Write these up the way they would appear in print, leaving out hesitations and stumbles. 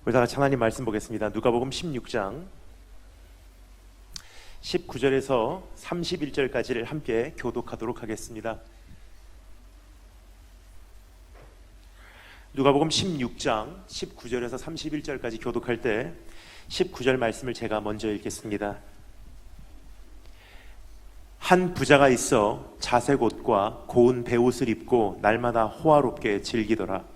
우리 다 같이 하나님 말씀 보겠습니다. 누가복음 16장 19절에서 31절까지를 함께 교독하도록 하겠습니다. 누가복음 16장 19절에서 31절까지 교독할 때 19절 말씀을 제가 먼저 읽겠습니다. 한 부자가 있어 자색 옷과 고운 베옷을 입고 날마다 호화롭게 즐기더라.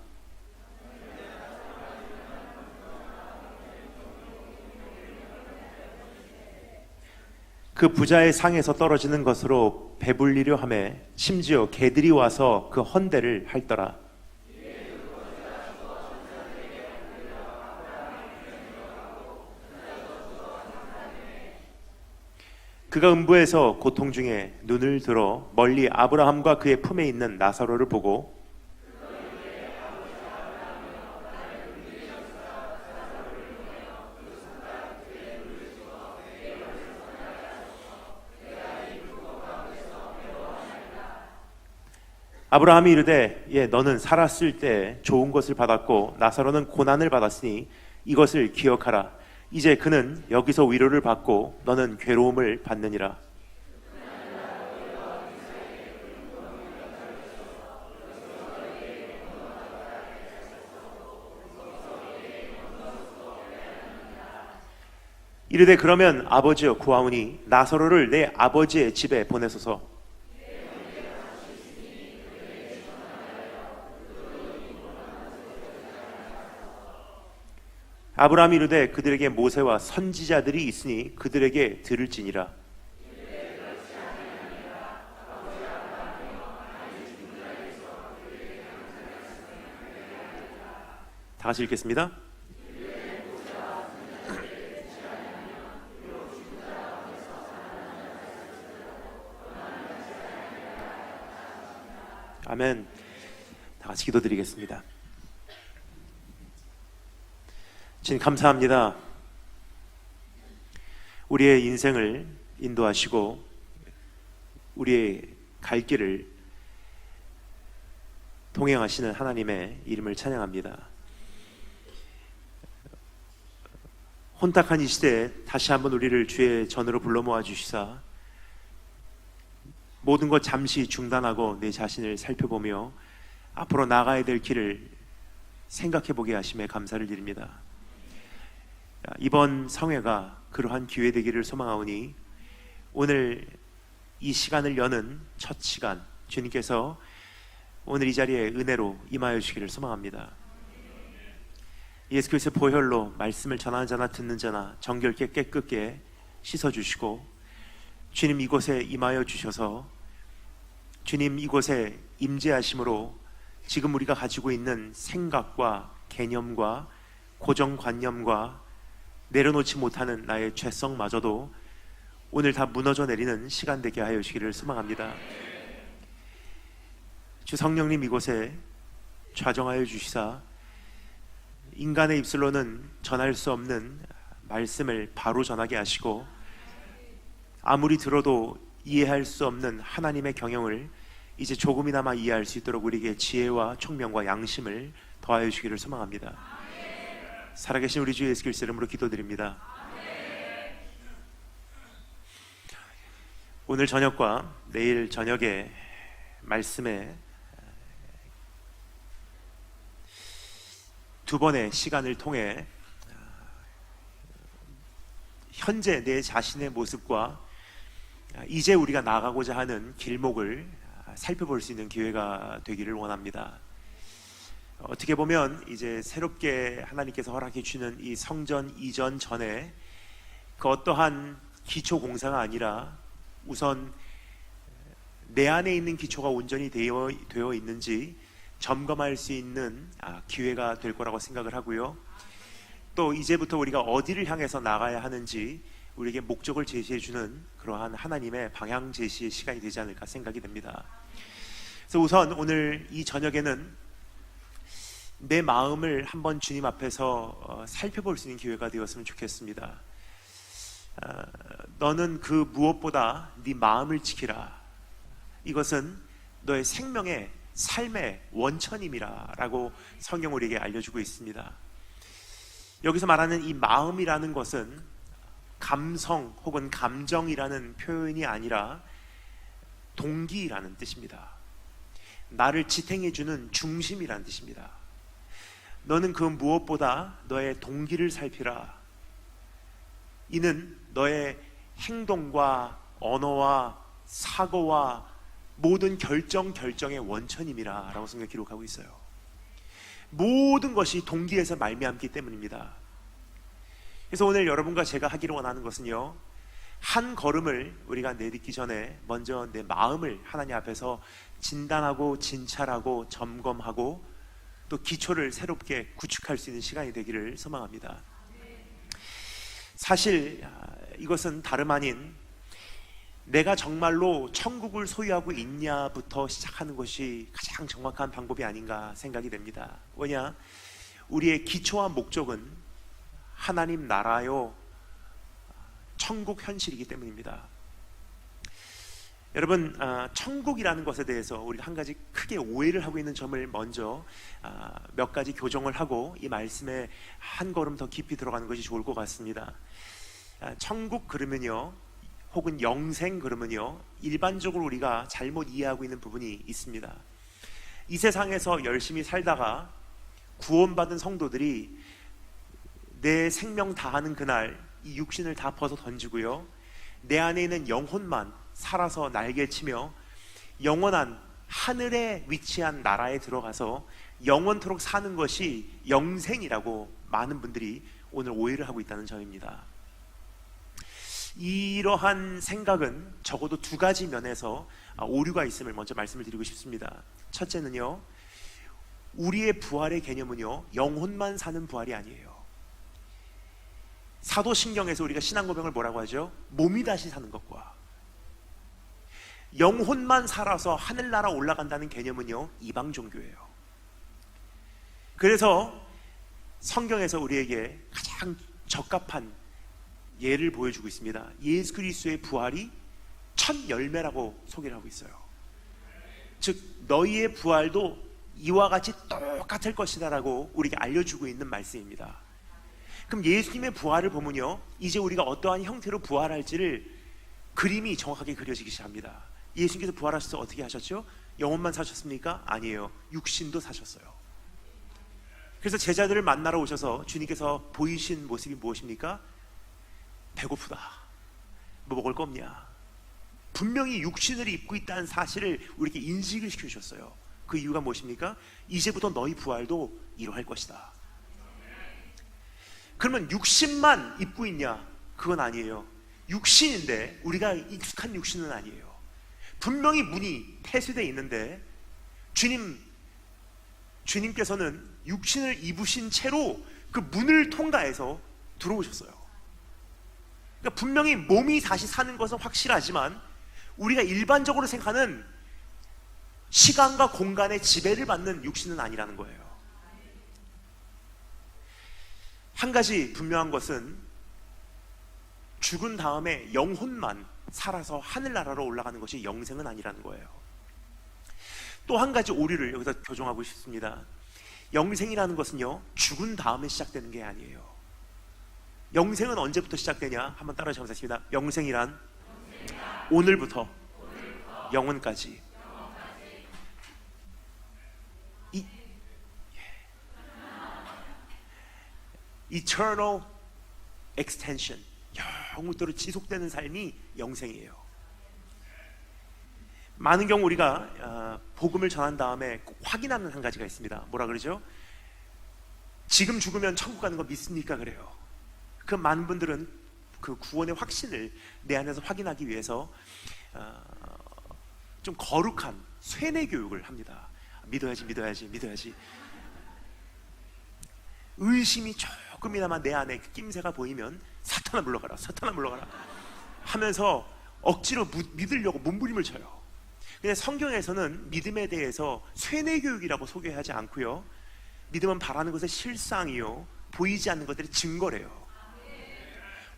그 부자의 상에서 떨어지는 것으로 배불리려 하매 심지어 개들이 와서 그 헌대를 핥더라. 그가 음부에서 고통 중에 눈을 들어 멀리 아브라함과 그의 품에 있는 나사로를 보고 아브라함이 이르되 너는 살았을 때 좋은 것을 받았고 나사로는 고난을 받았으니 이것을 기억하라. 이제 그는 여기서 위로를 받고 너는 괴로움을 받느니라. 이르되 그러면 아버지여 구하오니 나사로를 내 아버지의 집에 보내소서. 아브라함이 이르되 그들에게 모세와 선지자들이 있으니 그들에게 들을지니라. 다 같이 읽겠습니다. 아멘. 다 같이 기도드리겠습니다. 주님 감사합니다. 우리의 인생을 인도하시고 우리의 갈 길을 동행하시는 하나님의 이름을 찬양합니다. 혼탁한 이 시대에 다시 한번 우리를 주의 전으로 불러 모아 주시사 모든 것 잠시 중단하고 내 자신을 살펴보며 앞으로 나가야 될 길을 생각해 보게 하심에 감사를 드립니다. 이번 성회가 그러한 기회 되기를 소망하오니 오늘 이 시간을 여는 첫 시간 주님께서 오늘 이 자리에 은혜로 임하여 주시기를 소망합니다. 예수 그리스도의 보혈로 말씀을 전하는 자나 듣는 자나 정결케 깨끗게 씻어주시고 주님 이곳에 임하여 주셔서 주님 이곳에 임재하심으로 지금 우리가 가지고 있는 생각과 개념과 고정관념과 내려놓지 못하는 나의 죄성마저도 오늘 다 무너져 내리는 시간 되게 하여 주시기를 소망합니다. 주 성령님 이곳에 좌정하여 주시사 인간의 입술로는 전할 수 없는 말씀을 바로 전하게 하시고 아무리 들어도 이해할 수 없는 하나님의 경영을 이제 조금이나마 이해할 수 있도록 우리에게 지혜와 총명과 양심을 더하여 주시기를 소망합니다. 살아계신 우리 주 예수 그리스도 이름으로 기도드립니다. 오늘 저녁과 내일 저녁에 말씀에 두 번의 시간을 통해 현재 내 자신의 모습과 이제 우리가 나가고자 하는 길목을 살펴볼 수 있는 기회가 되기를 원합니다. 어떻게 보면 이제 새롭게 하나님께서 허락해 주시는 이 성전 이전 전에 그 어떠한 기초 공사가 아니라 우선 내 안에 있는 기초가 온전히 되어 있는지 점검할 수 있는 기회가 될 거라고 생각을 하고요. 또 이제부터 우리가 어디를 향해서 나가야 하는지 우리에게 목적을 제시해 주는 그러한 하나님의 방향 제시의 시간이 되지 않을까 생각이 됩니다. 그래서 우선 오늘 이 저녁에는 내 마음을 한번 주님 앞에서 살펴볼 수 있는 기회가 되었으면 좋겠습니다. 너는 그 무엇보다 네 마음을 지키라. 이것은 너의 생명의 삶의 원천임이라 라고 성경 우리에게 알려주고 있습니다. 여기서 말하는 이 마음이라는 것은 감성 혹은 감정이라는 표현이 아니라 동기라는 뜻입니다. 나를 지탱해주는 중심이라는 뜻입니다. 너는 그 무엇보다 너의 동기를 살피라. 이는 너의 행동과 언어와 사고와 모든 결정의 원천임이라 라고 성경에 기록하고 있어요. 모든 것이 동기에서 말미암기 때문입니다. 그래서 오늘 여러분과 제가 하기를 원하는 것은요, 한 걸음을 우리가 내딛기 전에 먼저 내 마음을 하나님 앞에서 진단하고 진찰하고 점검하고 또 기초를 새롭게 구축할 수 있는 시간이 되기를 소망합니다. 사실 이것은 다름 아닌 내가 정말로 천국을 소유하고 있냐부터 시작하는 것이 가장 정확한 방법이 아닌가 생각이 됩니다. 왜냐? 우리의 기초와 목적은 하나님 나라요 천국 현실이기 때문입니다. 여러분, 천국이라는 것에 대해서 우리가 한 가지 크게 오해를 하고 있는 점을 먼저 몇 가지 교정을 하고 이 말씀에 한 걸음 더 깊이 들어가는 것이 좋을 것 같습니다. 천국 그러면요, 혹은 영생 그러면요, 일반적으로 우리가 잘못 이해하고 있는 부분이 있습니다. 이 세상에서 열심히 살다가 구원받은 성도들이 내 생명 다하는 그날 이 육신을 다 벗어 던지고요, 내 안에 있는 영혼만 살아서 날개치며 영원한 하늘에 위치한 나라에 들어가서 영원토록 사는 것이 영생이라고 많은 분들이 오늘 오해를 하고 있다는 점입니다. 이러한 생각은 적어도 두 가지 면에서 오류가 있음을 먼저 말씀을 드리고 싶습니다. 첫째는요, 우리의 부활의 개념은요, 영혼만 사는 부활이 아니에요. 사도신경에서 우리가 신앙고백을 뭐라고 하죠? 몸이 다시 사는 것과 영혼만 살아서 하늘나라 올라간다는 개념은요, 이방 종교예요. 그래서 성경에서 우리에게 가장 적합한 예를 보여주고 있습니다. 예수 그리스도의 부활이 첫 열매라고 소개를 하고 있어요. 즉 너희의 부활도 이와 같이 똑같을 것이다 라고 우리에게 알려주고 있는 말씀입니다. 그럼 예수님의 부활을 보면요, 이제 우리가 어떠한 형태로 부활할지를 그림이 정확하게 그려지기 시작합니다. 예수님께서 부활하셔서 어떻게 하셨죠? 영혼만 사셨습니까? 아니에요. 육신도 사셨어요. 그래서 제자들을 만나러 오셔서 주님께서 보이신 모습이 무엇입니까? 배고프다. 뭐 먹을 거 없냐? 분명히 육신을 입고 있다는 사실을 우리에게 인식을 시켜주셨어요. 그 이유가 무엇입니까? 이제부터 너희 부활도 이루어질 것이다. 그러면 육신만 입고 있냐? 그건 아니에요. 육신인데 우리가 익숙한 육신은 아니에요. 분명히 문이 폐쇄되어 있는데 주님께서는 육신을 입으신 채로 그 문을 통과해서 들어오셨어요. 그러니까 분명히 몸이 다시 사는 것은 확실하지만 우리가 일반적으로 생각하는 시간과 공간의 지배를 받는 육신은 아니라는 거예요. 한 가지 분명한 것은 죽은 다음에 영혼만 살아서 하늘나라로 올라가는 것이 영생은 아니라는 거예요. 또 한 가지 오류를 여기서 교정하고 싶습니다. 영생이라는 것은요, 죽은 다음에 시작되는 게 아니에요. 영생은 언제부터 시작되냐? 한번 따라 적으겠습니다. 영생이란 오늘부터 영원까지. Eternal extension, 영원토록 지속되는 삶이 영생이에요. 많은 경우 우리가 복음을 전한 다음에 꼭 확인하는 한 가지가 있습니다. 뭐라 그러죠? 지금 죽으면 천국 가는 거 믿습니까? 그래요. 그 많은 분들은 그 구원의 확신을 내 안에서 확인하기 위해서 좀 거룩한 쇠뇌 교육을 합니다. 믿어야지. 의심이 조금이나마 내 안에 낌새가 보이면 사탄아 물러가라 하면서 억지로 믿으려고 몸부림을 쳐요. 근데 성경에서는 믿음에 대해서 쇠뇌 교육이라고 소개하지 않고요, 믿음은 바라는 것의 실상이요 보이지 않는 것들의 증거래요.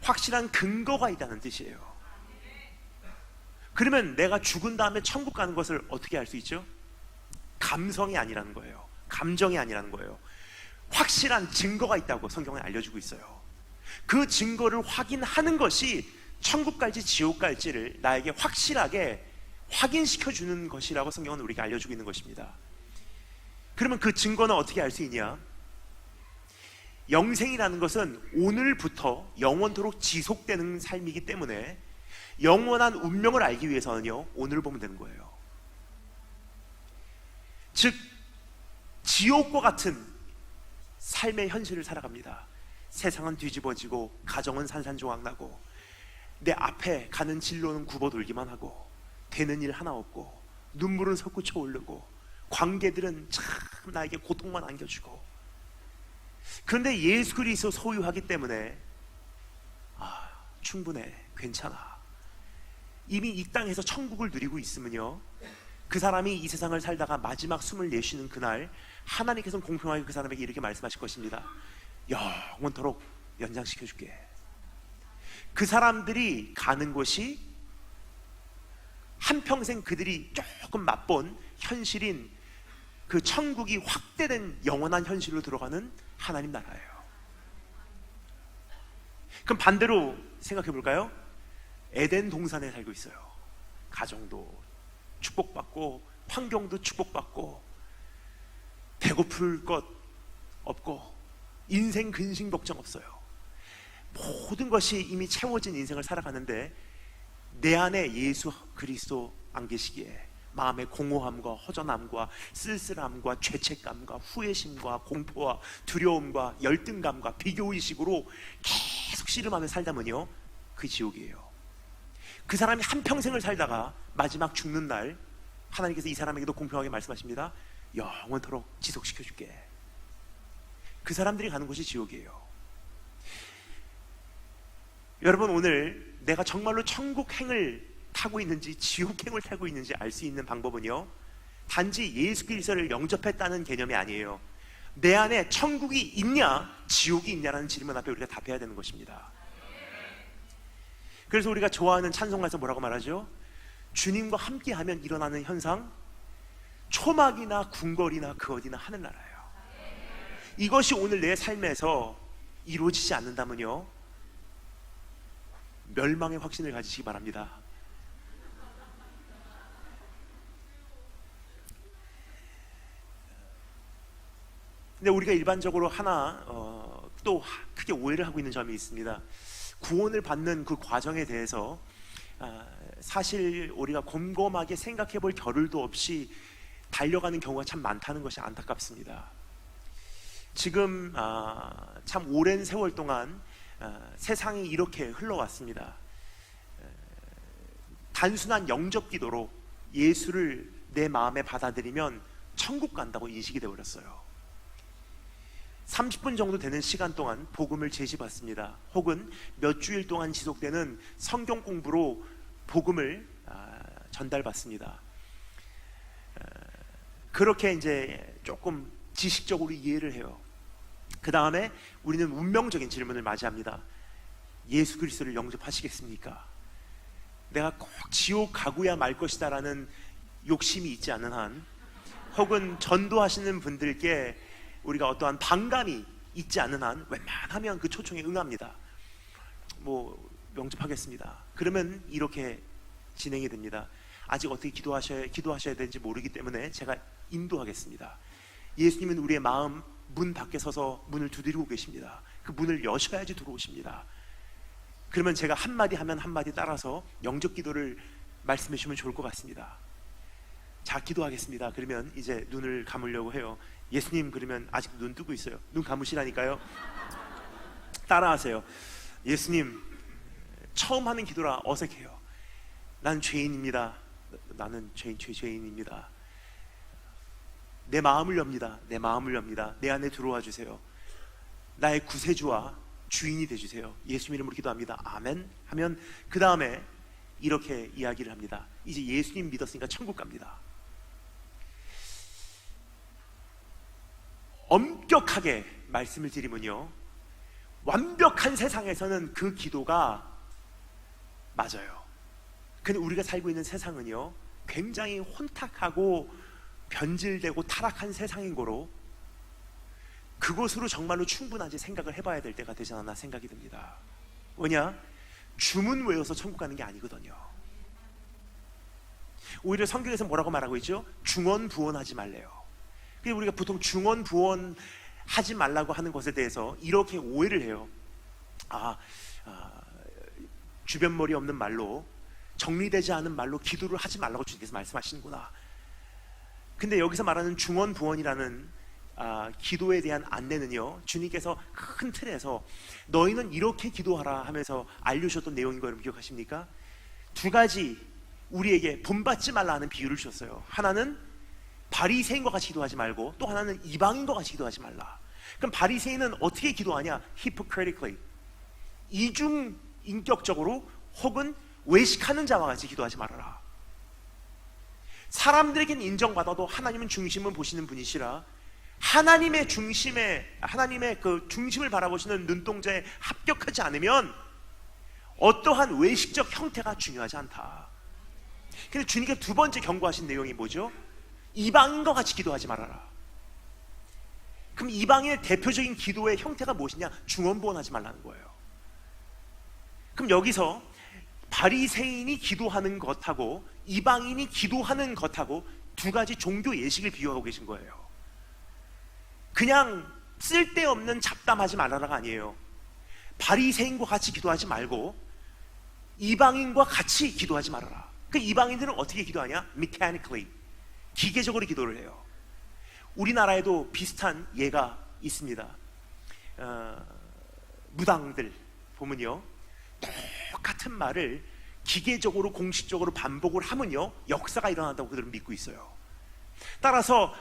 확실한 근거가 있다는 뜻이에요. 그러면 내가 죽은 다음에 천국 가는 것을 어떻게 알 수 있죠? 감성이 아니라는 거예요. 감정이 아니라는 거예요. 확실한 증거가 있다고 성경은 알려주고 있어요. 그 증거를 확인하는 것이 천국 갈지 지옥 갈지를 나에게 확실하게 확인시켜주는 것이라고 성경은 우리에게 알려주고 있는 것입니다. 그러면 그 증거는 어떻게 알 수 있냐? 영생이라는 것은 오늘부터 영원토록 지속되는 삶이기 때문에 영원한 운명을 알기 위해서는요, 오늘을 보면 되는 거예요. 즉 지옥과 같은 삶의 현실을 살아갑니다. 세상은 뒤집어지고 가정은 산산조각나고 내 앞에 가는 진로는 굽어돌기만 하고 되는 일 하나 없고 눈물은 솟구쳐 오르고 관계들은 참 나에게 고통만 안겨주고, 그런데 예수 그리스도 소유하기 때문에 충분해, 괜찮아, 이미 이 땅에서 천국을 누리고 있으면요, 그 사람이 이 세상을 살다가 마지막 숨을 내쉬는 그날 하나님께서는 공평하게 그 사람에게 이렇게 말씀하실 것입니다. 영원토록 연장시켜줄게. 그 사람들이 가는 곳이 한평생 그들이 조금 맛본 현실인 그 천국이 확대된 영원한 현실로 들어가는 하나님 나라예요. 그럼 반대로 생각해 볼까요? 에덴 동산에 살고 있어요. 가정도 축복받고 환경도 축복받고 배고플 것 없고 인생 근심 걱정 없어요. 모든 것이 이미 채워진 인생을 살아가는데 내 안에 예수 그리스도 안 계시기에 마음의 공허함과 허전함과 쓸쓸함과 죄책감과 후회심과 공포와 두려움과 열등감과 비교의식으로 계속 씨름하며 살다면요, 그 지옥이에요. 그 사람이 한평생을 살다가 마지막 죽는 날 하나님께서 이 사람에게도 공평하게 말씀하십니다. 영원토록 지속시켜줄게. 그 사람들이 가는 곳이 지옥이에요. 여러분, 오늘 내가 정말로 천국행을 타고 있는지 지옥행을 타고 있는지 알 수 있는 방법은요, 단지 예수 그리스도를 영접했다는 개념이 아니에요. 내 안에 천국이 있냐 지옥이 있냐라는 질문 앞에 우리가 답해야 되는 것입니다. 그래서 우리가 좋아하는 찬송가에서 뭐라고 말하죠? 주님과 함께하면 일어나는 현상, 초막이나 궁궐이나 그 어디나 하늘나라예요. 이것이 오늘 내 삶에서 이루어지지 않는다면요, 멸망의 확신을 가지시기 바랍니다. 근데 우리가 일반적으로 하나 또 크게 오해를 하고 있는 점이 있습니다. 구원을 받는 그 과정에 대해서 사실 우리가 곰곰하게 생각해 볼 겨를도 없이 달려가는 경우가 참 많다는 것이 안타깝습니다. 지금 참 오랜 세월 동안 세상이 이렇게 흘러왔습니다. 단순한 영접 기도로 예수를 내 마음에 받아들이면 천국 간다고 인식이 되어버렸어요. 30분 정도 되는 시간 동안 복음을 제시받습니다. 혹은 몇 주일 동안 지속되는 성경 공부로 복음을 전달받습니다. 그렇게 이제 조금 지식적으로 이해를 해요. 그 다음에 우리는 운명적인 질문을 맞이합니다. 예수 그리스도를 영접하시겠습니까? 내가 꼭 지옥 가고야 말 것이다 라는 욕심이 있지 않는 한, 혹은 전도하시는 분들께 우리가 어떠한 반감이 있지 않는 한 웬만하면 그 초청에 응합니다. 영접하겠습니다. 그러면 이렇게 진행이 됩니다. 아직 어떻게 기도하셔야 되는지 모르기 때문에 제가 인도하겠습니다. 예수님은 우리의 마음 문 밖에 서서 문을 두드리고 계십니다. 그 문을 여셔야지 들어오십니다. 그러면 제가 한마디 하면 한마디 따라서 영접 기도를 말씀해 주시면 좋을 것 같습니다. 자, 기도하겠습니다. 그러면 이제 눈을 감으려고 해요. 예수님, 그러면 아직 눈 뜨고 있어요. 눈 감으시라니까요. 따라하세요. 예수님, 처음 하는 기도라 어색해요. 난 죄인입니다. 나는 죄인입니다. 내 마음을 엽니다. 내 마음을 엽니다. 내 안에 들어와 주세요. 나의 구세주와 주인이 되주세요. 예수 이름으로 기도합니다. 아멘 하면 그 다음에 이렇게 이야기를 합니다. 이제 예수님 믿었으니까 천국 갑니다. 엄격하게 말씀을 드리면요, 완벽한 세상에서는 그 기도가 맞아요. 근데 우리가 살고 있는 세상은요, 굉장히 혼탁하고 변질되고 타락한 세상인 거로 그 그것으로 정말로 충분한지 생각을 해봐야 될 때가 되지 않았나 생각이 듭니다. 뭐냐? 주문 외워서 천국 가는 게 아니거든요. 오히려 성경에서 뭐라고 말하고 있죠? 중언부언하지 말래요. 그래서 우리가 보통 중언부언하지 말라고 하는 것에 대해서 이렇게 오해를 해요. 주변머리 없는 말로, 정리되지 않은 말로 기도를 하지 말라고 주님께서 말씀하시는구나. 근데 여기서 말하는 중언부언이라는 기도에 대한 안내는요, 주님께서 큰 틀에서 너희는 이렇게 기도하라 하면서 알려주셨던 내용인 거 여러분 기억하십니까? 두 가지 우리에게 본받지 말라 하는 비유를 주셨어요. 하나는 바리새인과 같이 기도하지 말고, 또 하나는 이방인과 같이 기도하지 말라. 그럼 바리새인은 어떻게 기도하냐? hypocritically, 이중인격적으로 혹은 외식하는 자와 같이 기도하지 말아라. 사람들에겐 인정받아도 하나님은 중심을 보시는 분이시라 하나님의 그 중심을 바라보시는 눈동자에 합격하지 않으면 어떠한 외식적 형태가 중요하지 않다. 근데 주님께서 두 번째 경고하신 내용이 뭐죠? 이방인과 같이 기도하지 말아라. 그럼 이방인의 대표적인 기도의 형태가 무엇이냐? 중언부언하지 말라는 거예요. 그럼 여기서 바리새인이 기도하는 것하고 이방인이 기도하는 것하고 두 가지 종교 예식을 비유하고 계신 거예요. 그냥 쓸데없는 잡담하지 말아라가 아니에요. 바리새인과 같이 기도하지 말고 이방인과 같이 기도하지 말아라. 그 이방인들은 어떻게 기도하냐? mechanically, 기계적으로 기도를 해요. 우리나라에도 비슷한 예가 있습니다. 무당들 보면요, 똑같은 말을 기계적으로 공식적으로 반복을 하면요, 역사가 일어난다고 그들은 믿고 있어요. 따라서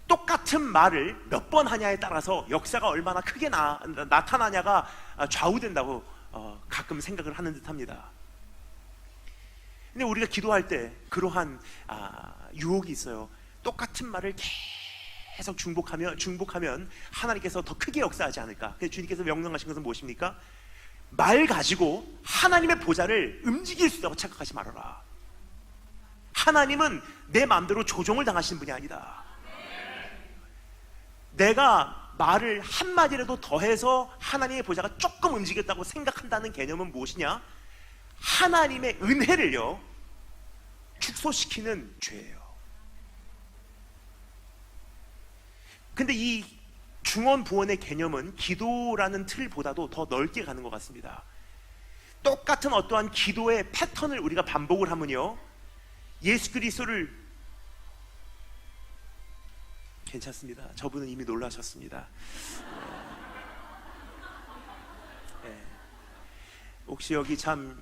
똑같은 말을 몇 번 하냐에 따라서 역사가 얼마나 크게 나타나냐가 좌우된다고 가끔 생각을 하는 듯 합니다. 근데 우리가 기도할 때 그러한 유혹이 있어요. 똑같은 말을 계속 중복하면 하나님께서 더 크게 역사하지 않을까. 그래서 주님께서 명령하신 것은 무엇입니까? 말 가지고 하나님의 보좌를 움직일 수 있다고 착각하지 말아라. 하나님은 내 마음대로 조종을 당하시는 분이 아니다. 내가 말을 한마디라도 더해서 하나님의 보좌가 조금 움직였다고 생각한다는 개념은 무엇이냐? 하나님의 은혜를요, 축소시키는 죄예요. 근데 이 중언부언의 개념은 기도라는 틀보다도 더 넓게 가는 것 같습니다. 똑같은 어떠한 기도의 패턴을 우리가 반복을 하면요, 예수 그리스도를, 괜찮습니다. 저분은 이미 놀라셨습니다. 혹시 여기 참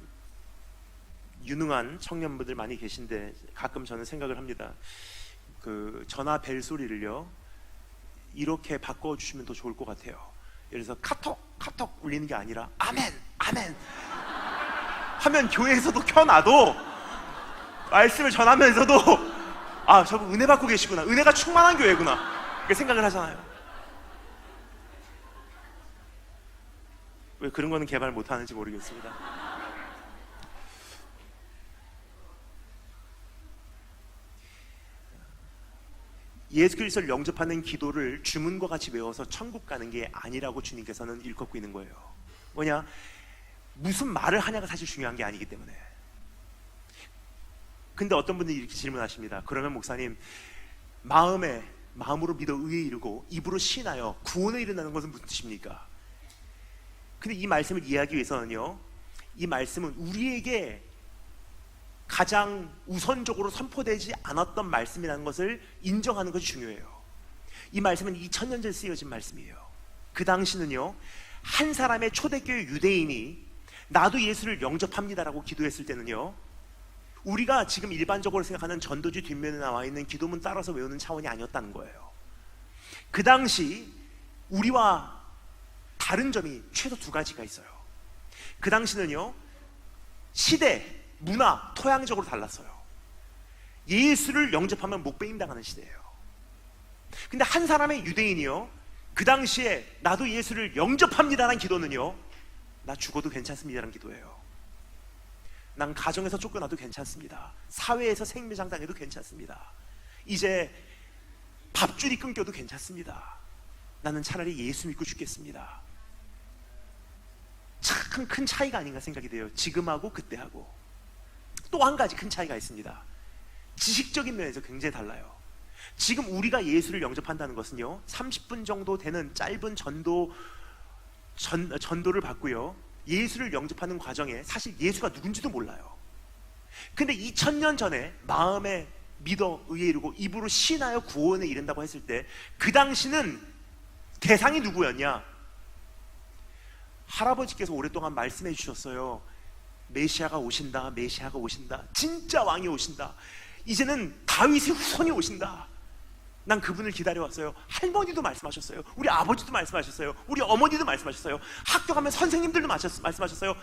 유능한 청년분들 많이 계신데 가끔 저는 생각을 합니다. 그 전화 벨 소리를요, 이렇게 바꿔주시면 더 좋을 것 같아요. 예를 들어서 카톡 울리는 게 아니라 아멘 하면 교회에서도 켜놔도 말씀을 전하면서도 저분 은혜 받고 계시구나, 은혜가 충만한 교회구나, 이렇게 생각을 하잖아요. 왜 그런 거는 개발 못하는지 모르겠습니다. 예수 그리스도를 영접하는 기도를 주문과 같이 외워서 천국 가는 게 아니라고 주님께서는 일컫고 있는 거예요. 뭐냐? 무슨 말을 하냐가 사실 중요한 게 아니기 때문에. 근데 어떤 분들이 이렇게 질문하십니다. 그러면 목사님, 마음으로 믿어 의에 이르고 입으로 신하여 구원에 이른다는 것은 무슨 뜻입니까? 근데 이 말씀을 이해하기 위해서는요, 이 말씀은 우리에게 가장 우선적으로 선포되지 않았던 말씀이라는 것을 인정하는 것이 중요해요. 이 말씀은 2000년 전 쓰여진 말씀이에요. 그 당시는요, 한 사람의 초대교회 유대인이 나도 예수를 영접합니다라고 기도했을 때는요, 우리가 지금 일반적으로 생각하는 전도지 뒷면에 나와 있는 기도문 따라서 외우는 차원이 아니었다는 거예요. 그 당시 우리와 다른 점이 최소 두 가지가 있어요. 그 당시는요, 시대, 문화, 토양적으로 달랐어요. 예수를 영접하면 목배임 당하는 시대예요. 근데 한 사람의 유대인이요, 그 당시에 나도 예수를 영접합니다라는 기도는요, 나 죽어도 괜찮습니다라는 기도예요. 난 가정에서 쫓겨나도 괜찮습니다. 사회에서 생매장당해도 괜찮습니다. 이제 밥줄이 끊겨도 괜찮습니다. 나는 차라리 예수 믿고 죽겠습니다. 참 큰 차이가 아닌가 생각이 돼요. 지금하고 그때하고. 또 한 가지 큰 차이가 있습니다. 지식적인 면에서 굉장히 달라요. 지금 우리가 예수를 영접한다는 것은요, 30분 정도 되는 짧은 전도를 받고요, 예수를 영접하는 과정에 사실 예수가 누군지도 몰라요. 근데 2000년 전에 마음에 믿어 의에 이르고 입으로 신하여 구원에 이른다고 했을 때 그 당시는 대상이 누구였냐? 할아버지께서 오랫동안 말씀해 주셨어요. 메시아가 오신다, 메시아가 오신다, 진짜 왕이 오신다, 이제는 다윗의 후손이 오신다. 난 그분을 기다려왔어요. 할머니도 말씀하셨어요. 우리 아버지도 말씀하셨어요. 우리 어머니도 말씀하셨어요. 학교 가면 선생님들도 말씀하셨어요.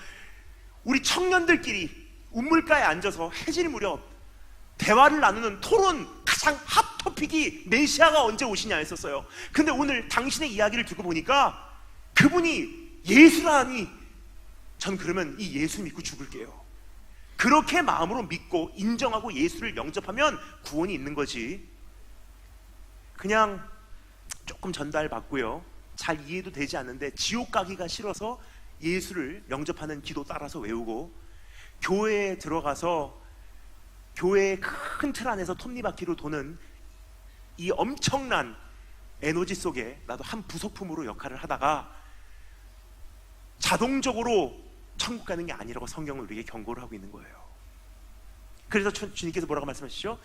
우리 청년들끼리 우물가에 앉아서 해질 무렵 대화를 나누는 토론 가장 핫 토픽이 메시아가 언제 오시냐 했었어요. 근데 오늘 당신의 이야기를 듣고 보니까 그분이 예수라니, 전 그러면 이 예수 믿고 죽을게요. 그렇게 마음으로 믿고 인정하고 예수를 영접하면 구원이 있는 거지, 그냥 조금 전달받고요, 잘 이해도 되지 않는데 지옥 가기가 싫어서 예수를 영접하는 기도 따라서 외우고 교회에 들어가서 교회의 큰 틀 안에서 톱니바퀴로 도는 이 엄청난 에너지 속에 나도 한 부속품으로 역할을 하다가 자동적으로 천국 가는 게 아니라고 성경은 우리에게 경고를 하고 있는 거예요. 그래서 주님께서 뭐라고 말씀하시죠?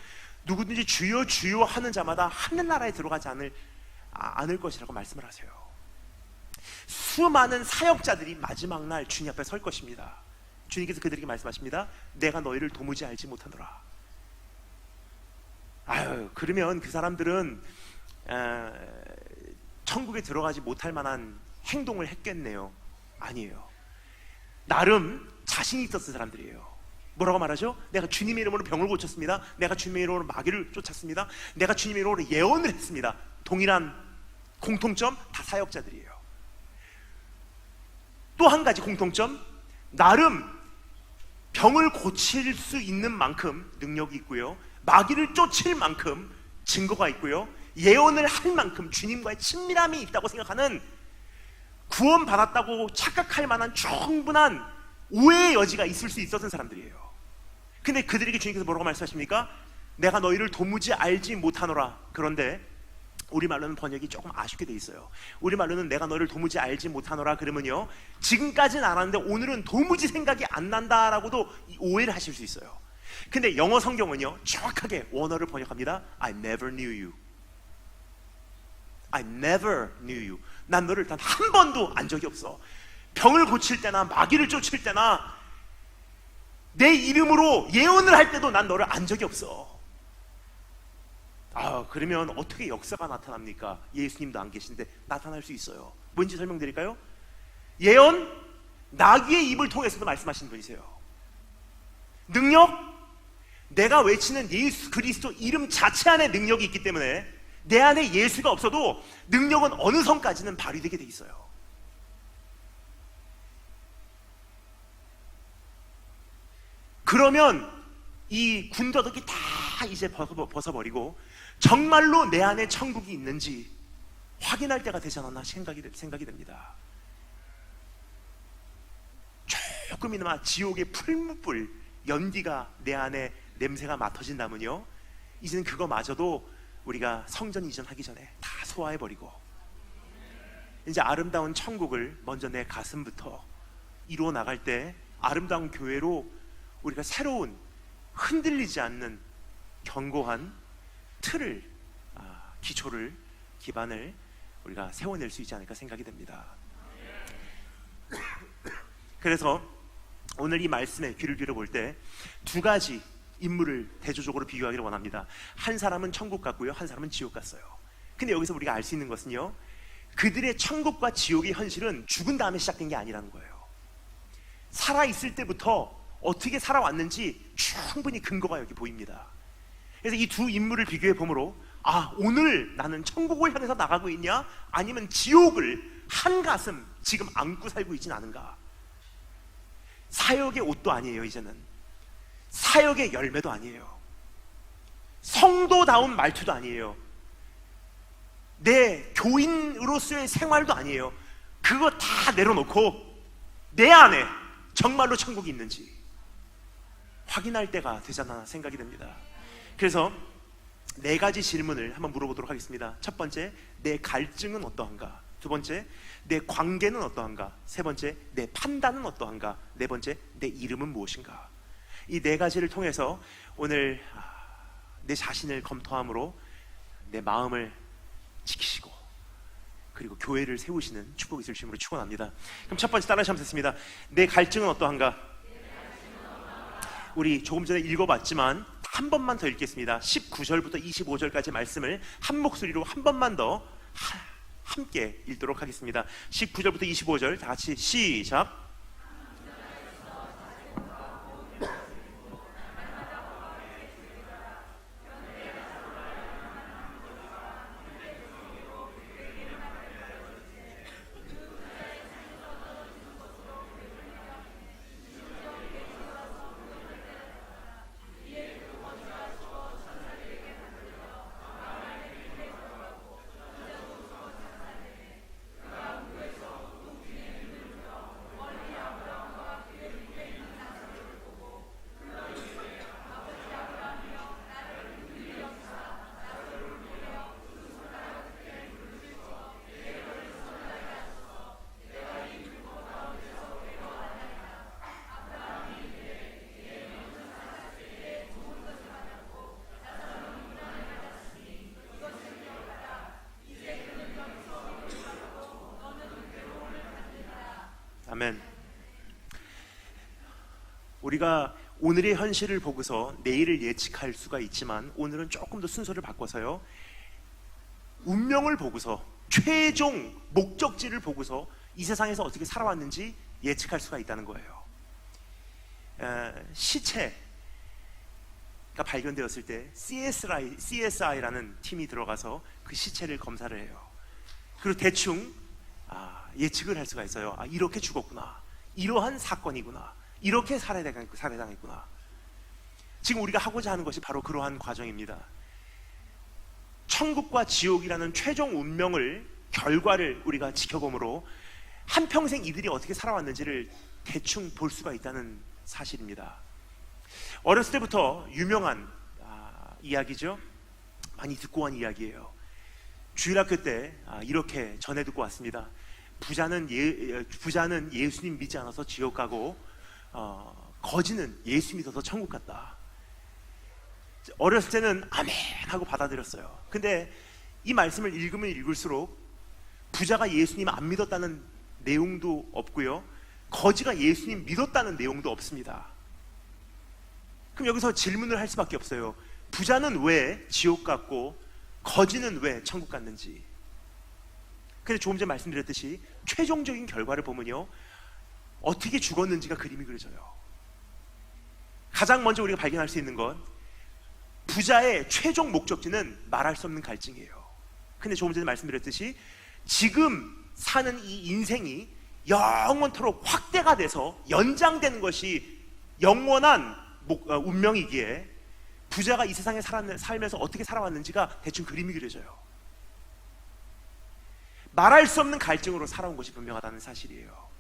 누구든지 주여 주여 하는 자마다 하늘나라에 들어가지 않을 것이라고 말씀을 하세요. 수많은 사역자들이 마지막 날 주님 앞에 설 것입니다. 주님께서 그들에게 말씀하십니다. 내가 너희를 도무지 알지 못하노라. 그러면 그 사람들은 천국에 들어가지 못할 만한 행동을 했겠네요. 아니에요. 나름 자신이 있었던 사람들이에요. 뭐라고 말하죠? 내가 주님의 이름으로 병을 고쳤습니다. 내가 주님의 이름으로 마귀를 쫓았습니다. 내가 주님의 이름으로 예언을 했습니다. 동일한 공통점, 다 사역자들이에요. 또 한 가지 공통점, 나름 병을 고칠 수 있는 만큼 능력이 있고요, 마귀를 쫓을 만큼 증거가 있고요, 예언을 할 만큼 주님과의 친밀함이 있다고 생각하는, 구원받았다고 착각할 만한 충분한 오해의 여지가 있을 수 있었던 사람들이에요. 근데 그들에게 주님께서 뭐라고 말씀하십니까? 내가 너희를 도무지 알지 못하노라. 그런데 우리말로는 번역이 조금 아쉽게 돼 있어요. 우리말로는 내가 너를 도무지 알지 못하노라 그러면요, 지금까지는 알았는데 오늘은 도무지 생각이 안 난다라고도 오해를 하실 수 있어요. 근데 영어 성경은요, 정확하게 원어를 번역합니다. I never knew you. I never knew you. 난 너를 단 한 번도 안 적이 없어. 병을 고칠 때나 마귀를 쫓을 때나 내 이름으로 예언을 할 때도 난 너를 안 적이 없어. 그러면 어떻게 역사가 나타납니까? 예수님도 안 계신데 나타날 수 있어요. 뭔지 설명드릴까요? 예언, 나귀의 입을 통해서도 말씀하시는 분이세요. 능력, 내가 외치는 예수 그리스도 이름 자체 안에 능력이 있기 때문에 내 안에 예수가 없어도 능력은 어느 선까지는 발휘되게 돼 있어요. 그러면 이 군더더기 다 이제 벗어버리고 정말로 내 안에 천국이 있는지 확인할 때가 되지 않았나 생각이 됩니다. 조금이나마 지옥의 풀무불 연기가 내 안에 냄새가 맡아진다면요, 이제는 그거마저도 우리가 성전 이전하기 전에 다 소화해버리고 이제 아름다운 천국을 먼저 내 가슴부터 이루어 나갈 때 아름다운 교회로 우리가 새로운 흔들리지 않는 견고한 틀을, 기초를, 기반을 우리가 세워낼 수 있지 않을까 생각이 됩니다. 그래서 오늘 이 말씀에 귀를 기울여볼 때 두 가지 인물을 대조적으로 비교하기를 원합니다. 한 사람은 천국 갔고요, 한 사람은 지옥 갔어요. 근데 여기서 우리가 알 수 있는 것은요, 그들의 천국과 지옥의 현실은 죽은 다음에 시작된 게 아니라는 거예요. 살아있을 때부터 어떻게 살아왔는지 충분히 근거가 여기 보입니다. 그래서 이 두 인물을 비교해 보므로 오늘 나는 천국을 향해서 나가고 있냐, 아니면 지옥을 한 가슴 지금 안고 살고 있진 않은가. 사역의 옷도 아니에요. 이제는 사역의 열매도 아니에요. 성도다운 말투도 아니에요. 내 교인으로서의 생활도 아니에요. 그거 다 내려놓고 내 안에 정말로 천국이 있는지 확인할 때가 되잖아 생각이 듭니다. 그래서 4가지 질문을 한번 물어보도록 하겠습니다. 첫 번째, 내 갈증은 어떠한가? 두 번째, 내 관계는 어떠한가? 세 번째, 내 판단은 어떠한가? 네 번째, 내 이름은 무엇인가? 이 4가지를 통해서 오늘 내 자신을 검토함으로 내 마음을 지키시고 그리고 교회를 세우시는 축복이 있을 주님으로 축원합니다. 그럼 첫 번째 따라하시면 되겠습니다. 내 갈증은 어떠한가? 우리 조금 전에 읽어봤지만 한 번만 더 읽겠습니다. 19절부터 25절까지 말씀을 한 목소리로 한 번만 더 함께 읽도록 하겠습니다. 19절부터 25절 다 같이 시작. 아멘. 우리가 오늘의 현실을 보고서 내일을 예측할 수가 있지만 오늘은 조금 더 순서를 바꿔서요, 운명을 보고서 최종 목적지를 보고서 이 세상에서 어떻게 살아왔는지 예측할 수가 있다는 거예요. 시체가 발견되었을 때 CSI라는 팀이 들어가서 그 시체를 검사를 해요. 그리고 대충 예측을 할 수가 있어요. 이렇게 죽었구나, 이러한 사건이구나, 이렇게 살해당했구나. 지금 우리가 하고자 하는 것이 바로 그러한 과정입니다. 천국과 지옥이라는 최종 운명을, 결과를 우리가 지켜보므로 한평생 이들이 어떻게 살아왔는지를 대충 볼 수가 있다는 사실입니다. 어렸을 때부터 유명한 이야기죠. 많이 듣고 온 이야기예요. 주일학교 때 이렇게 전해 듣고 왔습니다. 부자는 예수님 믿지 않아서 지옥 가고 거지는 예수 믿어서 천국 갔다. 어렸을 때는 아멘 하고 받아들였어요. 근데 이 말씀을 읽으면 읽을수록 부자가 예수님 안 믿었다는 내용도 없고요, 거지가 예수님 믿었다는 내용도 없습니다. 그럼 여기서 질문을 할 수밖에 없어요. 부자는 왜 지옥 갔고 거지는 왜 천국 갔는지. 근데 조금 전에 말씀드렸듯이 최종적인 결과를 보면요, 어떻게 죽었는지가 그림이 그려져요. 가장 먼저 우리가 발견할 수 있는 건 부자의 최종 목적지는 말할 수 없는 갈증이에요. 근데 조금 전에 말씀드렸듯이 지금 사는 이 인생이 영원토록 확대가 돼서 연장되는 것이 영원한 운명이기에 부자가 이 세상에 살면서 어떻게 살아왔는지가 대충 그림이 그려져요. 말할 수 없는 갈증으로 살아온 것이 분명하다는 사실이에요.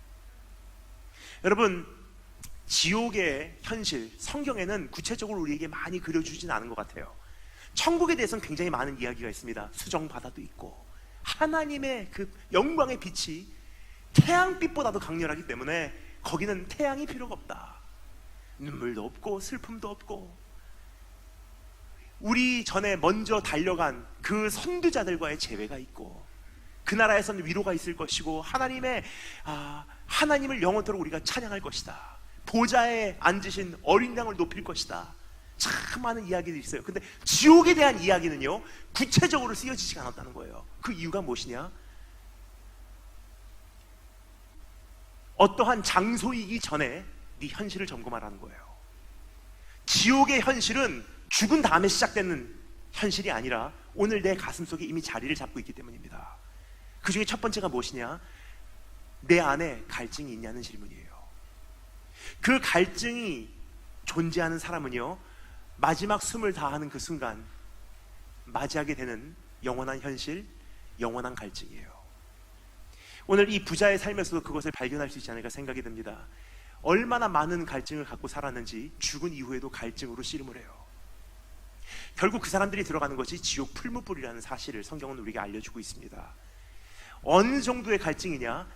여러분, 지옥의 현실, 성경에는 구체적으로 우리에게 많이 그려주진 않은 것 같아요. 천국에 대해서는 굉장히 많은 이야기가 있습니다. 수정바다도 있고 하나님의 그 영광의 빛이 태양빛보다도 강렬하기 때문에 거기는 태양이 필요가 없다. 눈물도 없고 슬픔도 없고, 우리 전에 먼저 달려간 그 선두자들과의 재회가 있고, 그 나라에서는 위로가 있을 것이고, 하나님을 영원토록 우리가 찬양할 것이다. 보좌에 앉으신 어린 양을 높일 것이다. 참 많은 이야기들이 있어요. 근데 지옥에 대한 이야기는요, 구체적으로 쓰여지지가 않았다는 거예요. 그 이유가 무엇이냐? 어떠한 장소이기 전에 네 현실을 점검하라는 거예요. 지옥의 현실은 죽은 다음에 시작되는 현실이 아니라 오늘 내 가슴 속에 이미 자리를 잡고 있기 때문입니다. 그 중에 첫 번째가 무엇이냐? 내 안에 갈증이 있냐는 질문이에요. 그 갈증이 존재하는 사람은요, 마지막 숨을 다하는 그 순간 맞이하게 되는 영원한 현실, 영원한 갈증이에요. 오늘 이 부자의 삶에서도 그것을 발견할 수 있지 않을까 생각이 듭니다. 얼마나 많은 갈증을 갖고 살았는지 죽은 이후에도 갈증으로 씨름을 해요. 결국 그 사람들이 들어가는 것이 지옥 풀무불이라는 사실을 성경은 우리에게 알려주고 있습니다. 어느 정도의 갈증이냐?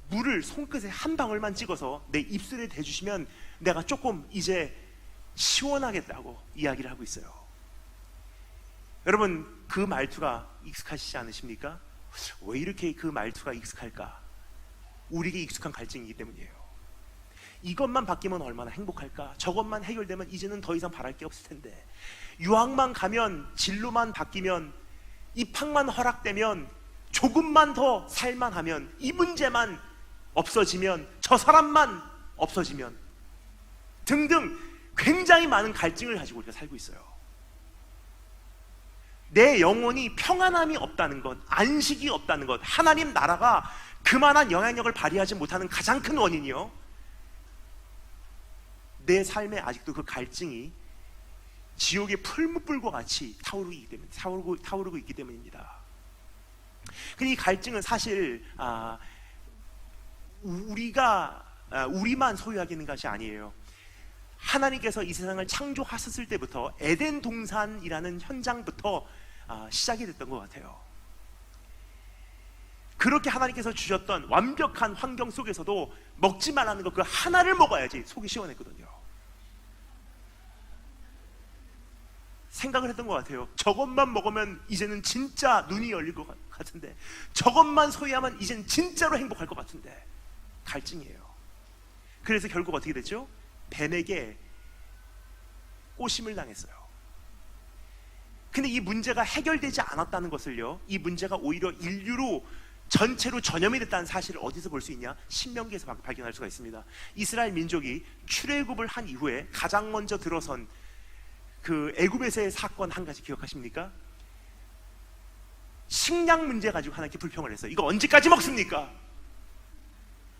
물을 손끝에 한 방울만 찍어서 내 입술에 대주시면 내가 조금 이제 시원하겠다고 이야기를 하고 있어요. 여러분, 그 말투가 익숙하시지 않으십니까? 왜 이렇게 그 말투가 익숙할까? 우리에게 익숙한 갈증이기 때문이에요. 이것만 바뀌면 얼마나 행복할까? 저것만 해결되면 이제는 더 이상 바랄 게 없을 텐데, 유학만 가면, 진로만 바뀌면, 입학만 허락되면, 조금만 더 살만하면, 이 문제만 없어지면, 저 사람만 없어지면 등등 굉장히 많은 갈증을 가지고 우리가 살고 있어요. 내 영혼이 평안함이 없다는 것, 안식이 없다는 것, 하나님 나라가 그만한 영향력을 발휘하지 못하는 가장 큰 원인이요, 내 삶에 아직도 그 갈증이 지옥의 풀무불과 같이 타오르고 있기 때문입니다. 근데 이 갈증은 사실 우리만 소유하게 있는 것이 아니에요. 하나님께서 이 세상을 창조하셨을 때부터 에덴 동산이라는 현장부터 시작이 됐던 것 같아요. 그렇게 하나님께서 주셨던 완벽한 환경 속에서도 먹지 말라는 것 그 하나를 먹어야지 속이 시원했거든요. 생각을 했던 것 같아요. 저것만 먹으면 이제는 진짜 눈이 열릴 것 같은데, 저것만 소유하면 이제는 진짜로 행복할 것 같은데, 갈증이에요. 그래서 결국 어떻게 됐죠? 뱀에게 꼬심을 당했어요. 근데 이 문제가 해결되지 않았다는 것을요, 이 문제가 오히려 인류로 전체로 전염이 됐다는 사실을 어디서 볼 수 있냐? 신명기에서 발견할 수가 있습니다. 이스라엘 민족이 출애굽을 한 이후에 가장 먼저 들어선 그 애굽에서의 사건 한 가지 기억하십니까? 식량 문제 가지고 하나님께 불평을 했어요. 이거 언제까지 먹습니까?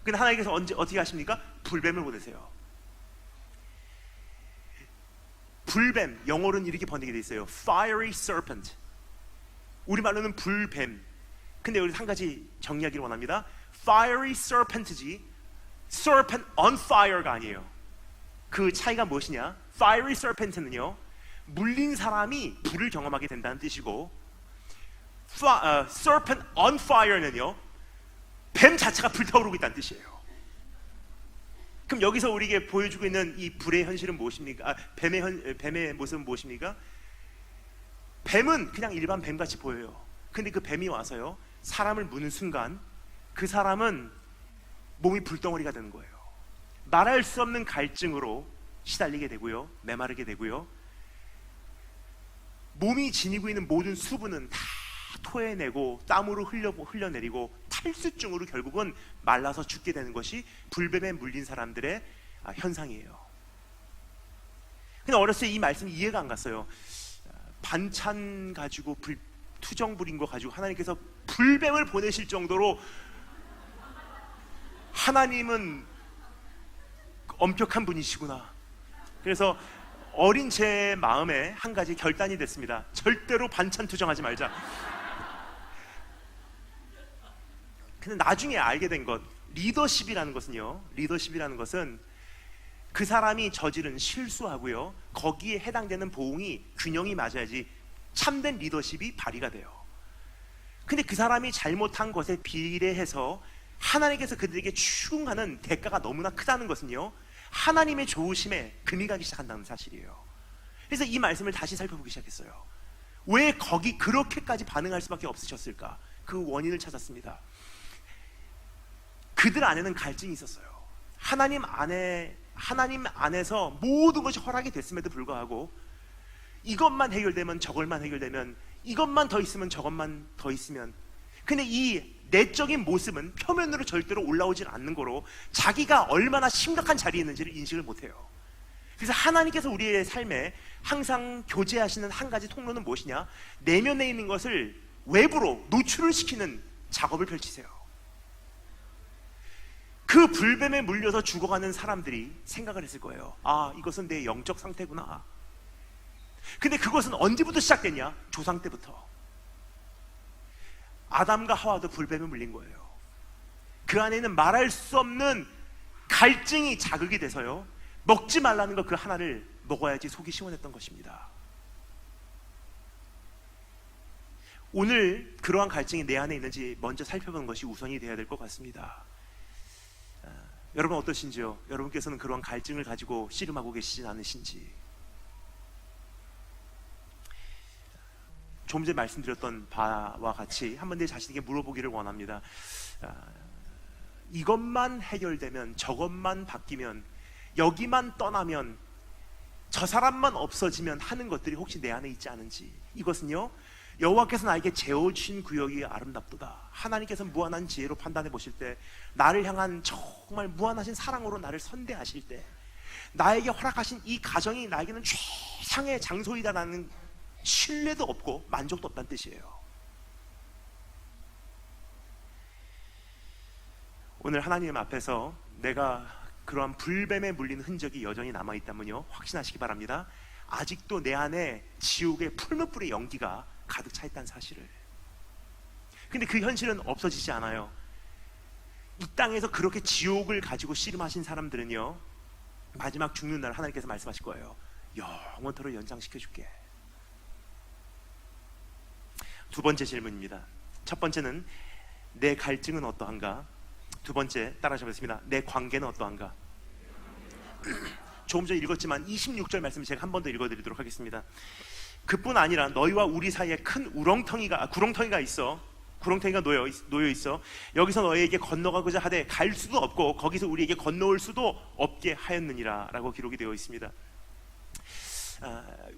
근데 하나님께서 어떻게 하십니까? 불뱀을 보내세요. 불뱀, 영어로는 이렇게 번역이 되어 있어요. Fiery serpent. 우리말로는 불뱀. 근데 여기서 한 가지 정리하기를 원합니다. Fiery serpent지 serpent on fire가 아니에요. 그 차이가 무엇이냐? Fiery serpent는요, 물린 사람이 불을 경험하게 된다는 뜻이고, serpent on fire는요, 뱀 자체가 불타오르고 있다는 뜻이에요. 그럼 여기서 우리에게 보여주고 있는 이 불의 현실은 무엇입니까? 뱀의 모습은 무엇입니까? 뱀은 그냥 일반 뱀같이 보여요. 근데 그 뱀이 와서요, 사람을 무는 순간 그 사람은 몸이 불덩어리가 되는 거예요. 말할 수 없는 갈증으로 시달리게 되고요, 메마르게 되고요, 몸이 지니고 있는 모든 수분은 다 토해내고 땀으로 흘려내리고 탈수증으로 결국은 말라서 죽게 되는 것이 불뱀에 물린 사람들의 현상이에요. 근데 어렸을 때 이 말씀이 이해가 안 갔어요. 반찬 가지고 투정 부린 거 가지고 하나님께서 불뱀을 보내실 정도로 하나님은 엄격한 분이시구나. 그래서 어린 제 마음에 한 가지 결단이 됐습니다. 절대로 반찬 투정하지 말자. 근데 나중에 알게 된 것, 리더십이라는 것은 그 사람이 저지른 실수하고요, 거기에 해당되는 보응이 균형이 맞아야지 참된 리더십이 발휘가 돼요. 근데 그 사람이 잘못한 것에 비례해서 하나님께서 그들에게 추궁하는 대가가 너무나 크다는 것은요, 하나님의 좋으심에 금이 가기 시작한다는 사실이에요. 그래서 이 말씀을 다시 살펴보기 시작했어요. 왜 거기 그렇게까지 반응할 수밖에 없으셨을까? 그 원인을 찾았습니다. 그들 안에는 갈증이 있었어요. 하나님 안에서 모든 것이 허락이 됐음에도 불구하고 이것만 해결되면 저것만 해결되면, 이것만 더 있으면 저것만 더 있으면, 근데 이 내적인 모습은 표면으로 절대로 올라오질 않는 거로 자기가 얼마나 심각한 자리에 있는지를 인식을 못해요. 그래서 하나님께서 우리의 삶에 항상 교제하시는 한 가지 통로는 무엇이냐? 내면에 있는 것을 외부로 노출을 시키는 작업을 펼치세요. 그 불뱀에 물려서 죽어가는 사람들이 생각을 했을 거예요. 아, 이것은 내 영적 상태구나. 근데 그것은 언제부터 시작됐냐? 조상 때부터. 아담과 하와도 불뱀에 물린 거예요. 그 안에는 말할 수 없는 갈증이 자극이 돼서요, 먹지 말라는 것 그 하나를 먹어야지 속이 시원했던 것입니다. 오늘 그러한 갈증이 내 안에 있는지 먼저 살펴보는 것이 우선이 되어야 될 것 같습니다. 여러분 어떠신지요? 여러분께서는 그러한 갈증을 가지고 씨름하고 계시진 않으신지. 좀 전에 말씀드렸던 바와 같이 한번 내 자신에게 물어보기를 원합니다. 이것만 해결되면, 저것만 바뀌면, 여기만 떠나면, 저 사람만 없어지면 하는 것들이 혹시 내 안에 있지 않은지. 이것은요, 여호와께서 나에게 재어주신 구역이 아름답도다. 하나님께서 무한한 지혜로 판단해 보실 때, 나를 향한 정말 무한하신 사랑으로 나를 선대하실 때, 나에게 허락하신 이 가정이 나에게는 최상의 장소이다라는 신뢰도 없고 만족도 없다는 뜻이에요. 오늘 하나님 앞에서 내가 그러한 불뱀에 물린 흔적이 여전히 남아있다면요, 확신하시기 바랍니다. 아직도 내 안에 지옥의 풀무불의 연기가 가득 차 있다는 사실을. 근데 그 현실은 없어지지 않아요. 이 땅에서 그렇게 지옥을 가지고 씨름하신 사람들은요, 마지막 죽는 날 하나님께서 말씀하실 거예요. 영원토록 연장시켜줄게. 두 번째 질문입니다. 첫 번째는 내 갈증은 어떠한가? 두 번째, 따라하시겠습니다. 내 관계는 어떠한가? 조금 전에 읽었지만 26절 말씀을 제가 한 번 더 읽어드리도록 하겠습니다. 그뿐 아니라 너희와 우리 사이에 큰 구렁텅이가 있어. 구렁텅이가 놓여 있어. 여기서 너희에게 건너가고자 하되 갈 수도 없고 거기서 우리에게 건너올 수도 없게 하였느니라 라고 기록이 되어 있습니다.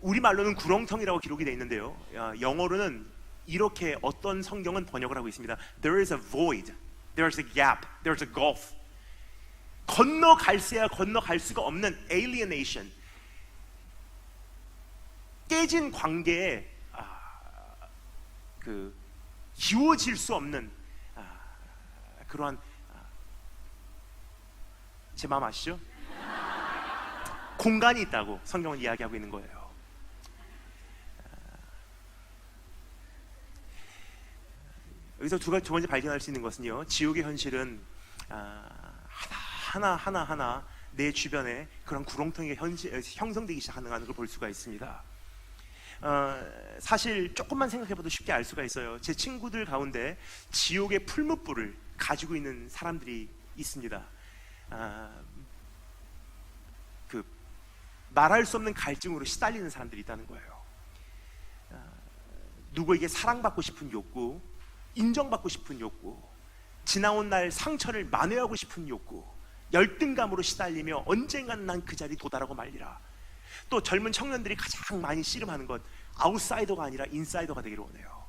우리말로는 구렁텅이라고 기록이 되어 있는데요, 영어로는 이렇게 어떤 성경은 번역을 하고 있습니다. There is a void, there is a gap, there is a gulf. 건너갈새야 건너갈 수가 없는 alienation, 깨진 관계에 기워질 수 없는 그러한, 제 마음 아시죠? 공간이 있다고 성경은 이야기하고 있는 거예요. 여기서 두 번째 발견할 수 있는 것은요, 지옥의 현실은 하나 내 주변에 그런 구렁텅이가 형성되기 시작하는 걸 볼 수가 있습니다. 사실 조금만 생각해봐도 쉽게 알 수가 있어요. 제 친구들 가운데 지옥의 풀무불을 가지고 있는 사람들이 있습니다. 말할 수 없는 갈증으로 시달리는 사람들이 있다는 거예요. 누구에게 사랑받고 싶은 욕구, 인정받고 싶은 욕구, 지나온 날 상처를 만회하고 싶은 욕구, 열등감으로 시달리며 언젠간 난 그 자리에 도달하고 말리라. 또 젊은 청년들이 가장 많이 씨름하는 것, 아웃사이더가 아니라 인사이더가 되기를 원해요.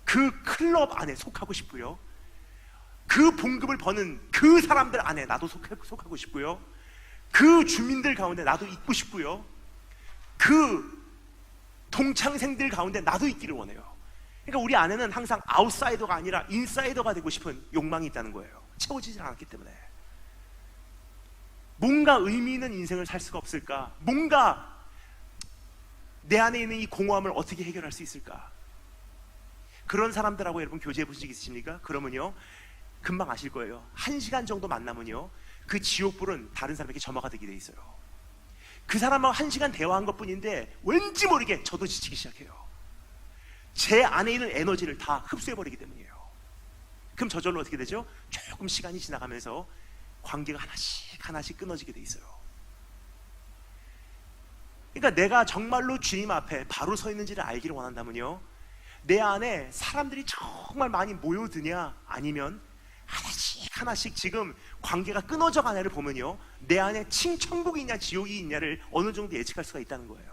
그 클럽 안에 속하고 싶고요, 그 봉급을 버는 그 사람들 안에 나도 속하고 싶고요, 그 주민들 가운데 나도 있고 싶고요, 그 동창생들 가운데 나도 있기를 원해요. 그러니까 우리 안에는 항상 아웃사이더가 아니라 인사이더가 되고 싶은 욕망이 있다는 거예요. 채워지지 않았기 때문에. 뭔가 의미 있는 인생을 살 수가 없을까? 뭔가 내 안에 있는 이 공허함을 어떻게 해결할 수 있을까? 그런 사람들하고 여러분 교제해 보신 적 있으십니까? 그러면요, 금방 아실 거예요. 1시간 정도 만나면요, 그 지옥불은 다른 사람에게 점화가 되게 돼 있어요. 그 사람하고 1시간 대화한 것 뿐인데 왠지 모르게 저도 지치기 시작해요. 제 안에 있는 에너지를 다 흡수해버리기 때문이에요. 그럼 저절로 어떻게 되죠? 조금 시간이 지나가면서 관계가 하나씩 끊어지게 돼 있어요. 그러니까 내가 정말로 주님 앞에 바로 서 있는지를 알기를 원한다면요, 내 안에 사람들이 정말 많이 모여드냐, 아니면 하나씩 지금 관계가 끊어져 가냐를 보면요, 내 안에 천국이 있냐 지옥이 있냐를 어느 정도 예측할 수가 있다는 거예요.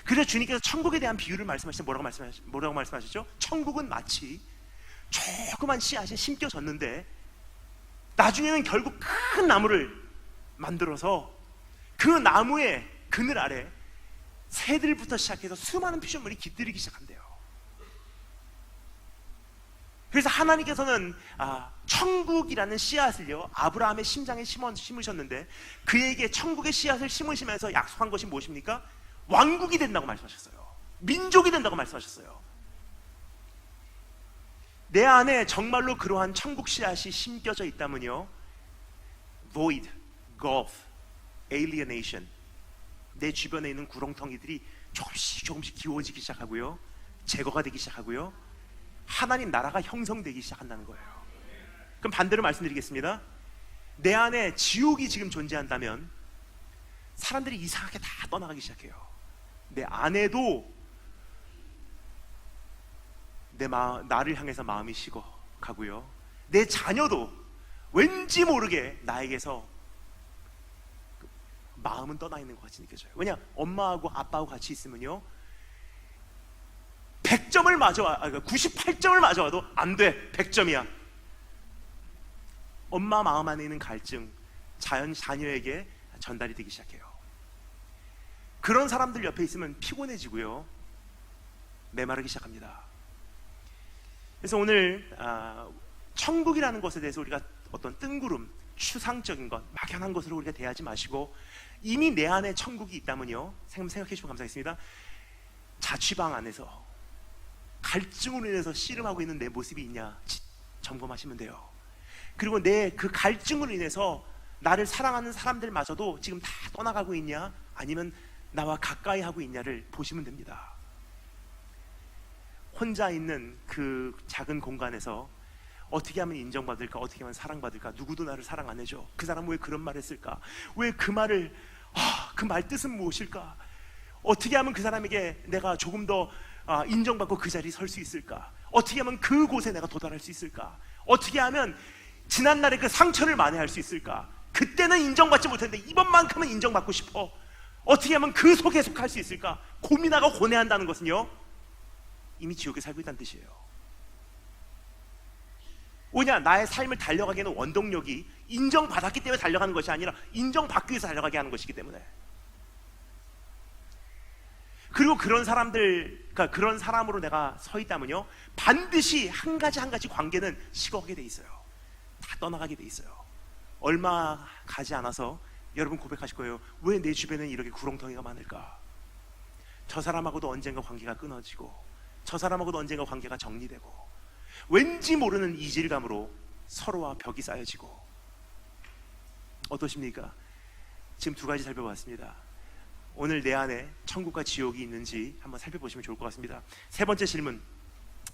그래서 주님께서 천국에 대한 비유를 말씀하실 때 뭐라고 말씀하셨죠? 천국은 마치 조그만 씨앗이 심겨졌는데 나중에는 결국 큰 나무를 만들어서 그 나무의 그늘 아래 새들부터 시작해서 수많은 피조물이 깃들이기 시작한대요. 그래서 하나님께서는 천국이라는 씨앗을요, 아브라함의 심장에 심으셨는데 그에게 천국의 씨앗을 심으시면서 약속한 것이 무엇입니까? 왕국이 된다고 말씀하셨어요. 민족이 된다고 말씀하셨어요. 내 안에 정말로 그러한 천국 씨앗이 심겨져 있다면요, void, gulf, alienation, 내 주변에 있는 구렁텅이들이 조금씩 기워지기 시작하고요, 제거가 되기 시작하고요, 하나님 나라가 형성되기 시작한다는 거예요. 그럼 반대로 말씀드리겠습니다. 내 안에 지옥이 지금 존재한다면 사람들이 이상하게 다 떠나가기 시작해요. 내 아내도 나를 향해서 마음이 식어가고요, 내 자녀도 왠지 모르게 나에게서 마음은 떠나 있는 것 같이 느껴져요. 왜냐? 엄마하고 아빠하고 같이 있으면요, 100점을 맞아, 98점을 맞아와도 안 돼. 100점이야. 엄마 마음 안에 있는 갈증, 자녀에게 전달이 되기 시작해요. 그런 사람들 옆에 있으면 피곤해지고요, 메마르기 시작합니다. 그래서 오늘 천국이라는 것에 대해서 우리가 어떤 뜬구름, 추상적인 것, 막연한 것으로 우리가 대하지 마시고, 이미 내 안에 천국이 있다면요, 생각해 주시면 감사하겠습니다. 자취방 안에서 갈증으로 인해서 씨름하고 있는 내 모습이 있냐 점검하시면 돼요. 그리고 내 그 갈증으로 인해서 나를 사랑하는 사람들마저도 지금 다 떠나가고 있냐, 아니면 나와 가까이 하고 있냐를 보시면 됩니다. 혼자 있는 그 작은 공간에서 어떻게 하면 인정받을까, 어떻게 하면 사랑받을까, 누구도 나를 사랑 안 해줘, 그 사람은 왜 그런 말을 했을까, 왜 그 말을, 그 말 뜻은 무엇일까, 어떻게 하면 그 사람에게 내가 조금 더 인정받고 그 자리에 설 수 있을까, 어떻게 하면 그곳에 내가 도달할 수 있을까, 어떻게 하면 지난날의 그 상처를 만회할 수 있을까, 그때는 인정받지 못했는데 이번만큼은 인정받고 싶어, 어떻게 하면 그 속에 속할 수 있을까 고민하고 고뇌한다는 것은요, 이미 지옥에 살고 있다는 뜻이에요. 뭐냐? 나의 삶을 달려가게 하는 원동력이 인정받았기 때문에 달려가는 것이 아니라 인정받기 위해서 달려가게 하는 것이기 때문에. 그리고 그런 사람들, 그러니까 그런 사람으로 내가 서 있다면요, 반드시 한 가지 관계는 식어가게 돼 있어요. 다 떠나가게 돼 있어요. 얼마 가지 않아서 여러분 고백하실 거예요. 왜 내 주변에는 이렇게 구렁텅이가 많을까? 저 사람하고도 언젠가 관계가 끊어지고, 저 사람하고도 언젠가 관계가 정리되고, 왠지 모르는 이질감으로 서로와 벽이 쌓여지고. 어떠십니까? 지금 두 가지 살펴봤습니다. 오늘 내 안에 천국과 지옥이 있는지 한번 살펴보시면 좋을 것 같습니다. 세 번째 질문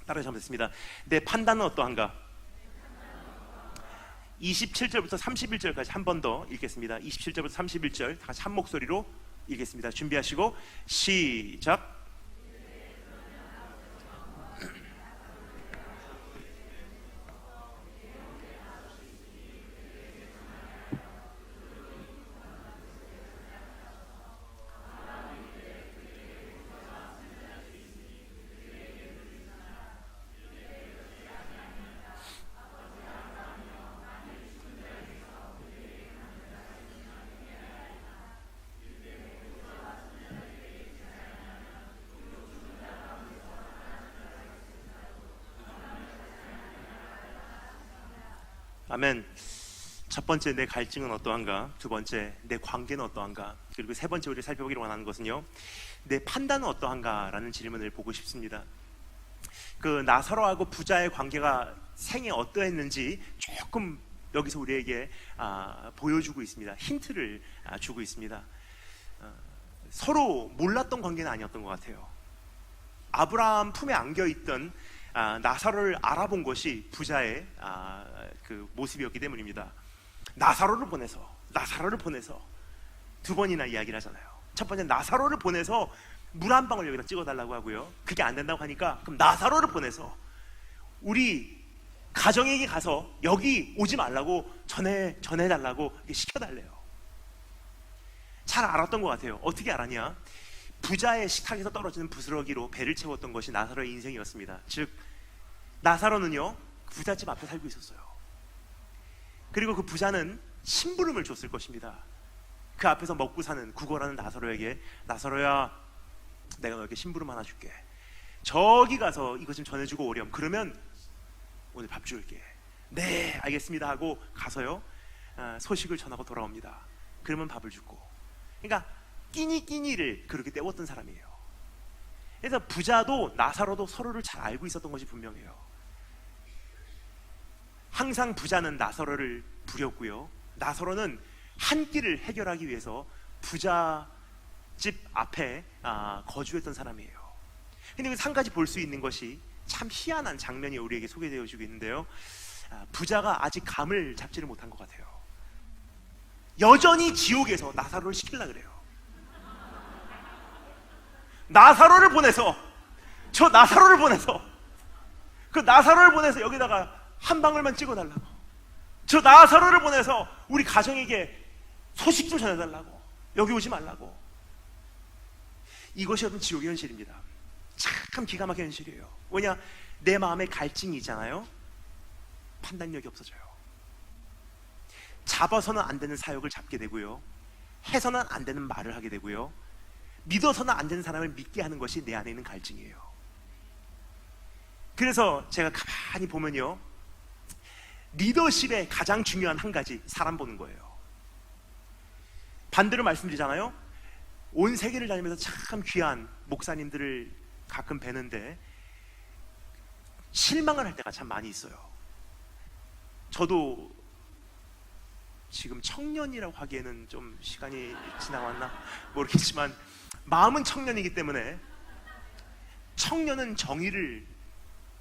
따라서 한번 듣습니다. 내 판단은 어떠한가? 27절부터 31절까지 한 번 더 읽겠습니다. 27절부터 31절 다 같이 한 목소리로 읽겠습니다. 준비하시고 시작. 아멘. 첫 번째, 내 갈증은 어떠한가? 두 번째, 내 관계는 어떠한가? 그리고 세 번째, 우리 살펴보기로 원하는 것은요, 내 판단은 어떠한가? 라는 질문을 보고 싶습니다. 그 나사로하고 부자의 관계가 생애 어떠했는지 조금 여기서 우리에게 보여주고 있습니다. 힌트를 주고 있습니다. 서로 몰랐던 관계는 아니었던 것 같아요. 아브라함 품에 안겨있던 나사로를 알아본 것이 부자의 그 모습이었기 때문입니다. 나사로를 보내서 두 번이나 이야기를 하잖아요. 첫 번째, 나사로를 보내서 물 한 방울 여기다 찍어달라고 하고요, 그게 안 된다고 하니까 그럼 나사로를 보내서 우리 가정에게 가서 여기 오지 말라고 전해달라고 시켜달래요. 잘 알았던 것 같아요. 어떻게 알았냐? 부자의 식탁에서 떨어지는 부스러기로 배를 채웠던 것이 나사로의 인생이었습니다. 즉 나사로는요, 부잣집 앞에 살고 있었어요. 그리고 그 부자는 심부름을 줬을 것입니다. 그 앞에서 먹고 사는 구걸하는 나사로에게, 나사로야, 내가 너에게 심부름 하나 줄게. 저기 가서 이거 좀 전해주고 오렴. 그러면 오늘 밥 줄게. 네, 알겠습니다 하고 가서요, 소식을 전하고 돌아옵니다. 그러면 밥을 주고. 그러니까 끼니를 그렇게 때웠던 사람이에요. 그래서 부자도 나사로도 서로를 잘 알고 있었던 것이 분명해요. 항상 부자는 나사로를 부렸고요. 나사로는 한 끼를 해결하기 위해서 부자집 앞에 거주했던 사람이에요. 근데 한 가지 볼 수 있는 것이 참 희한한 장면이 우리에게 소개되어지고 있는데요. 부자가 아직 감을 잡지를 못한 것 같아요. 여전히 지옥에서 나사로를 시키려고 그래요. 나사로를 보내서 그 나사로를 보내서 여기다가 한 방울만 찍어달라고, 저 나사로를 보내서 우리 가정에게 소식 좀 전해달라고, 여기 오지 말라고. 이것이 여러분 지옥의 현실입니다. 참 기가 막힌 현실이에요. 뭐냐, 내 마음에 갈증이 있잖아요. 판단력이 없어져요. 잡아서는 안 되는 사역을 잡게 되고요, 해서는 안 되는 말을 하게 되고요, 믿어서는 안 되는 사람을 믿게 하는 것이 내 안에 있는 갈증이에요. 그래서 제가 가만히 보면요, 리더십의 가장 중요한 한 가지, 사람 보는 거예요. 반대로 말씀드리잖아요. 온 세계를 다니면서 참 귀한 목사님들을 가끔 뵈는데 실망을 할 때가 참 많이 있어요. 저도 지금 청년이라고 하기에는 좀 시간이 지나왔나 모르겠지만 마음은 청년이기 때문에, 청년은 정의를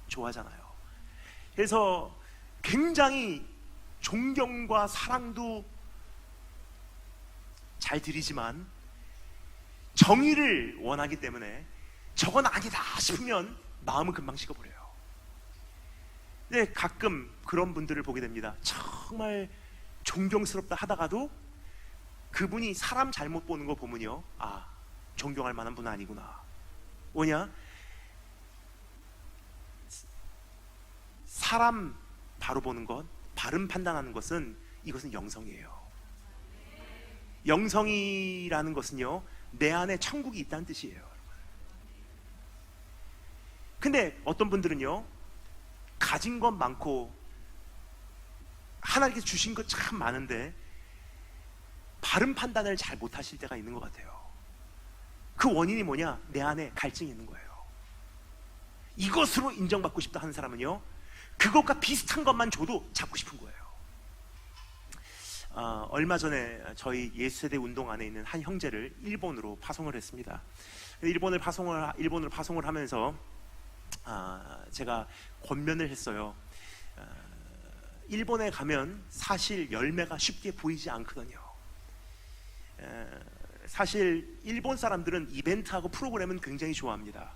좋아하잖아요. 그래서 굉장히 존경과 사랑도 잘 드리지만 정의를 원하기 때문에 저건 아니다 싶으면 마음은 금방 식어버려요. 근데 가끔 그런 분들을 보게 됩니다. 정말 존경스럽다 하다가도 그분이 사람 잘못 보는 거 보면요, 존경할 만한 분은 아니구나. 뭐냐, 사람 바로 보는 것, 바른 판단하는 것은, 이것은 영성이에요. 영성이라는 것은요, 내 안에 천국이 있다는 뜻이에요. 근데 어떤 분들은요, 가진 것 많고 하나님께서 주신 것 참 많은데 바른 판단을 잘 못하실 때가 있는 것 같아요. 그 원인이 뭐냐, 내 안에 갈증이 있는 거예요. 이것으로 인정받고 싶다 하는 사람은요, 그것과 비슷한 것만 줘도 잡고 싶은 거예요. 얼마 전에 저희 예수세대 운동 안에 있는 한 형제를 일본으로 파송을 했습니다. 일본으로 파송을 하면서 제가 권면을 했어요. 일본에 가면 사실 열매가 쉽게 보이지 않거든요. 사실 일본 사람들은 이벤트하고 프로그램은 굉장히 좋아합니다.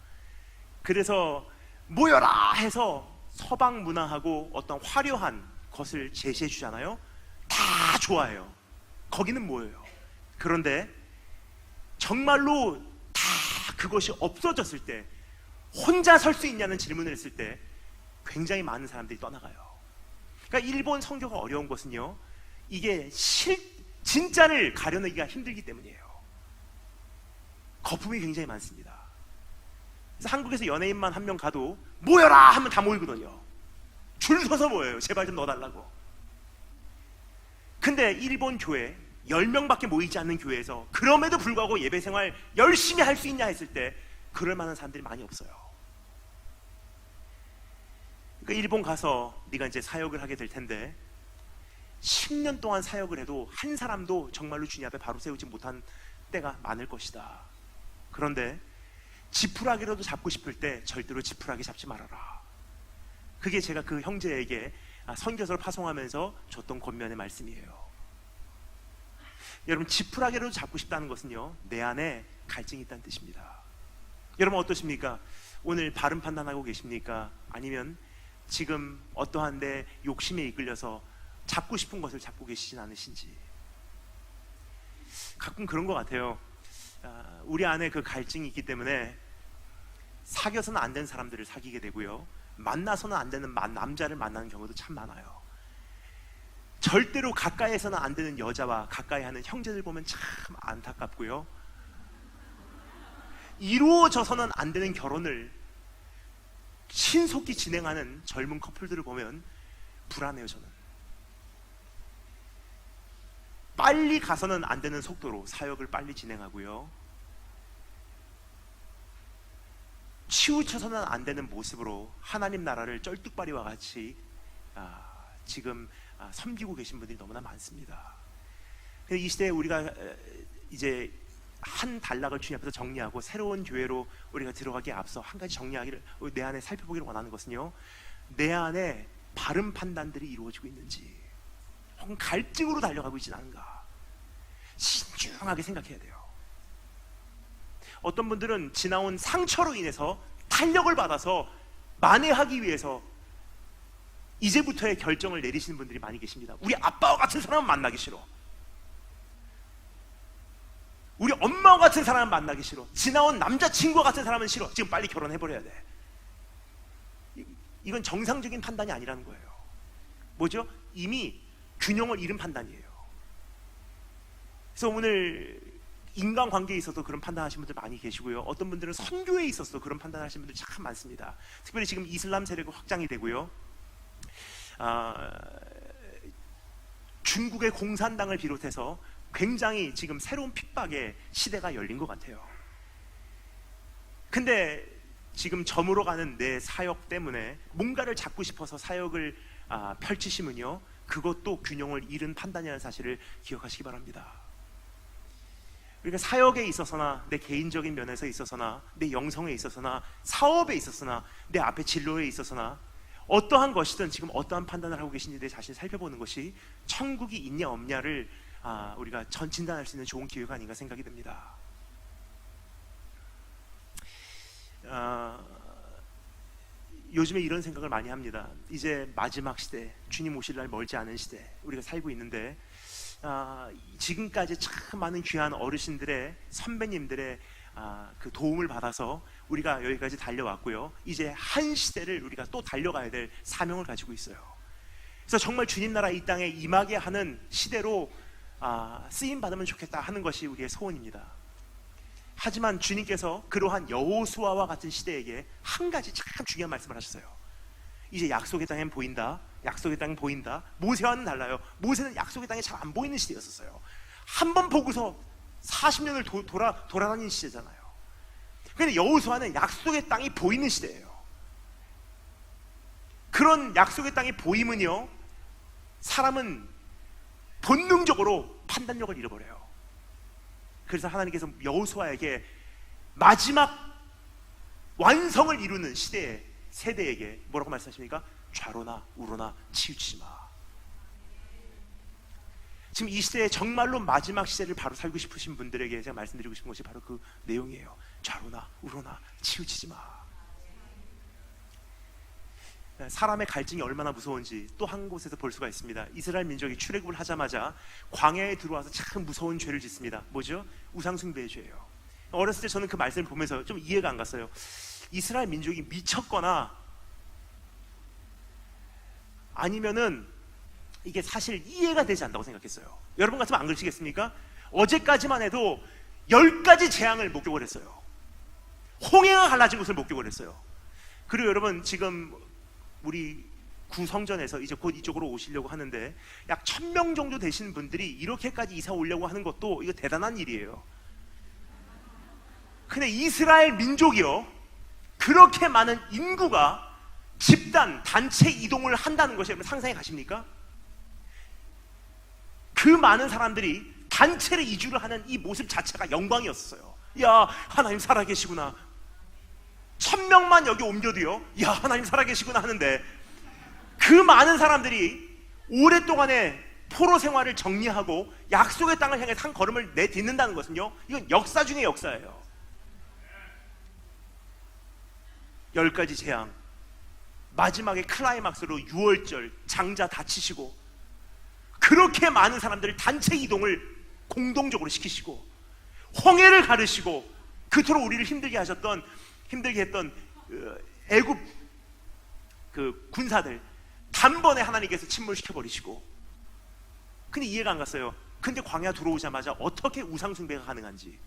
그래서 모여라 해서 서방 문화하고 어떤 화려한 것을 제시해 주잖아요. 다 좋아해요. 거기는 뭐예요? 그런데 정말로 다 그것이 없어졌을 때, 혼자 설 수 있냐는 질문을 했을 때 굉장히 많은 사람들이 떠나가요. 그러니까 일본 선교가 어려운 것은요, 이게 진짜를 가려내기가 힘들기 때문이에요. 거품이 굉장히 많습니다. 그래서 한국에서 연예인만 한 명 가도 모여라 하면 다 모이거든요. 줄 서서 모여요. 제발 좀 넣어달라고. 근데 일본 교회 10명밖에 모이지 않는 교회에서 그럼에도 불구하고 예배 생활 열심히 할 수 있냐 했을 때 그럴 만한 사람들이 많이 없어요. 그러니까 일본 가서 네가 이제 사역을 하게 될 텐데 10년 동안 사역을 해도 한 사람도 정말로 주님 앞에 바로 세우지 못한 때가 많을 것이다. 그런데 지푸라기라도 잡고 싶을 때 절대로 지푸라기 잡지 말아라. 그게 제가 그 형제에게 선교서를 파송하면서 줬던 권면의 말씀이에요. 여러분, 지푸라기라도 잡고 싶다는 것은요, 내 안에 갈증이 있다는 뜻입니다. 여러분 어떠십니까? 오늘 바른 판단하고 계십니까? 아니면 지금 어떠한 데 욕심에 이끌려서 잡고 싶은 것을 잡고 계시진 않으신지. 가끔 그런 것 같아요. 우리 안에 그 갈증이 있기 때문에 사귀어서는 안 되는 사람들을 사귀게 되고요, 만나서는 안 되는 남자를 만나는 경우도 참 많아요. 절대로 가까이에서는 안 되는 여자와 가까이 하는 형제들 보면 참 안타깝고요, 이루어져서는 안 되는 결혼을 신속히 진행하는 젊은 커플들을 보면 불안해요. 저는 빨리 가서는 안 되는 속도로 사역을 빨리 진행하고요, 치우쳐서는 안 되는 모습으로 하나님 나라를 쩔뚝발이와 같이 지금 섬기고 계신 분들이 너무나 많습니다. 이 시대에 우리가 이제 한 단락을 주님 앞에서 정리하고 새로운 교회로 우리가 들어가기에 앞서 한 가지 정리하기를, 내 안에 살펴보기를 원하는 것은요, 내 안에 바른 판단들이 이루어지고 있는지, 혹은 갈증으로 달려가고 있지는 않은가, 신중하게 생각해야 돼요. 어떤 분들은 지나온 상처로 인해서 탄력을 받아서 만회하기 위해서 이제부터의 결정을 내리시는 분들이 많이 계십니다. 우리 아빠와 같은 사람은 만나기 싫어, 우리 엄마와 같은 사람은 만나기 싫어, 지나온 남자친구와 같은 사람은 싫어, 지금 빨리 결혼해버려야 돼. 이건 정상적인 판단이 아니라는 거예요. 뭐죠? 이미 균형을 잃은 판단이에요. 그래서 오늘 인간관계에 있어서 그런 판단하시는 분들 많이 계시고요, 어떤 분들은 선교에 있어서 그런 판단하시는 분들 참 많습니다. 특별히 지금 이슬람 세력이 확장이 되고요, 중국의 공산당을 비롯해서 굉장히 지금 새로운 핍박의 시대가 열린 것 같아요. 근데 지금 저물어 가는 내 사역 때문에 뭔가를 잡고 싶어서 사역을 펼치시면요, 그것도 균형을 잃은 판단이라는 사실을 기억하시기 바랍니다. 그러니까 사역에 있어서나 내 개인적인 면에서 있어서나 내 영성에 있어서나 사업에 있어서나 내 앞에 진로에 있어서나 어떠한 것이든 지금 어떠한 판단을 하고 계신지 내 자신을 살펴보는 것이 천국이 있냐 없냐를 우리가 진단할 수 있는 좋은 기회가 아닌가 생각이 듭니다. 요즘에 이런 생각을 많이 합니다. 이제 마지막 시대, 주님 오실 날 멀지 않은 시대 우리가 살고 있는데, 지금까지 참 많은 귀한 어르신들의, 선배님들의 그 도움을 받아서 우리가 여기까지 달려왔고요, 이제 한 시대를 우리가 또 달려가야 될 사명을 가지고 있어요. 그래서 정말 주님 나라 이 땅에 임하게 하는 시대로 쓰임 받으면 좋겠다 하는 것이 우리의 소원입니다. 하지만 주님께서 그러한 여호수아와 같은 시대에게 한 가지 참 중요한 말씀을 하셨어요. 이제 약속의 땅엔 보인다, 약속의 땅은 보인다. 모세와는 달라요. 모세는 약속의 땅에 잘 안 보이는 시대였었어요. 한 번 보고서 40년을 돌아다니는 시대잖아요. 그런데 여호수아는 약속의 땅이 보이는 시대예요. 그런 약속의 땅이 보이면요, 사람은 본능적으로 판단력을 잃어버려요. 그래서 하나님께서 여호수아에게 마지막 완성을 이루는 시대의 세대에게 뭐라고 말씀하십니까? 좌로나 우로나 치우치지 마. 지금 이 시대에 정말로 마지막 시대를 바로 살고 싶으신 분들에게 제가 말씀드리고 싶은 것이 바로 그 내용이에요. 좌로나 우로나 치우치지 마. 사람의 갈증이 얼마나 무서운지 또 한 곳에서 볼 수가 있습니다. 이스라엘 민족이 출애굽을 하자마자 광야에 들어와서 참 무서운 죄를 짓습니다. 뭐죠? 우상숭배의 죄예요. 어렸을 때 저는 그 말씀을 보면서 좀 이해가 안 갔어요. 이스라엘 민족이 미쳤거나 아니면은 이게 사실 이해가 되지 않는다고 생각했어요. 여러분 같으면 안 그러시겠습니까? 어제까지만 해도 10가지 재앙을 목격을 했어요. 홍해가 갈라진 것을 목격을 했어요. 그리고 여러분 지금 우리 구성전에서 이제 곧 이쪽으로 오시려고 하는데 약 1000명 정도 되시는 분들이 이렇게까지 이사 오려고 하는 것도 이거 대단한 일이에요. 근데 이스라엘 민족이요, 그렇게 많은 인구가 집단, 단체 이동을 한다는 것이 여러분 상상해 가십니까? 그 많은 사람들이 단체로 이주를 하는 이 모습 자체가 영광이었어요. 야, 하나님 살아계시구나. 1000명만 여기 옮겨도요, 야, 하나님 살아계시구나 하는데, 그 많은 사람들이 오랫동안의 포로 생활을 정리하고 약속의 땅을 향해 한 걸음을 내딛는다는 것은요, 이건 역사 중의 역사예요. 10가지 재앙, 마지막에 클라이막스로 6월절 장자 다치시고, 그렇게 많은 사람들을 단체 이동을 공동적으로 시키시고, 홍해를 가르시고, 그토록 우리를 힘들게 했던 애굽 그 군사들 단번에 하나님께서 침몰시켜 버리시고. 근데 이해가 안 갔어요. 근데 광야 들어오자마자 어떻게 우상숭배가 가능한지.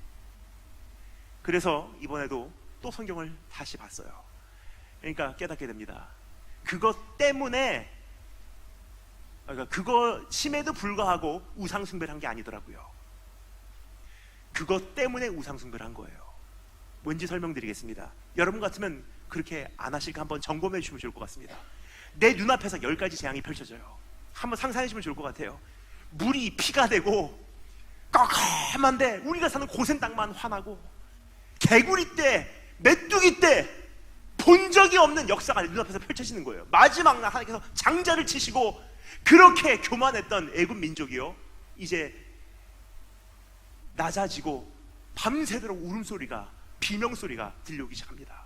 그래서 이번에도 또 성경을 다시 봤어요. 그러니까 깨닫게 됩니다. 그것 때문에, 그러니까 그것임에도 불구하고 우상숭배를 한 게 아니더라고요. 그것 때문에 우상숭배를 한 거예요. 뭔지 설명드리겠습니다. 여러분 같으면 그렇게 안 하실까 한번 점검해 주시면 좋을 것 같습니다. 내 눈앞에서 10가지 재앙이 펼쳐져요. 한번 상상해 주시면 좋을 것 같아요. 물이 피가 되고 깜깜한데 우리가 사는 고센 땅만 환하고, 개구리 때, 메뚜기 때 본 적이 없는 역사가 눈앞에서 펼쳐지는 거예요. 마지막 날 하나님께서 장자를 치시고, 그렇게 교만했던 애굽 민족이요, 이제 낮아지고 밤새도록 울음소리가, 비명소리가 들려오기 시작합니다.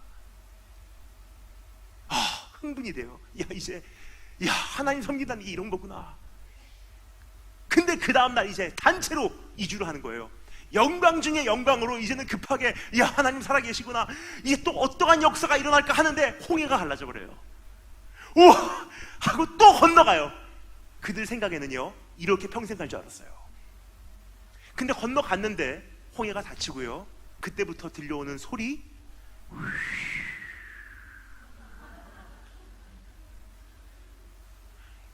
흥분이 돼요. 이제 하나님 섬긴다는 게 이런 거구나. 근데 그 다음날 이제 단체로 이주를 하는 거예요. 영광 중에 영광으로 이제는 급하게 하나님 살아계시구나, 이게 또 어떠한 역사가 일어날까 하는데 홍해가 갈라져 버려요. 우와 하고 또 건너가요. 그들 생각에는요, 이렇게 평생 갈 줄 알았어요. 근데 건너갔는데 홍해가 닫히고요, 그때부터 들려오는 소리,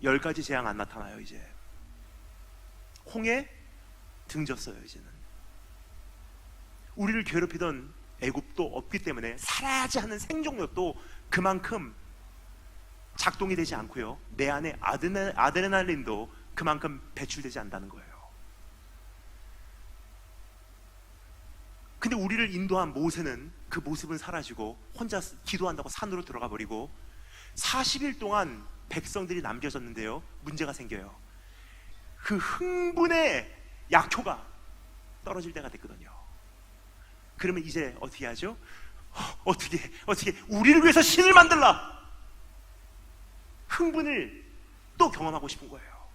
10가지 재앙 안 나타나요. 이제 홍해 등졌어요. 이제는 우리를 괴롭히던 애굽도 없기 때문에 살아야지 하는 생존력도 그만큼 작동이 되지 않고요, 내 안에 아드레날린도 그만큼 배출되지 않는다는 거예요. 근데 우리를 인도한 모세는 그 모습은 사라지고 혼자 기도한다고 산으로 들어가 버리고 40일 동안 백성들이 남겨졌는데요, 문제가 생겨요. 그 흥분의 약효가 떨어질 때가 됐거든요. 그러면 이제 어떻게 하죠? 어떻게 우리를 위해서 신을 만들라, 흥분을 또 경험하고 싶은 거예요.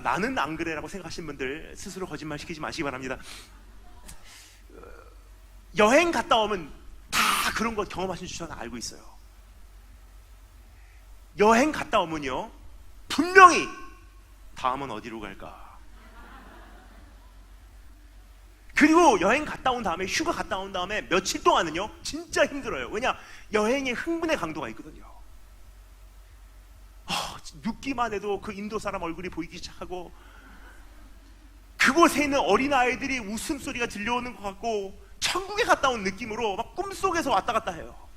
나는 안 그래라고 생각하시는 분들 스스로 거짓말 시키지 마시기 바랍니다. 여행 갔다 오면 다 그런 거 경험하신 줄 저는 알고 있어요. 여행 갔다 오면요, 분명히 다음은 어디로 갈까, 그리고 여행 갔다 온 다음에, 휴가 갔다 온 다음에 며칠 동안은요 진짜 힘들어요. 왜냐, 여행의 흥분의 강도가 있거든요. 눕기만 해도 그 인도 사람 얼굴이 보이기 시작하고, 그곳에 있는 어린아이들이 웃음소리가 들려오는 것 같고, 천국에 갔다 온 느낌으로 막 꿈속에서 왔다 갔다 해요.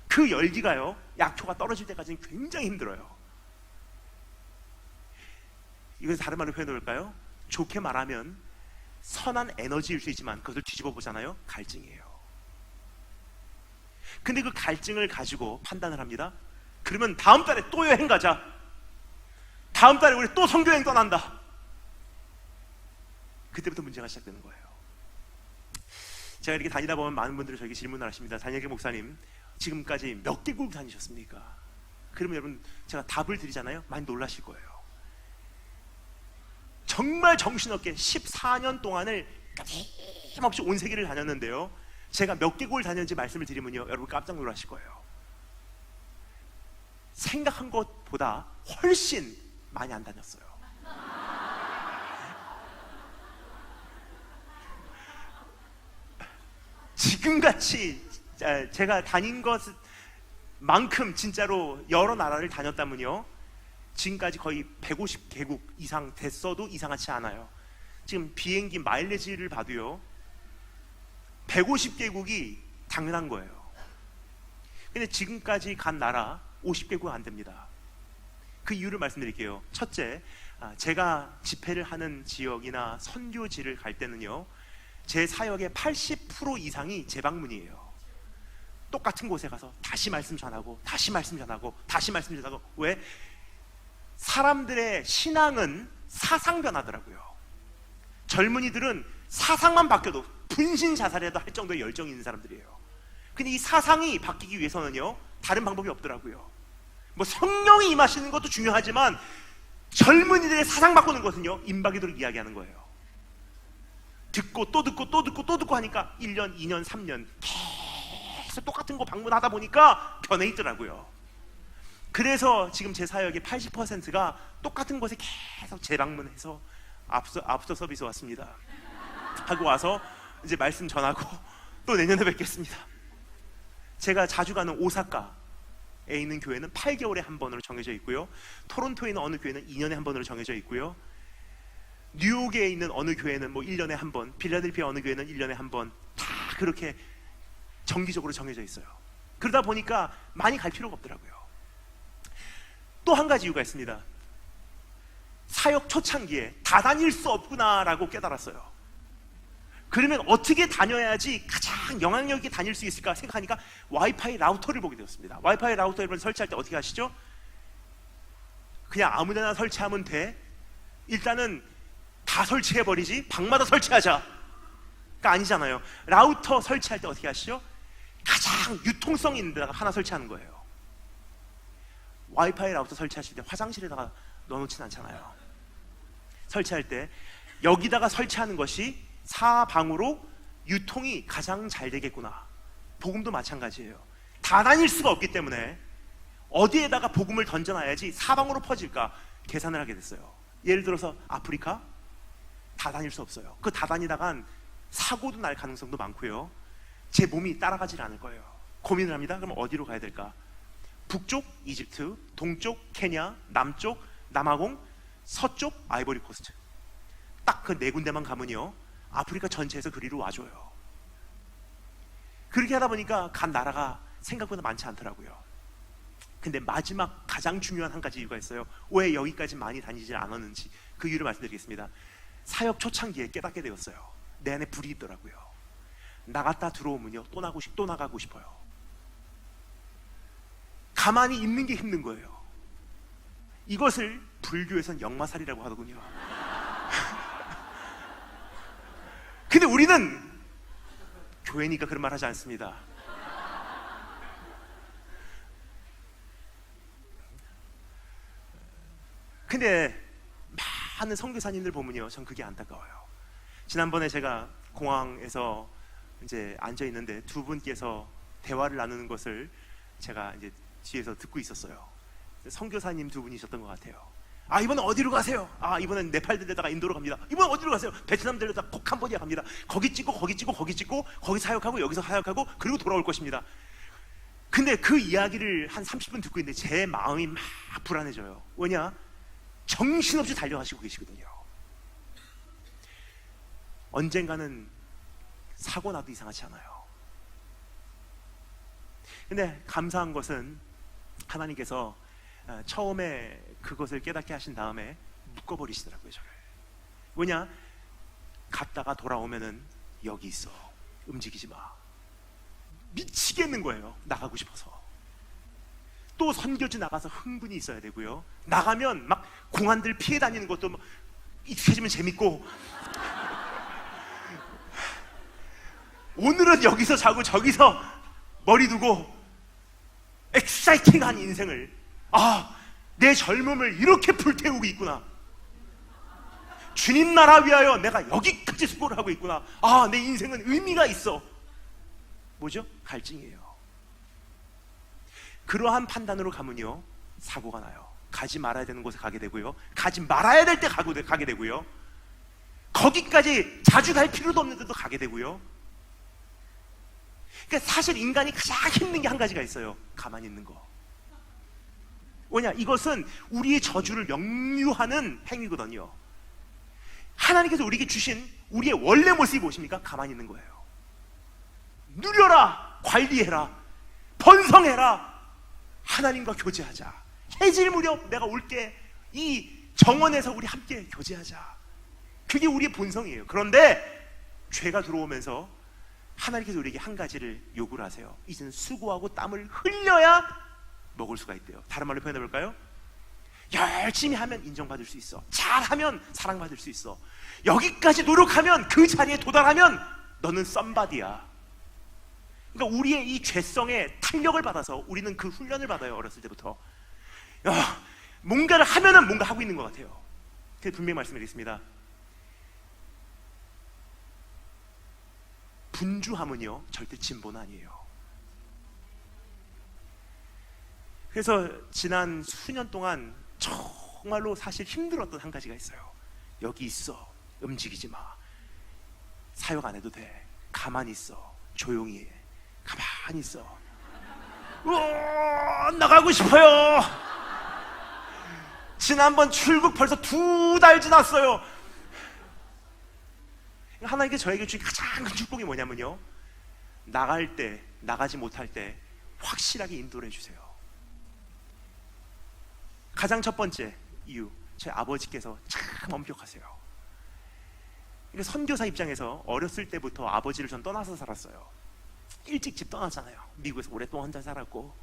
그 열기가요, 약효가 떨어질 때까지는 굉장히 힘들어요. 이건 다른 말로 표현해 볼까요? 좋게 말하면 선한 에너지일 수 있지만 그것을 뒤집어 보잖아요, 갈증이에요. 근데 그 갈증을 가지고 판단을 합니다. 그러면 다음 달에 또 여행 가자, 다음 달에 우리 또 선교여행 떠난다. 그때부터 문제가 시작되는 거예요. 제가 이렇게 다니다 보면 많은 분들이 저에게 질문을 하십니다. 단일교 목사님, 지금까지 몇 개국 다니셨습니까? 그러면 여러분, 제가 답을 드리잖아요, 많이 놀라실 거예요. 정말 정신없게 14년 동안을 끊임없이 온 세계를 다녔는데요, 제가 몇 개국을 다녔는지 말씀을 드리면요, 여러분 깜짝 놀라실 거예요. 생각한 것보다 훨씬 많이 안 다녔어요. 지금같이 제가 다닌 것만큼 진짜로 여러 나라를 다녔다면요, 지금까지 거의 150개국 이상 됐어도 이상하지 않아요. 지금 비행기 마일리지를 봐도요 150개국이 당연한 거예요. 근데 지금까지 간 나라 50개국 안 됩니다. 그 이유를 말씀드릴게요. 첫째, 제가 집회를 하는 지역이나 선교지를 갈 때는요, 제 사역의 80% 이상이 재방문이에요. 똑같은 곳에 가서 다시 말씀 전하고 다시 말씀 전하고 다시 말씀 전하고. 왜? 사람들의 신앙은 사상 변화더라고요. 젊은이들은 사상만 바뀌어도 분신 자살이라도 할 정도의 열정이 있는 사람들이에요. 근데 이 사상이 바뀌기 위해서는요, 다른 방법이 없더라고요. 뭐 성령이 임하시는 것도 중요하지만 젊은이들의 사상 바꾸는 것은요, 임박이도록 이야기하는 거예요. 듣고 또 듣고 또 듣고 또 듣고 하니까 1년, 2년, 3년 계속 똑같은 거 방문하다 보니까 변해 있더라고요. 그래서 지금 제 사역의 80%가 똑같은 곳에 계속 재방문해서 앞서 서비스 왔습니다 하고 와서 이제 말씀 전하고 또 내년에 뵙겠습니다. 제가 자주 가는 오사카에 있는 교회는 8개월에 한 번으로 정해져 있고요, 토론토에 있는 어느 교회는 2년에 한 번으로 정해져 있고요, 뉴욕에 있는 어느 교회는 뭐 1년에 한 번, 필라델피아 어느 교회는 1년에 한 번, 다 그렇게 정기적으로 정해져 있어요. 그러다 보니까 많이 갈 필요가 없더라고요. 또 한 가지 이유가 있습니다. 사역 초창기에 다 다닐 수 없구나라고 깨달았어요. 그러면 어떻게 다녀야지 가장 영향력 있게 다닐 수 있을까 생각하니까 와이파이 라우터를 보게 되었습니다. 와이파이 라우터 여러분 설치할 때 어떻게 하시죠? 그냥 아무데나 설치하면 돼? 일단은 다 설치해버리지 방마다 설치하자 가 아니잖아요. 라우터 설치할 때 어떻게 하시죠? 가장 유통성 있는 데다가 하나 설치하는 거예요. 와이파이 라우터 설치하실 때 화장실에다가 넣어놓진 않잖아요. 설치할 때 여기다가 설치하는 것이 사방으로 유통이 가장 잘 되겠구나. 복음도 마찬가지예요. 다 다닐 수가 없기 때문에 어디에다가 복음을 던져놔야지 사방으로 퍼질까 계산을 하게 됐어요. 예를 들어서 아프리카 다 다닐 수 없어요. 그 다 다니다간 사고도 날 가능성도 많고요. 제 몸이 따라가질 않을 거예요. 고민을 합니다. 그럼 어디로 가야 될까? 북쪽 이집트, 동쪽 케냐, 남쪽 남아공, 서쪽 아이보리 코스트. 딱 그 네 군데만 가면요 아프리카 전체에서 그리로 와줘요. 그렇게 하다 보니까 간 나라가 생각보다 많지 않더라고요. 근데 마지막 가장 중요한 한 가지 이유가 있어요. 왜 여기까지 많이 다니질 않았는지 그 이유를 말씀드리겠습니다. 사역 초창기에 깨닫게 되었어요. 내 안에 불이 있더라고요. 나갔다 들어오면요 또 나가고 싶어요. 가만히 있는 게 힘든 거예요. 이것을 불교에선 역마살이라고 하더군요. 근데 우리는 교회니까 그런 말 하지 않습니다. 근데 많은 선교사님들 보면요 전 그게 안타까워요. 지난번에 제가 공항에서 이제 앉아 있는데 두 분께서 대화를 나누는 것을 제가 이제 뒤에서 듣고 있었어요. 선교사님 두 분이셨던 것 같아요. 아 이번엔 어디로 가세요? 아 이번엔 네팔 들려다가 인도로 갑니다. 이번엔 어디로 가세요? 베트남 들려다가 꼭 캄보디아 갑니다. 거기 찍고 거기 찍고 거기 찍고 거기 사역하고 여기서 사역하고 그리고 돌아올 것입니다. 근데 그 이야기를 한 30분 듣고 있는데 제 마음이 막 불안해져요. 왜냐? 정신없이 달려가시고 계시거든요. 언젠가는 사고 나도 이상하지 않아요. 근데 감사한 것은 하나님께서 처음에 그것을 깨닫게 하신 다음에 묶어버리시더라고요 저를. 왜냐? 갔다가 돌아오면은 여기 있어 움직이지 마. 미치겠는 거예요. 나가고 싶어서. 또 선교지 나가서 흥분이 있어야 되고요. 나가면 막 공안들 피해 다니는 것도 막 익숙해지면 재밌고 오늘은 여기서 자고 저기서 머리 두고 엑사이팅한 인생을 내 젊음을 이렇게 불태우고 있구나. 주님 나라 위하여 내가 여기까지 수고를 하고 있구나. 내 인생은 의미가 있어. 뭐죠? 갈증이에요. 그러한 판단으로 가면요 사고가 나요. 가지 말아야 되는 곳에 가게 되고요, 가지 말아야 될 때 가게 되고요, 거기까지 자주 갈 필요도 없는 데도 가게 되고요. 그러니까 사실 인간이 가장 힘든 게 한 가지가 있어요. 가만히 있는 거. 왜냐? 이것은 우리의 저주를 역류하는 행위거든요. 하나님께서 우리에게 주신 우리의 원래 모습이 무엇입니까? 가만히 있는 거예요. 누려라, 관리해라, 번성해라, 하나님과 교제하자. 해질 무렵 내가 올게. 이 정원에서 우리 함께 교제하자. 그게 우리의 본성이에요. 그런데 죄가 들어오면서 하나님께서 우리에게 한 가지를 요구를 하세요. 이제는 수고하고 땀을 흘려야 먹을 수가 있대요. 다른 말로 표현해 볼까요? 열심히 하면 인정받을 수 있어. 잘하면 사랑받을 수 있어. 여기까지 노력하면, 그 자리에 도달하면 너는 썸바디야. 그러니까 우리의 이 죄성에 탄력을 받아서 우리는 그 훈련을 받아요. 어렸을 때부터. 뭔가를 하면은 뭔가 하고 있는 것 같아요. 그래서 분명히 말씀드리겠습니다. 분주함은요 절대 진보는 아니에요. 그래서 지난 수년 동안 정말로 사실 힘들었던 한 가지가 있어요. 여기 있어, 움직이지 마, 사역 안 해도 돼, 가만히 있어, 조용히 해, 가만히 있어. 나가고 싶어요. 지난번 출국 벌써 2달 지났어요. 하나님께 저에게 주신 가장 큰 축복이 뭐냐면요, 나갈 때, 나가지 못할 때 확실하게 인도를 해주세요. 가장 첫 번째 이유, 제 아버지께서 참 엄격하세요. 그러니까 선교사 입장에서 어렸을 때부터 아버지를 전 떠나서 살았어요. 일찍 집 떠났잖아요. 미국에서 오랫동안 혼자 살았고.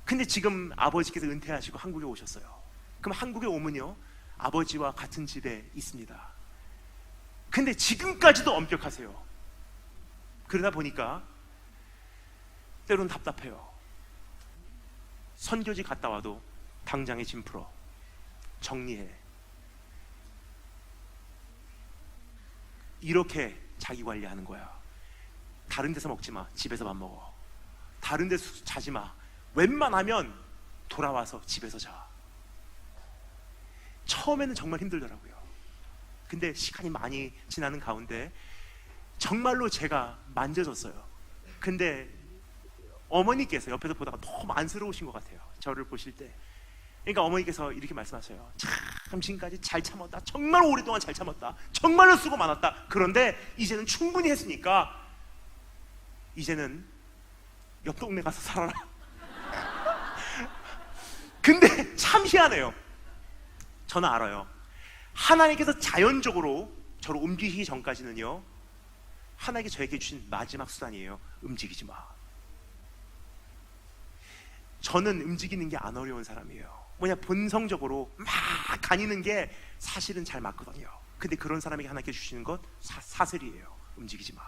근데 지금 아버지께서 은퇴하시고 한국에 오셨어요. 그럼 한국에 오면요, 아버지와 같은 집에 있습니다. 근데 지금까지도 엄격하세요. 그러다 보니까 때로는 답답해요. 선교지 갔다 와도 당장에 짐 풀어, 정리해. 이렇게 자기 관리하는 거야. 다른 데서 먹지 마, 집에서 밥 먹어. 다른 데서 자지 마, 웬만하면 돌아와서 집에서 자. 처음에는 정말 힘들더라고요. 근데 시간이 많이 지나는 가운데 정말로 제가 만져졌어요. 근데 어머니께서 옆에서 보다가 너무 안쓰러우신 것 같아요, 저를 보실 때. 그러니까 어머니께서 이렇게 말씀하셔요. 참 지금까지 잘 참았다, 정말 오랫동안 잘 참았다, 정말로 수고 많았다. 그런데 이제는 충분히 했으니까 이제는 옆 동네 가서 살아라. 근데 참 희한해요. 저는 알아요. 하나님께서 자연적으로 저를 움직이기 전까지는요, 하나님께 저에게 주신 마지막 수단이에요. 움직이지 마. 저는 움직이는 게 안 어려운 사람이에요. 뭐냐, 본성적으로 막 다니는 게 사실은 잘 맞거든요. 근데 그런 사람에게 하나님께 주시는 것 사슬이에요. 움직이지 마.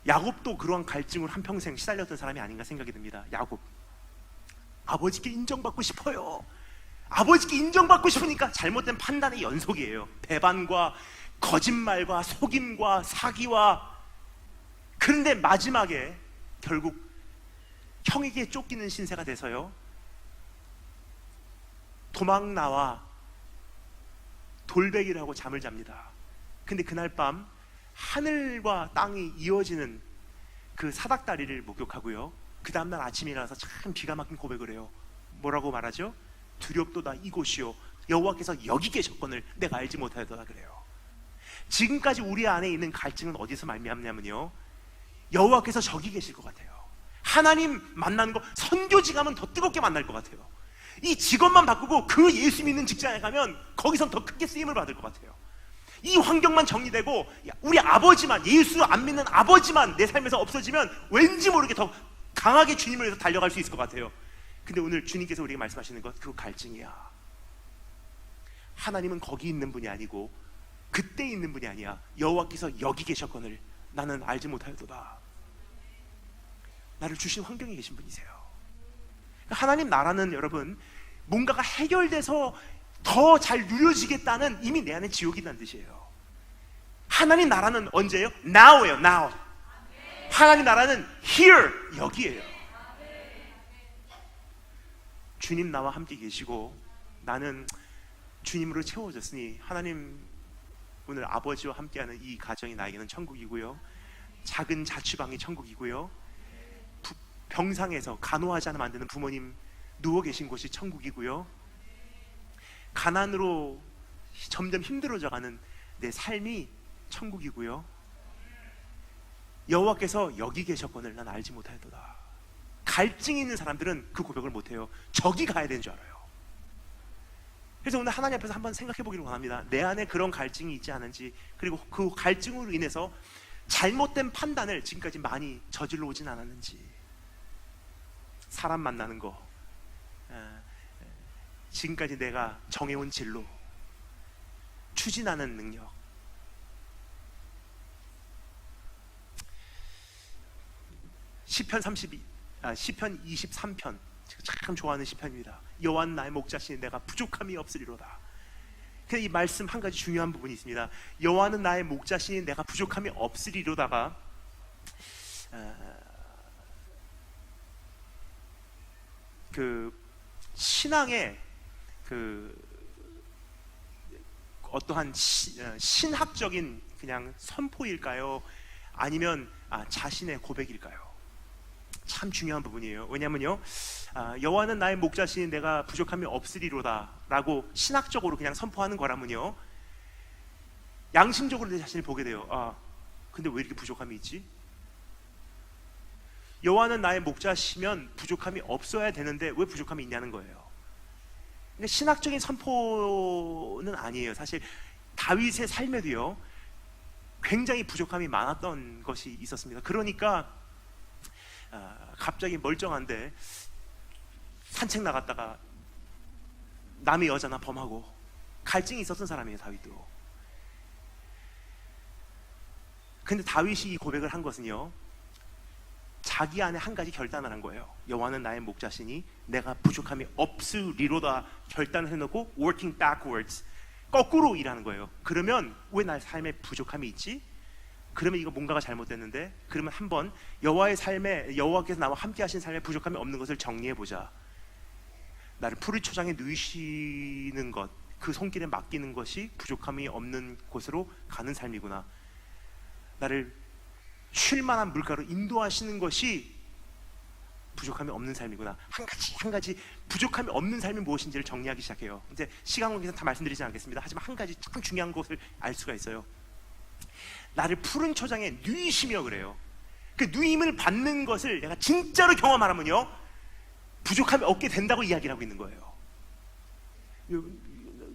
야곱도 그러한 갈증으로 한평생 시달렸던 사람이 아닌가 생각이 듭니다. 야곱, 아버지께 인정받고 싶어요. 아버지께 인정받고 싶으니까 잘못된 판단의 연속이에요. 배반과 거짓말과 속임과 사기와. 그런데 마지막에 결국 형에게 쫓기는 신세가 돼서요, 도망 나와 돌베기를 하고 잠을 잡니다. 근데 그날 밤 하늘과 땅이 이어지는 그 사닥다리를 목격하고요, 그 다음날 아침에 일어나서 참 기가 막힌 고백을 해요. 뭐라고 말하죠? 두렵도다 이곳이요, 여호와께서 여기 계셨거늘 내가 알지 못하였도다. 그래요. 지금까지 우리 안에 있는 갈증은 어디서 말미암냐면요, 여호와께서 저기 계실 것 같아요. 하나님 만나는 거, 선교지 가면 더 뜨겁게 만날 것 같아요. 이 직업만 바꾸고 그 예수 믿는 직장에 가면 거기선 더 크게 쓰임을 받을 것 같아요. 이 환경만 정리되고 우리 아버지만, 예수 안 믿는 아버지만 내 삶에서 없어지면 왠지 모르게 더 강하게 주님을 위해서 달려갈 수 있을 것 같아요. 근데 오늘 주님께서 우리에게 말씀하시는 것, 그거 갈증이야. 하나님은 거기 있는 분이 아니고 그때 있는 분이 아니야. 여호와께서 여기 계셨거늘 나는 알지 못하였도다. 나를 주신 환경에 계신 분이세요. 하나님 나라는, 여러분, 뭔가가 해결돼서 더 잘 누려지겠다는, 이미 내 안에 지옥이라는 뜻이에요. 하나님 나라는 언제예요? Now예요. Now. 하나님 나라는 here, 여기예요. 주님 나와 함께 계시고 나는 주님으로 채워졌으니, 하나님 오늘 아버지와 함께하는 이 가정이 나에게는 천국이고요, 작은 자취방이 천국이고요, 병상에서 간호하지 않아 만드는 부모님 누워 계신 곳이 천국이고요, 가난으로 점점 힘들어져가는 내 삶이 천국이고요, 여호와께서 여기 계셨거늘 난 알지 못하였도다. 갈증이 있는 사람들은 그 고백을 못해요. 저기 가야 되는 줄 알아요. 그래서 오늘 하나님 앞에서 한번 생각해 보기를 원합니다. 내 안에 그런 갈증이 있지 않은지, 그리고 그 갈증으로 인해서 잘못된 판단을 지금까지 많이 저질러 오진 않았는지. 사람 만나는 거, 지금까지 내가 정해온 진로, 추진하는 능력, 시편 23편 제가 참 좋아하는 시편입니다. 여호와는 나의 목자시니 내가 부족함이 없으리로다. 근데 이 말씀 한 가지 중요한 부분이 있습니다. 여호와는 나의 목자시니 내가 부족함이 없으리로다가 그 신앙의 그 어떠한 신학적인 그냥 선포일까요? 아니면 자신의 고백일까요? 참 중요한 부분이에요. 왜냐면요, 여호와는 나의 목자시니 내가 부족함이 없으리로다 라고 신학적으로 그냥 선포하는 거라면요, 양심적으로 내 자신을 보게 돼요. 근데 왜 이렇게 부족함이 있지? 여호와는 나의 목자시면 부족함이 없어야 되는데 왜 부족함이 있냐는 거예요. 근데 신학적인 선포는 아니에요. 사실 다윗의 삶에도요 굉장히 부족함이 많았던 것이 있었습니다. 그러니까 갑자기 멀쩡한데 산책 나갔다가 남의 여자나 범하고 갈증이 있었던 사람이에요, 다윗도. 근데 다윗이 이 고백을 한 것은요, 자기 안에 한 가지 결단을 한 거예요. 여호와는 나의 목자시니 내가 부족함이 없으리로다 결단을 해놓고 working backwards, 거꾸로 일하는 거예요. 그러면 왜 나의 삶에 부족함이 있지? 그러면 이거 뭔가가 잘못됐는데, 그러면 한번 여호와의 삶에, 여호와께서 나와 함께 하신 삶에 부족함이 없는 것을 정리해보자. 나를 푸른 초장에 누이시는 것, 그 손길에 맡기는 것이 부족함이 없는 곳으로 가는 삶이구나. 나를 쉴만한 물가로 인도하시는 것이 부족함이 없는 삶이구나. 한 가지 부족함이 없는 삶이 무엇인지를 정리하기 시작해요. 이제 시간 관계에서 다 말씀드리지 않겠습니다. 하지만 한 가지 참 중요한 것을 알 수가 있어요. 나를 푸른 초장에 누이시며 그래요. 그 누임을 받는 것을 내가 진짜로 경험하라면요, 부족함이 없게 된다고 이야기를 하고 있는 거예요.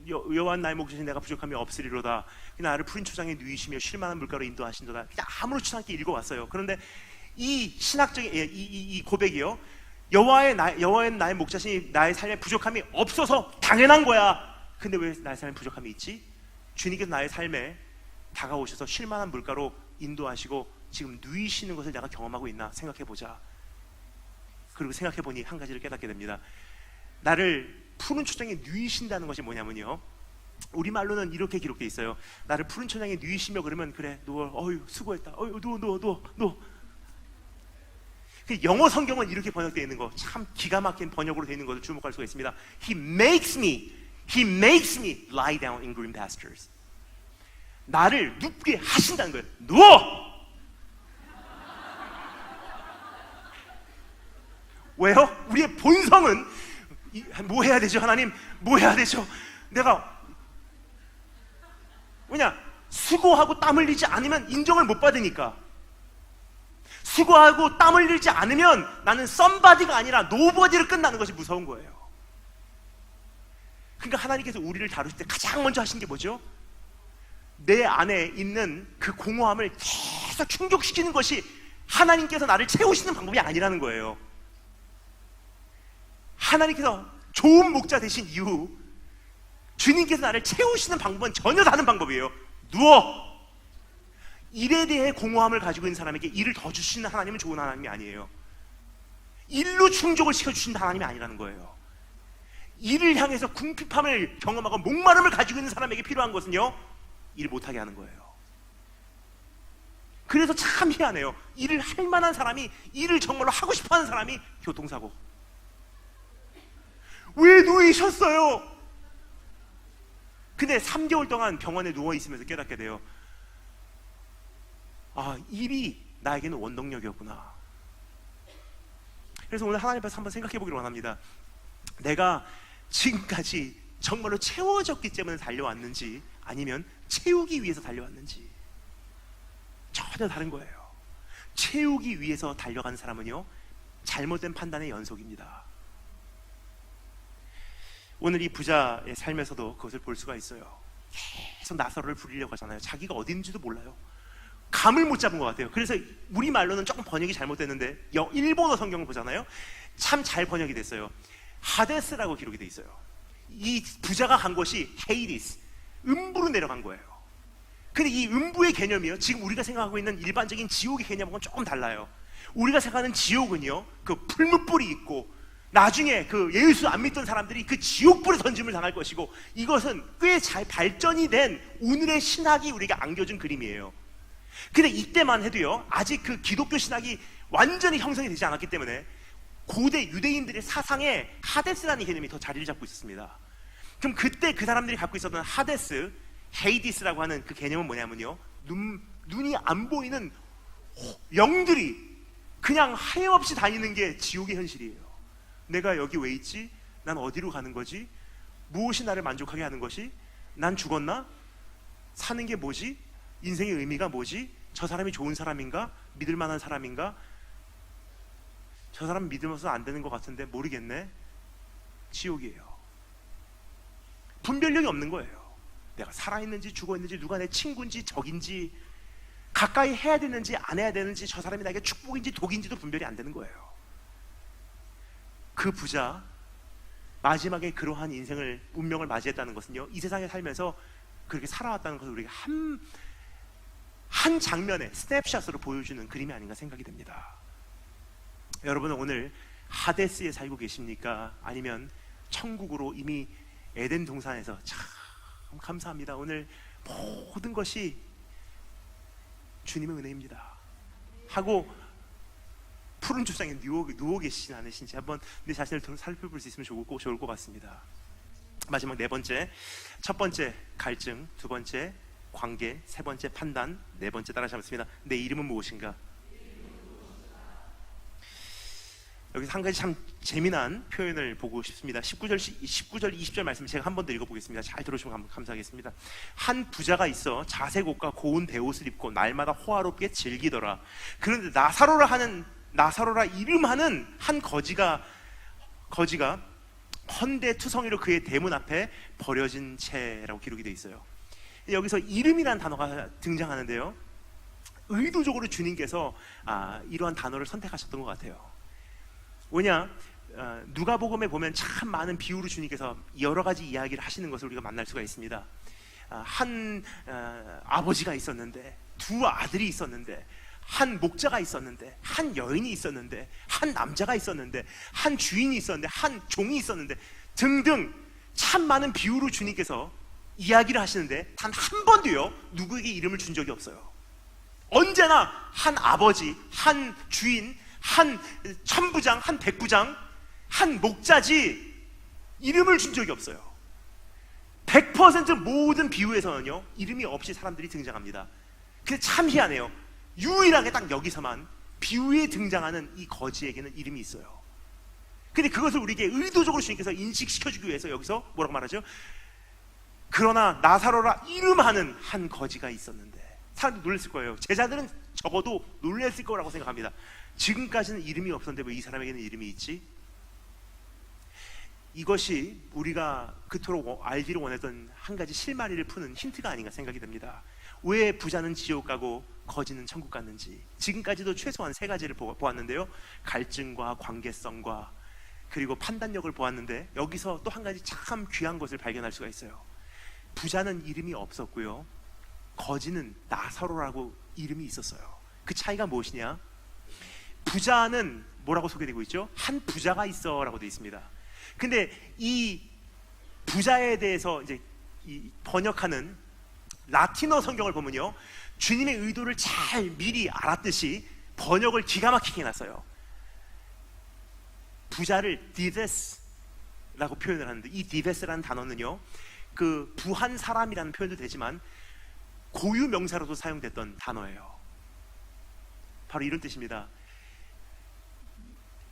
여호와는 나의 목자시니 내가 부족함이 없으리로다. 나를 푸른 초장에 누이시며 쉴만한 물가로 인도하신도다. 그냥 아무렇지도 않게 읽어왔어요. 그런데 이 신학적인 이 고백이요, 여호와는 나의 목자시니 나의 삶에 부족함이 없어서 당연한 거야. 근데 왜 나의 삶에 부족함이 있지? 주님께서 나의 삶에 다가오셔서 쉴만한 물가로 인도하시고 지금 누이시는 것을 내가 경험하고 있나 생각해보자. 그리고 생각해보니 한 가지를 깨닫게 됩니다. 나를 푸른 초장에 누이신다는 것이 뭐냐면요, 우리말로는 이렇게 기록되어 있어요. 나를 푸른 초장에 누이시며 그러면 그래 누워, 어휴 수고했다, 어휴 누워. 그 영어 성경은 이렇게 번역되어 있는 거, 참 기가 막힌 번역으로 되어 있는 것을 주목할 수가 있습니다. He makes me lie down in green pastures. 나를 눕게 하신다는 거예요. 누워! 왜요? 우리의 본성은 뭐 해야 되죠? 하나님 뭐 해야 되죠? 내가 왜냐? 수고하고 땀 흘리지 않으면 인정을 못 받으니까. 수고하고 땀 흘리지 않으면 나는 somebody가 아니라 nobody로 끝나는 것이 무서운 거예요. 그러니까 하나님께서 우리를 다루실 때 가장 먼저 하신 게 뭐죠? 내 안에 있는 그 공허함을 계속 충족시키는 것이 하나님께서 나를 채우시는 방법이 아니라는 거예요. 하나님께서 좋은 목자 되신 이후 주님께서 나를 채우시는 방법은 전혀 다른 방법이에요. 누워! 일에 대해 공허함을 가지고 있는 사람에게 일을 더 주시는 하나님은 좋은 하나님이 아니에요. 일로 충족을 시켜주신다 하나님이 아니라는 거예요. 일을 향해서 궁핍함을 경험하고 목마름을 가지고 있는 사람에게 필요한 것은요, 일을 못하게 하는 거예요. 그래서 참 희한해요. 일을 할 만한 사람이, 일을 정말로 하고 싶어하는 사람이 교통사고. 왜 누이셨어요? 근데 3개월 동안 병원에 누워있으면서 깨닫게 돼요. 아, 일이 나에게는 원동력이었구나. 그래서 오늘 하나님 앞에서 한번 생각해 보기를 원합니다. 내가 지금까지 정말로 채워졌기 때문에 달려왔는지, 아니면 채우기 위해서 달려왔는지. 전혀 다른 거예요. 채우기 위해서 달려가는 사람은요, 잘못된 판단의 연속입니다. 오늘 이 부자의 삶에서도 그것을 볼 수가 있어요. 계속 나사로를 부리려고 하잖아요. 자기가 어디 있는지도 몰라요. 감을 못 잡은 것 같아요. 그래서 우리말로는 조금 번역이 잘못됐는데 일본어 성경을 보잖아요. 참 잘 번역이 됐어요. 하데스라고 기록이 돼 있어요. 이 부자가 간 곳이 헤이디스, 음부로 내려간 거예요. 근데 이 음부의 개념이요, 지금 우리가 생각하고 있는 일반적인 지옥의 개념하고는 조금 달라요. 우리가 생각하는 지옥은요, 그 풀무불이 있고 나중에 그 예수 안 믿던 사람들이 그 지옥불에 던짐을 당할 것이고, 이것은 꽤 잘 발전이 된 오늘의 신학이 우리에게 안겨준 그림이에요. 근데 이때만 해도요, 아직 그 기독교 신학이 완전히 형성이 되지 않았기 때문에 고대 유대인들의 사상에 하데스라는 개념이 더 자리를 잡고 있었습니다. 그럼 그때 그 사람들이 갖고 있었던 하데스, 헤이디스라고 하는 그 개념은 뭐냐면요, 눈이 안 보이는 영들이 그냥 하염없이 다니는 게 지옥의 현실이에요. 내가 여기 왜 있지? 난 어디로 가는 거지? 무엇이 나를 만족하게 하는 것이? 난 죽었나? 사는 게 뭐지? 인생의 의미가 뭐지? 저 사람이 좋은 사람인가? 믿을 만한 사람인가? 저 사람 믿으면서 안 되는 것 같은데 모르겠네. 지옥이에요. 분별력이 없는 거예요. 내가 살아있는지 죽어있는지, 누가 내 친구인지 적인지, 가까이 해야 되는지 안 해야 되는지, 저 사람이 나에게 축복인지 독인지도 분별이 안 되는 거예요. 그 부자, 마지막에 그러한 인생을, 운명을 맞이했다는 것은요, 이 세상에 살면서 그렇게 살아왔다는 것을 우리가 한 장면에 스냅샷으로 보여주는 그림이 아닌가 생각이 됩니다. 여러분은 오늘 하데스에 살고 계십니까? 아니면 천국으로 이미 에덴 동산에서, 참 감사합니다, 오늘 모든 것이 주님의 은혜입니다 하고 푸른 주장에 누워 계시진 않으신지 한번 내 자신을 살펴볼 수 있으면 좋을 것 같습니다. 마지막 네 번째, 첫 번째 갈증, 두 번째 관계, 세 번째 판단, 네 번째 따라하시 겠습니다. 내 이름은 무엇인가? 여기서 한 가지 참 재미난 표현을 보고 싶습니다. 19절, 20절 말씀 제가 한 번 더 읽어보겠습니다. 잘 들어주시면 감사하겠습니다. 한 부자가 있어 자색 옷과 고운 배옷을 입고 날마다 호화롭게 즐기더라. 그런데 나사로라 이름하는 한 거지가 헌데 투성이로 그의 대문 앞에 버려진 채라고 기록이 되어 있어요. 여기서 이름이라는 단어가 등장하는데요, 의도적으로 주님께서 이러한 단어를 선택하셨던 것 같아요. 왜냐, 누가복음에 보면 참 많은 비유로 주님께서 여러 가지 이야기를 하시는 것을 우리가 만날 수가 있습니다. 한 아버지가 있었는데, 두 아들이 있었는데, 한 목자가 있었는데, 한 여인이 있었는데, 한 남자가 있었는데, 한 주인이 있었는데, 한 종이 있었는데 등등 참 많은 비유로 주님께서 이야기를 하시는데 단 한 번도요 누구에게 이름을 준 적이 없어요. 언제나 한 아버지, 한 주인, 한 천부장, 한 백부장, 한 목자지 이름을 준 적이 없어요. 100% 모든 비유에서는요 이름이 없이 사람들이 등장합니다. 근데 참 희한해요. 유일하게 딱 여기서만 비유에 등장하는 이 거지에게는 이름이 있어요. 근데 그것을 우리에게 의도적으로 주님께서 인식시켜주기 위해서 여기서 뭐라고 말하죠? 그러나 나사로라 이름하는 한 거지가 있었는데. 사람들이 놀랐을 거예요. 제자들은 적어도 놀랐을 거라고 생각합니다. 지금까지는 이름이 없었는데 왜 이 사람에게는 이름이 있지? 이것이 우리가 그토록 알기를 원했던 한 가지 실마리를 푸는 힌트가 아닌가 생각이 됩니다. 왜 부자는 지옥 가고 거지는 천국 갔는지 지금까지도 최소한 세 가지를 보았는데요, 갈증과 관계성과 그리고 판단력을 보았는데 여기서 또 한 가지 참 귀한 것을 발견할 수가 있어요. 부자는 이름이 없었고요, 거지는 나사로라고 이름이 있었어요. 그 차이가 무엇이냐? 부자는 뭐라고 소개되고 있죠? 한 부자가 있어 라고 되어 있습니다. 근데 이 부자에 대해서 이제 이 번역하는 라틴어 성경을 보면요, 주님의 의도를 잘 미리 알았듯이 번역을 기가 막히게 해놨어요. 부자를 디베스라고 표현을 하는데, 이 디베스라는 단어는요 그 부한 사람이라는 표현도 되지만 고유 명사로도 사용됐던 단어예요. 바로 이런 뜻입니다.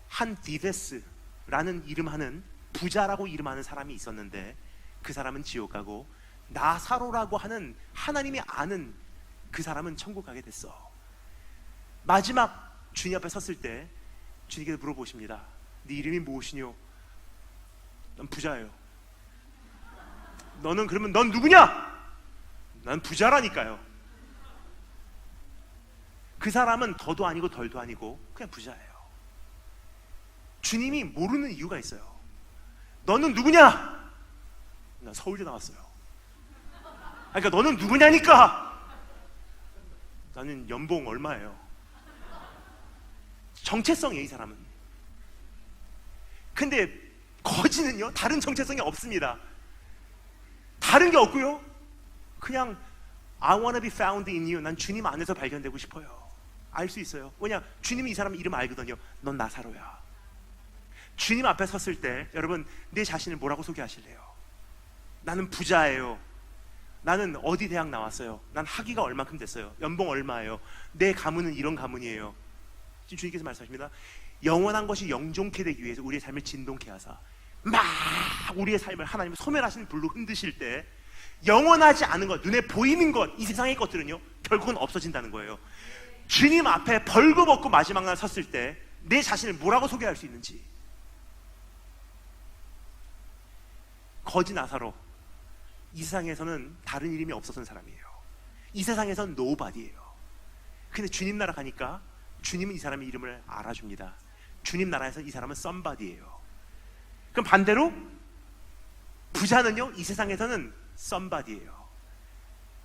한 디베스라는 이름하는 부자라고 이름하는 사람이 있었는데 그 사람은 지옥 가고, 나사로라고 하는 하나님이 아는 그 사람은 천국 가게 됐어. 마지막 주님 앞에 섰을 때 주님께서 물어보십니다. 네 이름이 무엇이뇨? 난 부자예요. 너는 그러면 넌 누구냐? 난 부자라니까요. 그 사람은 더도 아니고 덜도 아니고 그냥 부자예요. 주님이 모르는 이유가 있어요. 너는 누구냐? 난 서울대 나왔어요. 그러니까 너는 누구냐니까. 나는 연봉 얼마예요? 정체성이에요, 이 사람은. 근데 거지는요 다른 정체성이 없습니다. 다른 게 없고요, 그냥 I wanna be found in you. 난 주님 안에서 발견되고 싶어요. 알 수 있어요. 왜냐? 주님이 이 사람 이름 알거든요. 넌 나사로야. 주님 앞에 섰을 때 여러분 내 자신을 뭐라고 소개하실래요? 나는 부자예요. 나는 어디 대학 나왔어요. 난 학위가 얼마큼 됐어요. 연봉 얼마예요. 내 가문은 이런 가문이에요. 지금 주님께서 말씀하십니다. 영원한 것이 영종케 되기 위해서 우리의 삶을 진동케 하사 막 우리의 삶을 하나님을 소멸하시는 불로 흔드실 때 영원하지 않은 것, 눈에 보이는 것, 이 세상의 것들은요 결국은 없어진다는 거예요. 주님 앞에 벌거벗고 마지막 날 섰을 때 내 자신을 뭐라고 소개할 수 있는지. 거지 나사로, 이 세상에서는 다른 이름이 없었던 사람이에요. 이 세상에서는 노바디예요. 근데 주님 나라 가니까 주님은 이 사람의 이름을 알아줍니다. 주님 나라에서 이 사람은 썸바디예요. 그럼 반대로 부자는요, 이 세상에서는 썸바디예요.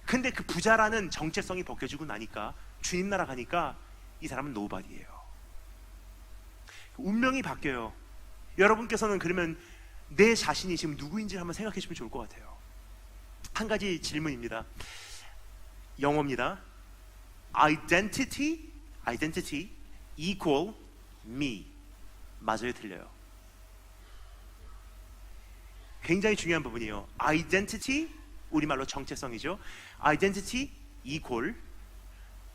근데 그 부자라는 정체성이 벗겨지고 나니까 주님 나라 가니까 이 사람은 노바디예요. 운명이 바뀌어요. 여러분께서는 그러면 내 자신이 지금 누구인지 한번 생각해 주면 좋을 것 같아요. 한 가지 질문입니다. 영어입니다. Identity equal me. 맞아요, 틀려요? 굉장히 중요한 부분이에요. Identity, 우리말로 정체성이죠. Identity equal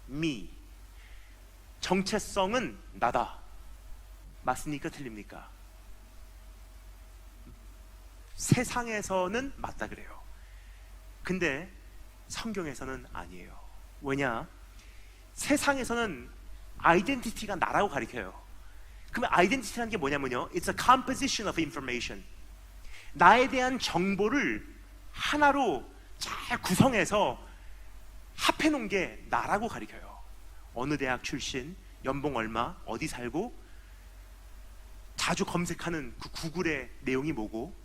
me. 정체성은 나다. 맞습니까? 틀립니까? 세상에서는 맞다 그래요. 근데 성경에서는 아니에요. 왜냐? 세상에서는 아이덴티티가 나라고 가리켜요. 그러면 아이덴티티라는 게 뭐냐면요, It's a composition of information. 나에 대한 정보를 하나로 잘 구성해서 합해 놓은 게 나라고 가리켜요. 어느 대학 출신, 연봉 얼마, 어디 살고, 자주 검색하는 그 구글의 내용이 뭐고,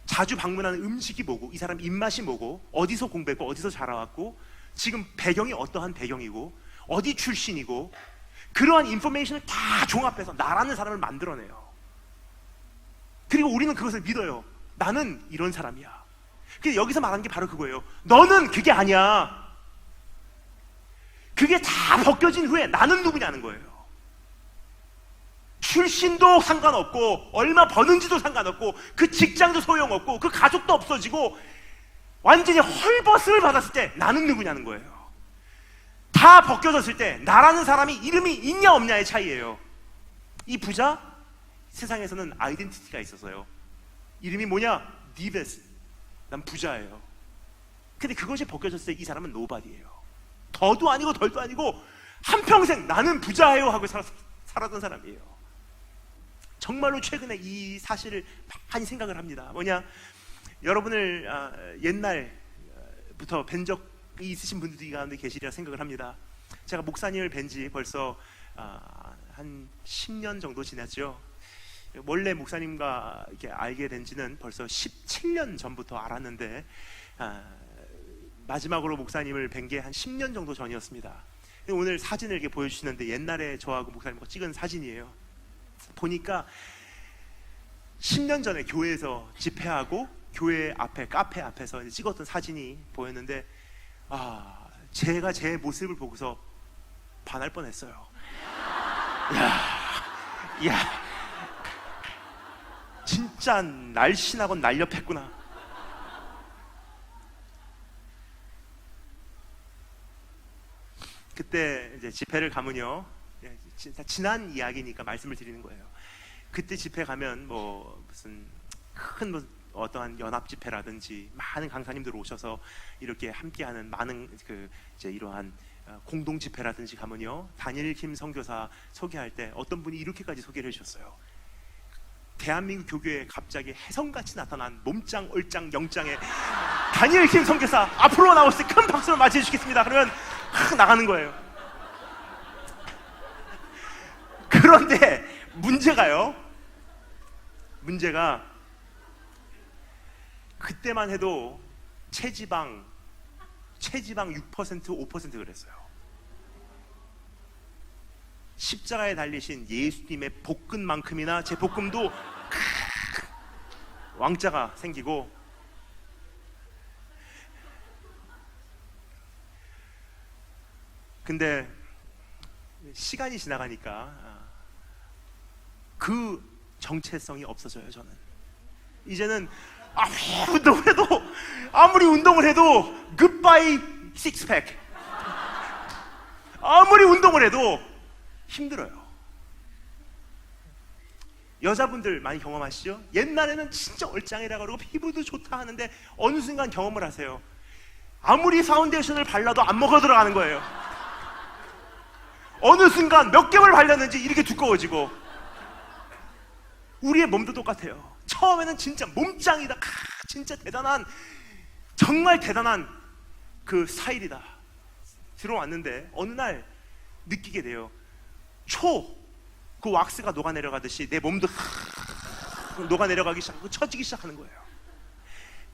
자주 방문하는 음식이 뭐고, 이 사람 입맛이 뭐고, 어디서 공부했고, 어디서 자라왔고, 지금 배경이 어떠한 배경이고, 어디 출신이고, 그러한 인포메이션을 다 종합해서 나라는 사람을 만들어내요. 그리고 우리는 그것을 믿어요. 나는 이런 사람이야. 근데 여기서 말하는 게 바로 그거예요. 너는 그게 아니야. 그게 다 벗겨진 후에 나는 누구냐는 거예요. 출신도 상관없고, 얼마 버는지도 상관없고, 그 직장도 소용없고, 그 가족도 없어지고, 완전히 헐벗음을 받았을 때 나는 누구냐는 거예요. 다 벗겨졌을 때 나라는 사람이 이름이 있냐 없냐의 차이예요. 이 부자, 세상에서는 아이덴티티가 있어서요. 이름이 뭐냐? 니베스. 난 부자예요. 근데 그것이 벗겨졌을 때 이 사람은 노바디예요. 더도 아니고 덜도 아니고 한평생 나는 부자예요 하고 살았던 사람이에요. 정말로 최근에 이 사실을 많이 생각을 합니다. 뭐냐? 여러분을 옛날부터 뵌 적이 있으신 분들이 가운데 계시리라 생각을 합니다. 제가 목사님을 뵌 지 벌써 한 10년 정도 지났죠. 원래 목사님과 이렇게 알게 된 지는 벌써 17년 전부터 알았는데, 마지막으로 목사님을 뵌 게 한 10년 정도 전이었습니다. 오늘 사진을 이렇게 보여주시는데 옛날에 저하고 목사님과 찍은 사진이에요. 보니까 10년 전에 교회에서 집회하고 교회 앞에, 카페 앞에서 찍었던 사진이 보였는데, 제가 제 모습을 보고서 반할 뻔했어요. 야, 진짜 날씬하고 날렵했구나. 그때 이제 집회를 가면요, 진짜 지난 이야기니까 말씀을 드리는 거예요. 그때 집회 가면 뭐 무슨 큰 어떠한 연합 집회라든지 많은 강사님들 오셔서 이렇게 함께하는 많은 이제 이러한 공동 집회라든지 가면요, 다니엘 킴 선교사 소개할 때 어떤 분이 이렇게까지 소개를 해주셨어요. 대한민국 교교에 갑자기 혜성같이 나타난 몸짱, 얼짱, 영짱의 다니엘 킴 선교사 앞으로 나오실 때 큰 박수로 맞이해 주시겠습니다. 그러면 나가는 거예요. 그런데 문제가 그때만 해도 체지방 6%, 5% 그랬어요. 십자가에 달리신 예수님의 복근만큼이나 제 복근도 왕자가 생기고, 근데 시간이 지나가니까 그 정체성이 없어져요. 저는 이제는 아무리 운동을 해도 굿바이 식스팩, 아무리 운동을 해도 힘들어요. 여자분들 많이 경험하시죠? 옛날에는 진짜 얼짱이라 그러고 피부도 좋다 하는데 어느 순간 경험을 하세요. 아무리 파운데이션을 발라도 안 먹어 들어가는 거예요. 어느 순간 몇 개월 발렸는지 이렇게 두꺼워지고. 우리의 몸도 똑같아요. 처음에는 진짜 몸짱이다, 진짜 대단한, 정말 대단한 그 스타일이다 들어왔는데 어느 날 느끼게 돼요. 그 왁스가 녹아내려가듯이 내 몸도 녹아내려가기 시작하고 처지기 시작하는 거예요.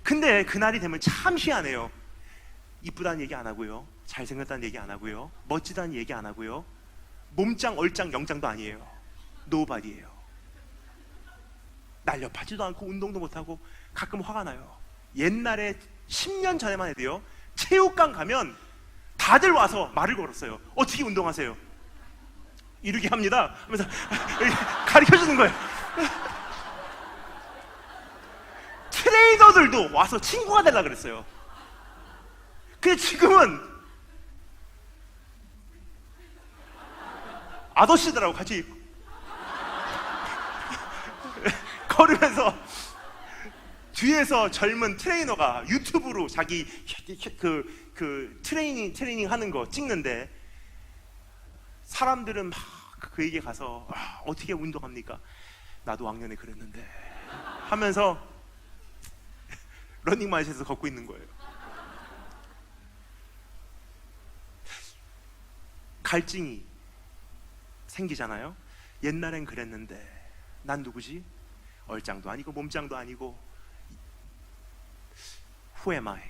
근데 그날이 되면 참 희한해요. 이쁘다는 얘기 안 하고요, 잘생겼다는 얘기 안 하고요, 멋지다는 얘기 안 하고요, 몸짱, 얼짱, 영짱도 아니에요. 노바디예요. 날렵하지도 않고 운동도 못하고 가끔 화가 나요. 옛날에 10년 전에만 해도요, 체육관 가면 다들 와서 말을 걸었어요. 어떻게 운동하세요? 이렇게 합니다 하면서 가르쳐주는 거예요. 트레이너들도 와서 친구가 되려고 그랬어요. 근데 지금은 아저씨들하고 같이 걸으면서 뒤에서 젊은 트레이너가 유튜브로 자기 그 트레이닝 하는 거 찍는데, 사람들은 막 그에게 가서 어떻게 운동합니까? 나도 왕년에 그랬는데 하면서 러닝머신에서 걷고 있는 거예요. 갈증이 생기잖아요. 옛날엔 그랬는데 난 누구지? 얼짱도 아니고 몸짱도 아니고 Who am I?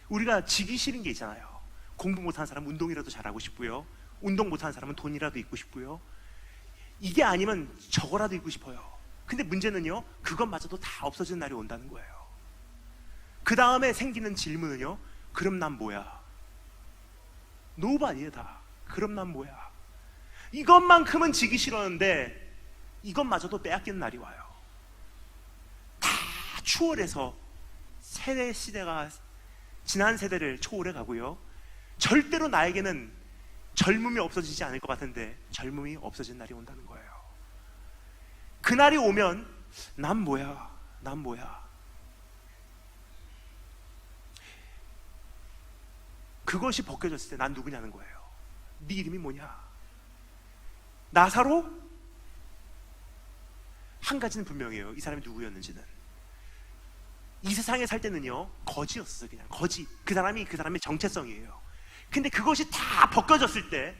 우리가 지기 싫은 게 있잖아요. 공부 못하는 사람은 운동이라도 잘하고 싶고요, 운동 못하는 사람은 돈이라도 있고 싶고요, 이게 아니면 저거라도 있고 싶어요. 근데 문제는요, 그것마저도 다 없어지는 날이 온다는 거예요. 그 다음에 생기는 질문은요, 그럼 난 뭐야? 노바디에 다. 그럼 난 뭐야? 이것만큼은 지기 싫었는데 이것마저도 빼앗기는 날이 와요. 다 추월해서 시대가 지난 세대를 초월해 가고요, 절대로 나에게는 젊음이 없어지지 않을 것 같은데 젊음이 없어진 날이 온다는 거예요. 그날이 오면 난 뭐야? 난 뭐야? 그것이 벗겨졌을 때 난 누구냐는 거예요. 네 이름이 뭐냐? 나사로? 한 가지는 분명해요. 이 사람이 누구였는지는. 이 세상에 살 때는요, 거지였어요. 그냥 거지. 그 사람의 정체성이에요. 근데 그것이 다 벗겨졌을 때,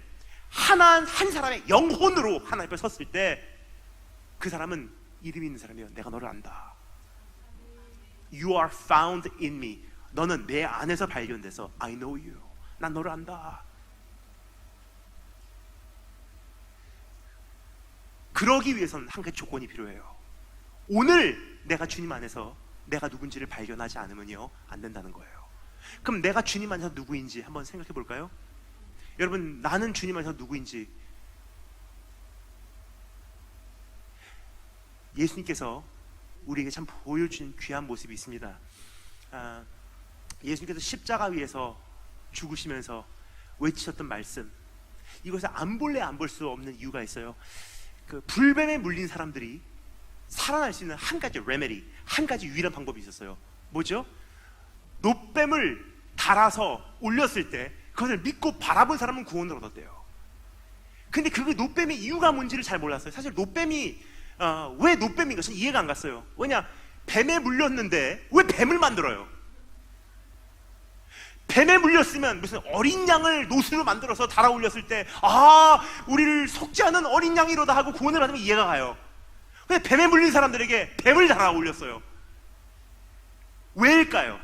한 사람의 영혼으로 하나님 앞에 섰을 때, 그 사람은 이름이 있는 사람이에요. 내가 너를 안다. You are found in me. 너는 내 안에서 발견돼서 I know you. 난 너를 안다. 그러기 위해서는 한 가지 조건이 필요해요. 오늘 내가 주님 안에서 내가 누군지를 발견하지 않으면요, 안 된다는 거예요. 그럼 내가 주님 안에서 누구인지 한번 생각해 볼까요? 여러분, 나는 주님 안에서 누구인지, 예수님께서 우리에게 참 보여주신 귀한 모습이 있습니다. 예수님께서 십자가 위에서 죽으시면서 외치셨던 말씀, 이것을 안 볼래 안 볼 수 없는 이유가 있어요. 그 불뱀에 물린 사람들이 살아날 수 있는 한 가지 레메디, 한 가지 유일한 방법이 있었어요. 뭐죠? 노뱀을 달아서 올렸을 때 그것을 믿고 바라본 사람은 구원을 얻었대요. 근데 그 노뱀의 이유가 뭔지를 잘 몰랐어요. 사실 노뱀이 왜 노뱀인 것은 이해가 안 갔어요. 왜냐? 뱀에 물렸는데 왜 뱀을 만들어요? 뱀에 물렸으면 무슨 어린 양을 노수로 만들어서 달아 올렸을 때, 우리를 속지 않은 어린 양이로다 하고 구원을 받으면 이해가 가요. 근데 뱀에 물린 사람들에게 뱀을 달아 올렸어요. 왜일까요?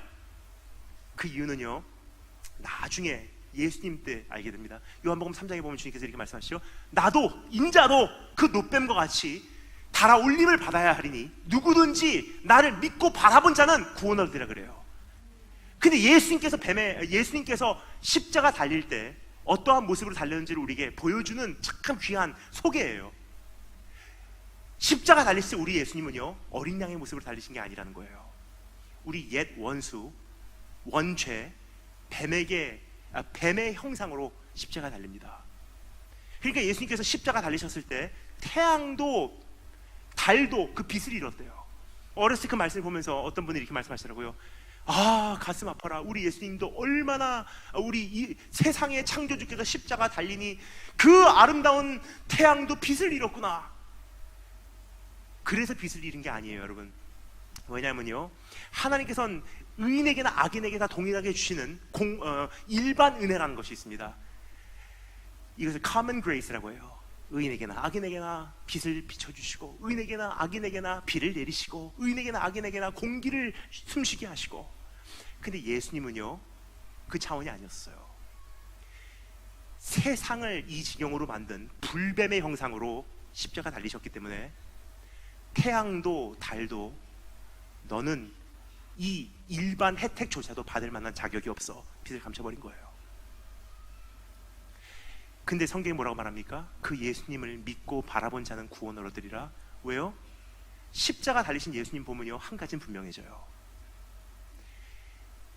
그 이유는요, 나중에 예수님 때 알게 됩니다. 요한복음 3장에 보면 주님께서 이렇게 말씀하시죠. 나도 인자도 그 노뱀과 같이 달아 올림을 받아야 하리니 누구든지 나를 믿고 바라본 자는 구원을 얻으리라 그래요. 근데 예수님께서 십자가 달릴 때 어떠한 모습으로 달렸는지를 우리에게 보여주는 참 귀한 소개예요. 십자가 달리실 때 우리 예수님은요, 어린 양의 모습으로 달리신 게 아니라는 거예요. 우리 옛 원수, 원죄, 뱀의 형상으로 십자가 달립니다. 그러니까 예수님께서 십자가 달리셨을 때 태양도 달도 그 빛을 잃었대요. 어렸을 때 그 말씀을 보면서 어떤 분이 이렇게 말씀하시더라고요. 가슴 아파라. 우리 예수님도 얼마나 우리 이 세상의 창조주께서 십자가 달리니 그 아름다운 태양도 빛을 잃었구나. 그래서 빛을 잃은 게 아니에요, 여러분. 왜냐면요, 하나님께서는 의인에게나 악인에게 다 동일하게 주시는 일반 은혜라는 것이 있습니다. 이것을 common grace라고 해요. 의인에게나 악인에게나 빛을 비춰주시고, 의인에게나 악인에게나 비를 내리시고, 의인에게나 악인에게나 공기를 숨쉬게 하시고. 근데 예수님은요, 그 차원이 아니었어요. 세상을 이 지경으로 만든 불뱀의 형상으로 십자가 달리셨기 때문에 태양도 달도 너는 이 일반 혜택조차도 받을 만한 자격이 없어. 빛을 감춰버린 거예요. 근데 성경이 뭐라고 말합니까? 그 예수님을 믿고 바라본 자는 구원을 얻으리라. 왜요? 십자가 달리신 예수님 보면요, 한 가지는 분명해져요.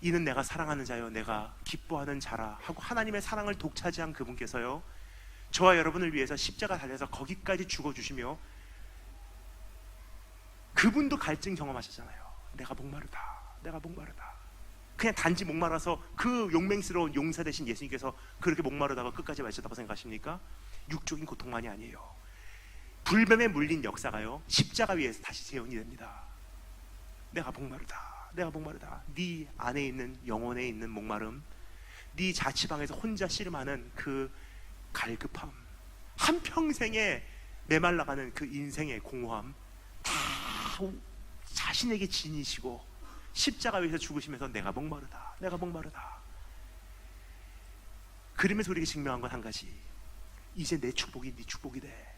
이는 내가 사랑하는 자요, 내가 기뻐하는 자라 하고 하나님의 사랑을 독차지한 그분께서요, 저와 여러분을 위해서 십자가 달려서 거기까지 죽어주시며, 그분도 갈증 경험하셨잖아요. 내가 목마르다, 내가 목마르다. 그냥 단지 목마라서 그 용맹스러운 용사 되신 예수님께서 그렇게 목마르다가 끝까지 마셨다고 생각하십니까? 육적인 고통만이 아니에요. 불뱀에 물린 역사가요, 십자가 위에서 다시 재현이 됩니다. 내가 목마르다, 내가 목마르다. 네 안에 있는, 영혼에 있는 목마름, 네 자취방에서 혼자 씨름하는 그 갈급함, 한평생에 메말라가는 그 인생의 공허함, 다 자신에게 지니시고 십자가 위에서 죽으시면서 내가 목마르다, 내가 목마르다. 그러면서 우리에게 증명한 건 한 가지. 이제 내 축복이 네 축복이 돼.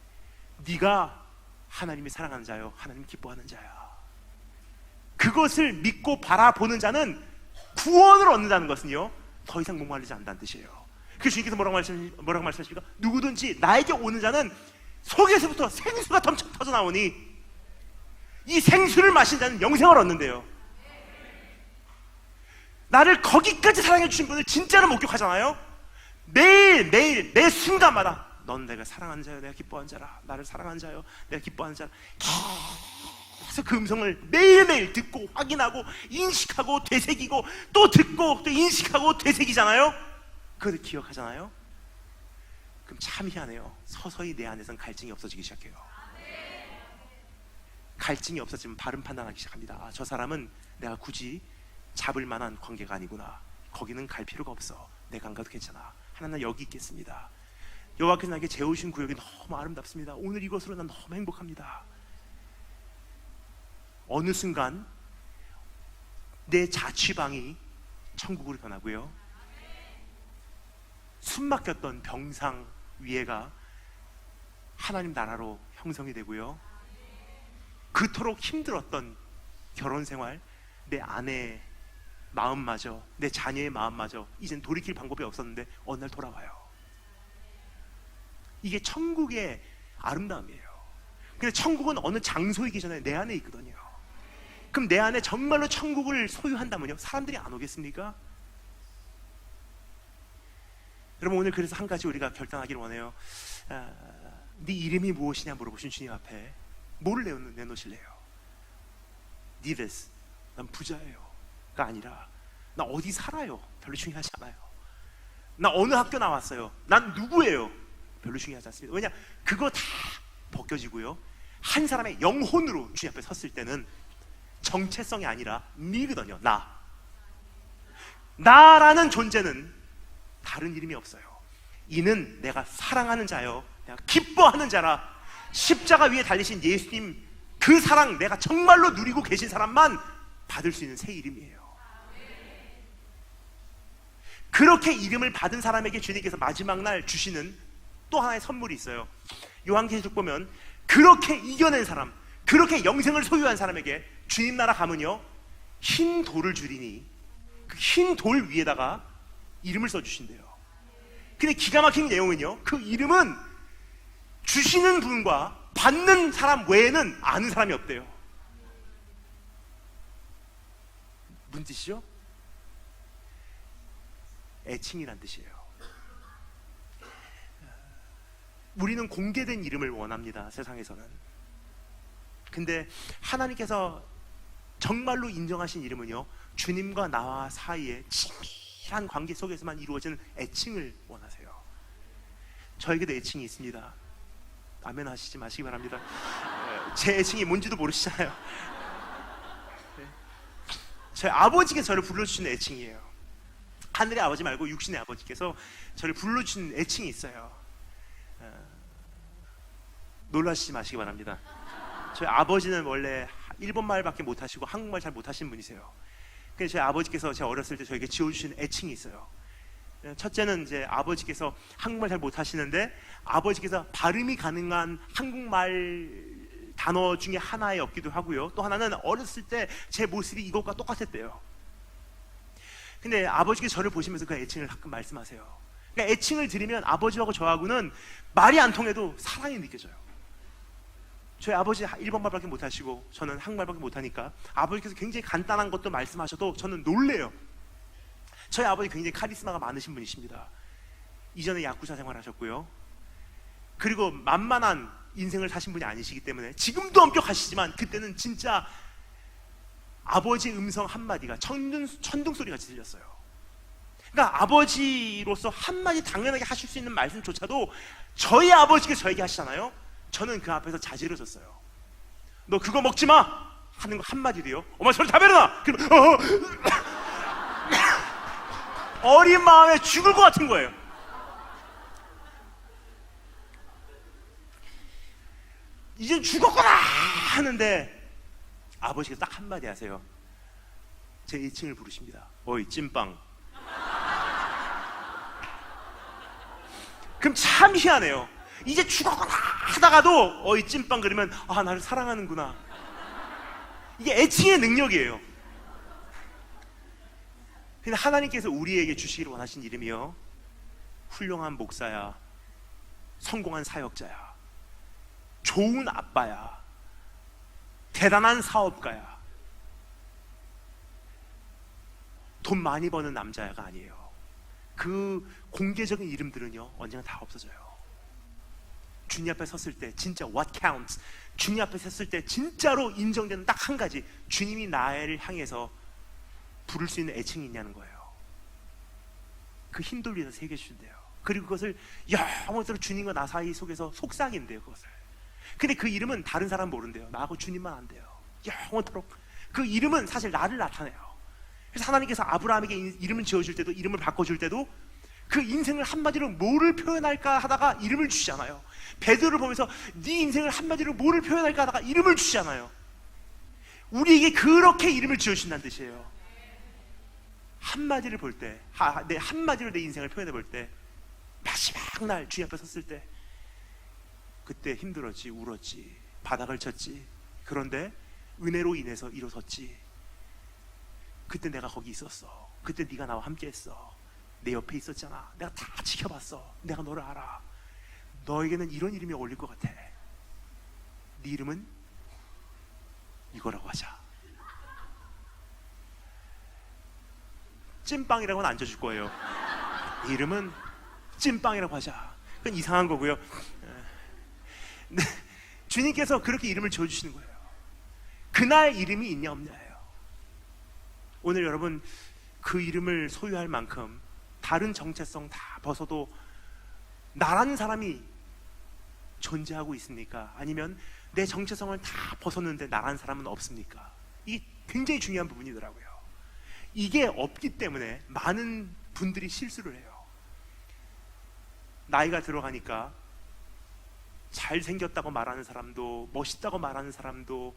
네가 하나님이 사랑하는 자요, 하나님 기뻐하는 자야. 그것을 믿고 바라보는 자는 구원을 얻는다는 것은요, 더 이상 목마르지 않는다는 뜻이에요. 그래서 주님께서 뭐라고 말씀하십니까? 누구든지 나에게 오는 자는 속에서부터 생수가 덤쩍 터져 나오니 이 생수를 마신 자는 영생을 얻는데요. 나를 거기까지 사랑해 주신 분을 진짜로 목격하잖아요. 매일 매 순간마다 넌 내가 사랑하는 자요, 내가 기뻐하는 자라. 나를 사랑하는 자요, 내가 기뻐하는 자라. 계속 그 음성을 매일매일 듣고 확인하고 인식하고 되새기고 또 듣고 또 인식하고 되새기잖아요. 그걸 기억하잖아요. 그럼 참 희한해요. 서서히 내 안에선 갈증이 없어지기 시작해요. 갈증이 없어지면 바른 판단하기 시작합니다. 저 사람은 내가 굳이 잡을 만한 관계가 아니구나. 거기는 갈 필요가 없어. 내가 안 가도 괜찮아. 하나님, 나 여기 있겠습니다. 여호와께서 나에게 재우신 구역이 너무 아름답습니다. 오늘 이것으로 난 너무 행복합니다. 어느 순간 내 자취방이 천국으로 변하고요, 숨막혔던 병상 위에가 하나님 나라로 형성이 되고요, 그토록 힘들었던 결혼생활, 내 아내의 마음마저, 내 자녀의 마음마저 이젠 돌이킬 방법이 없었는데 어느 날 돌아와요. 이게 천국의 아름다움이에요. 근데 천국은 어느 장소이기 전에 내 안에 있거든요. 그럼 내 안에 정말로 천국을 소유한다면요, 사람들이 안 오겠습니까? 여러분, 오늘 그래서 한 가지 우리가 결단하기를 원해요. 네 이름이 무엇이냐 물어보신 주님 앞에 뭐를 내놓으실래요? 니베스, 난 부자예요가 아니라 나 어디 살아요? 별로 중요하지 않아요. 나 어느 학교 나왔어요? 난 누구예요? 별로 중요하지 않습니다. 왜냐? 그거 다 벗겨지고요, 한 사람의 영혼으로 주님 앞에 섰을 때는 정체성이 아니라 니거든요. 나라는 존재는 다른 이름이 없어요. 이는 내가 사랑하는 자요, 내가 기뻐하는 자라. 십자가 위에 달리신 예수님, 그 사랑 내가 정말로 누리고 계신 사람만 받을 수 있는 새 이름이에요. 그렇게 이름을 받은 사람에게 주님께서 마지막 날 주시는 또 하나의 선물이 있어요. 요한계시록 보면 그렇게 이겨낸 사람, 그렇게 영생을 소유한 사람에게 주님 나라 가면요, 흰 돌을 주리니 그 흰 돌 위에다가 이름을 써주신대요. 근데 기가 막힌 내용은요, 그 이름은 주시는 분과 받는 사람 외에는 아는 사람이 없대요. 무슨 뜻이죠? 애칭이란 뜻이에요. 우리는 공개된 이름을 원합니다, 세상에서는. 근데 하나님께서 정말로 인정하신 이름은요, 주님과 나와 사이에 친밀한 관계 속에서만 이루어지는 애칭을 원하세요. 저에게도 애칭이 있습니다. 아멘 하시지 마시기 바랍니다. 제 애칭이 뭔지도 모르시잖아요. 저희 아버지께서 저를 불러주시는 애칭이에요. 하늘의 아버지 말고 육신의 아버지께서 저를 불러주시는 애칭이 있어요. 놀라시지 마시기 바랍니다. 저희 아버지는 원래 일본말밖에 못하시고 한국말 잘 못하시는 분이세요. 그래서 저희 아버지께서 제가 어렸을 때 저에게 지어주시는 애칭이 있어요. 첫째는 이제 아버지께서 한국말 잘 못하시는데 아버지께서 발음이 가능한 한국말 단어 중에 하나였기도 하고요. 또 하나는 어렸을 때 제 모습이 이것과 똑같았대요. 근데 아버지께서 저를 보시면서 그 애칭을 가끔 말씀하세요. 그러니까 애칭을 드리면 아버지하고 저하고는 말이 안 통해도 사랑이 느껴져요. 저희 아버지 일본말밖에 못하시고 저는 한국말밖에 못하니까 아버지께서 굉장히 간단한 것도 말씀하셔도 저는 놀래요. 저희 아버지 굉장히 카리스마가 많으신 분이십니다. 이전에 야쿠자 생활하셨고요. 그리고 만만한 인생을 사신 분이 아니시기 때문에 지금도 엄격하시지만 그때는 진짜 아버지의 음성 한마디가 천둥 소리 같이 들렸어요. 그러니까 아버지로서 한마디 당연하게 하실 수 있는 말씀조차도 저희 아버지께서 저에게 하시잖아요. 저는 그 앞에서 자지러졌어요. 너 그거 먹지 마! 하는 거 한마디도요. 엄마 저리 다 베려놔! 그러면 어린 마음에 죽을 것 같은 거예요. 이제 죽었구나 하는데 아버지가 딱 한마디 하세요. 제 애칭을 부르십니다. 어이 찐빵. 그럼 참 희한해요. 이제 죽었구나 하다가도 어이 찐빵 그러면 아 나를 사랑하는구나. 이게 애칭의 능력이에요. 근데 하나님께서 우리에게 주시기를 원하신 이름이요, 훌륭한 목사야, 성공한 사역자야, 좋은 아빠야, 대단한 사업가야, 돈 많이 버는 남자야가 아니에요. 그 공개적인 이름들은요 언젠가 다 없어져요. 주님 앞에 섰을 때 진짜 what counts, 주님 앞에 섰을 때 진짜로 인정되는 딱 한 가지, 주님이 나를 향해서 부를 수 있는 애칭이 있냐는 거예요. 그 힘들 위해서 새겨주신대요. 그리고 그것을 영원토록 주님과 나 사이 속에서 속삭인대요. 그것을. 근데 그 이름은 다른 사람 모른대요. 나하고 주님만 안돼요. 영원토록 그 이름은 사실 나를 나타내요. 그래서 하나님께서 아브라함에게 이름을 지어줄 때도, 이름을 바꿔줄 때도 그 인생을 한마디로 뭐를 표현할까 하다가 이름을 주시잖아요. 베드로를 보면서 네 인생을 한마디로 뭐를 표현할까 하다가 이름을 주시잖아요. 우리에게 그렇게 이름을 지어주신다는 뜻이에요. 한마디를 볼 때, 내 한마디로 내 인생을 표현해 볼 때, 마지막 날 주님 앞에 섰을 때 그때 힘들었지, 울었지, 바닥을 쳤지. 그런데 은혜로 인해서 일어섰지. 그때 내가 거기 있었어. 그때 네가 나와 함께 했어. 내 옆에 있었잖아. 내가 다 지켜봤어. 내가 너를 알아. 너에게는 이런 이름이 어울릴 것 같아. 네 이름은 이거라고 하자. 찐빵이라고는 안 줘줄 거예요. 이름은 찐빵이라고 하자. 그건 이상한 거고요. 네, 주님께서 그렇게 이름을 지어주시는 거예요. 그날 이름이 있냐 없냐예요. 오늘 여러분 그 이름을 소유할 만큼 다른 정체성 다 벗어도 나라는 사람이 존재하고 있습니까? 아니면 내 정체성을 다 벗었는데 나라는 사람은 없습니까? 이게 굉장히 중요한 부분이더라고요. 이게 없기 때문에 많은 분들이 실수를 해요. 나이가 들어가니까 잘생겼다고 말하는 사람도, 멋있다고 말하는 사람도,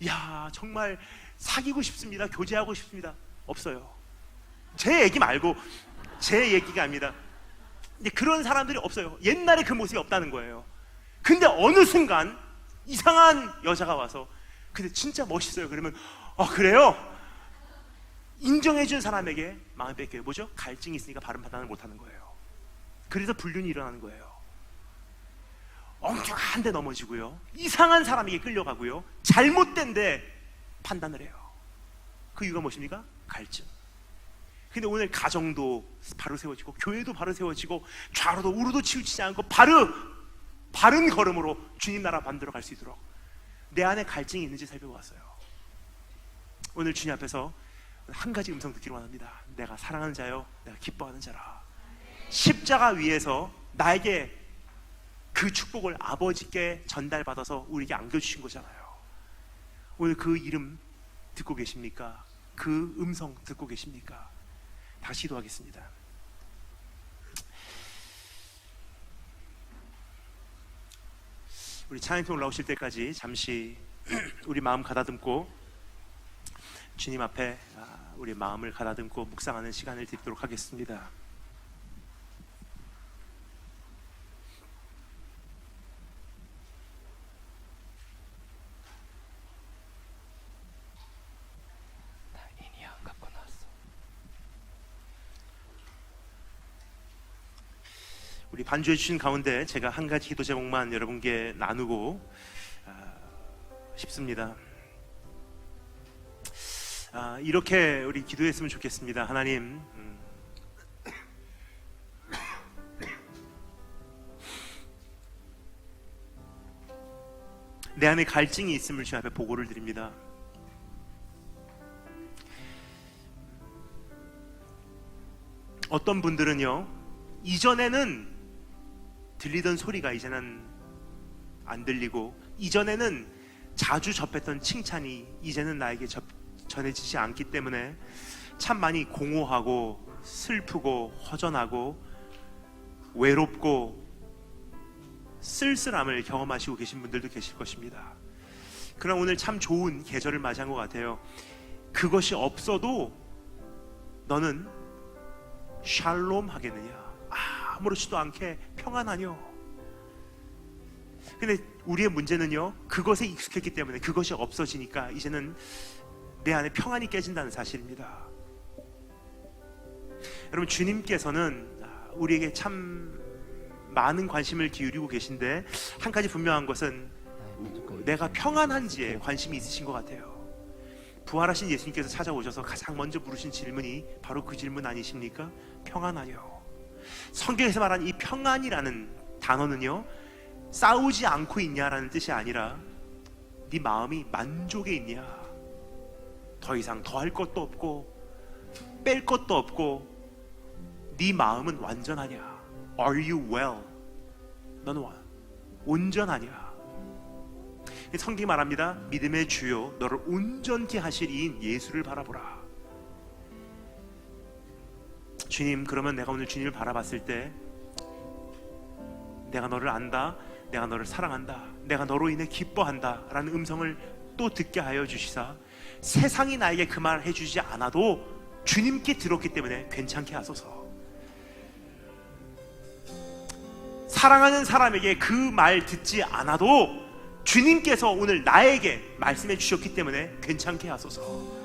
야 정말 사귀고 싶습니다, 교제하고 싶습니다, 없어요. 제 얘기 말고, 제 얘기가 아닙니다. 근데 그런 사람들이 없어요. 옛날에 그 모습이 없다는 거예요. 근데 어느 순간 이상한 여자가 와서 근데 진짜 멋있어요 그러면 그래요? 인정해준 사람에게 마음을 뺏겨요. 뭐죠? 갈증이 있으니까 바른 판단을 못하는 거예요. 그래서 불륜이 일어나는 거예요. 엉뚱한 데 넘어지고요, 이상한 사람에게 끌려가고요, 잘못된 데 판단을 해요. 그 이유가 무엇입니까? 갈증. 근데 오늘 가정도 바로 세워지고 교회도 바로 세워지고 좌로도 우로도 치우치지 않고 바른 걸음으로 주님 나라 만들어 갈 수 있도록 내 안에 갈증이 있는지 살펴보았어요. 오늘 주님 앞에서 한 가지 음성 듣기를 원합니다. 내가 사랑하는 자요, 내가 기뻐하는 자라. 십자가 위에서 나에게 그 축복을 아버지께 전달받아서 우리에게 안겨주신 거잖아요. 오늘 그 이름 듣고 계십니까? 그 음성 듣고 계십니까? 다시 기도하겠습니다. 우리 찬양팀 올라오실 때까지 잠시 우리 마음 가다듬고 주님 앞에 우리 마음을 가다듬고 묵상하는 시간을 드리도록 하겠습니다. 우리 반주해 주신 가운데 제가 한 가지 기도 제목만 여러분께 나누고 싶습니다. 이렇게 우리 기도했으면 좋겠습니다. 하나님, 내 안에 갈증이 있음을 주님 앞에 보고를 드립니다. 어떤 분들은요, 이전에는 들리던 소리가 이제는 안 들리고, 이전에는 자주 접했던 칭찬이 이제는 나에게 전해지지 않기 때문에 참 많이 공허하고 슬프고 허전하고 외롭고 쓸쓸함을 경험하시고 계신 분들도 계실 것입니다. 그러나 오늘 참 좋은 계절을 맞이한 것 같아요. 그것이 없어도 너는 샬롬 하겠느냐, 아무렇지도 않게 평안하뇨. 근데 우리의 문제는요, 그것에 익숙했기 때문에 그것이 없어지니까 이제는 내 안에 평안이 깨진다는 사실입니다. 여러분, 주님께서는 우리에게 참 많은 관심을 기울이고 계신데, 한 가지 분명한 것은 내가 평안한지에 관심이 있으신 것 같아요. 부활하신 예수님께서 찾아오셔서 가장 먼저 물으신 질문이 바로 그 질문 아니십니까? 평안하뇨. 성경에서 말하는 이 평안이라는 단어는요, 싸우지 않고 있냐라는 뜻이 아니라 네 마음이 만족에 있냐, 더 이상 더할 것도 없고 뺄 것도 없고 네 마음은 완전하냐. Are you well? 너는 온전하냐. 성경이 말합니다. 믿음의 주요 너를 온전케 하실 이인 예수를 바라보라. 주님, 그러면 내가 오늘 주님을 바라봤을 때 내가 너를 안다, 내가 너를 사랑한다, 내가 너로 인해 기뻐한다 라는 음성을 또 듣게 하여 주시사, 세상이 나에게 그 말을 해주지 않아도 주님께 들었기 때문에 괜찮게 하소서. 사랑하는 사람에게 그 말 듣지 않아도 주님께서 오늘 나에게 말씀해 주셨기 때문에 괜찮게 하소서.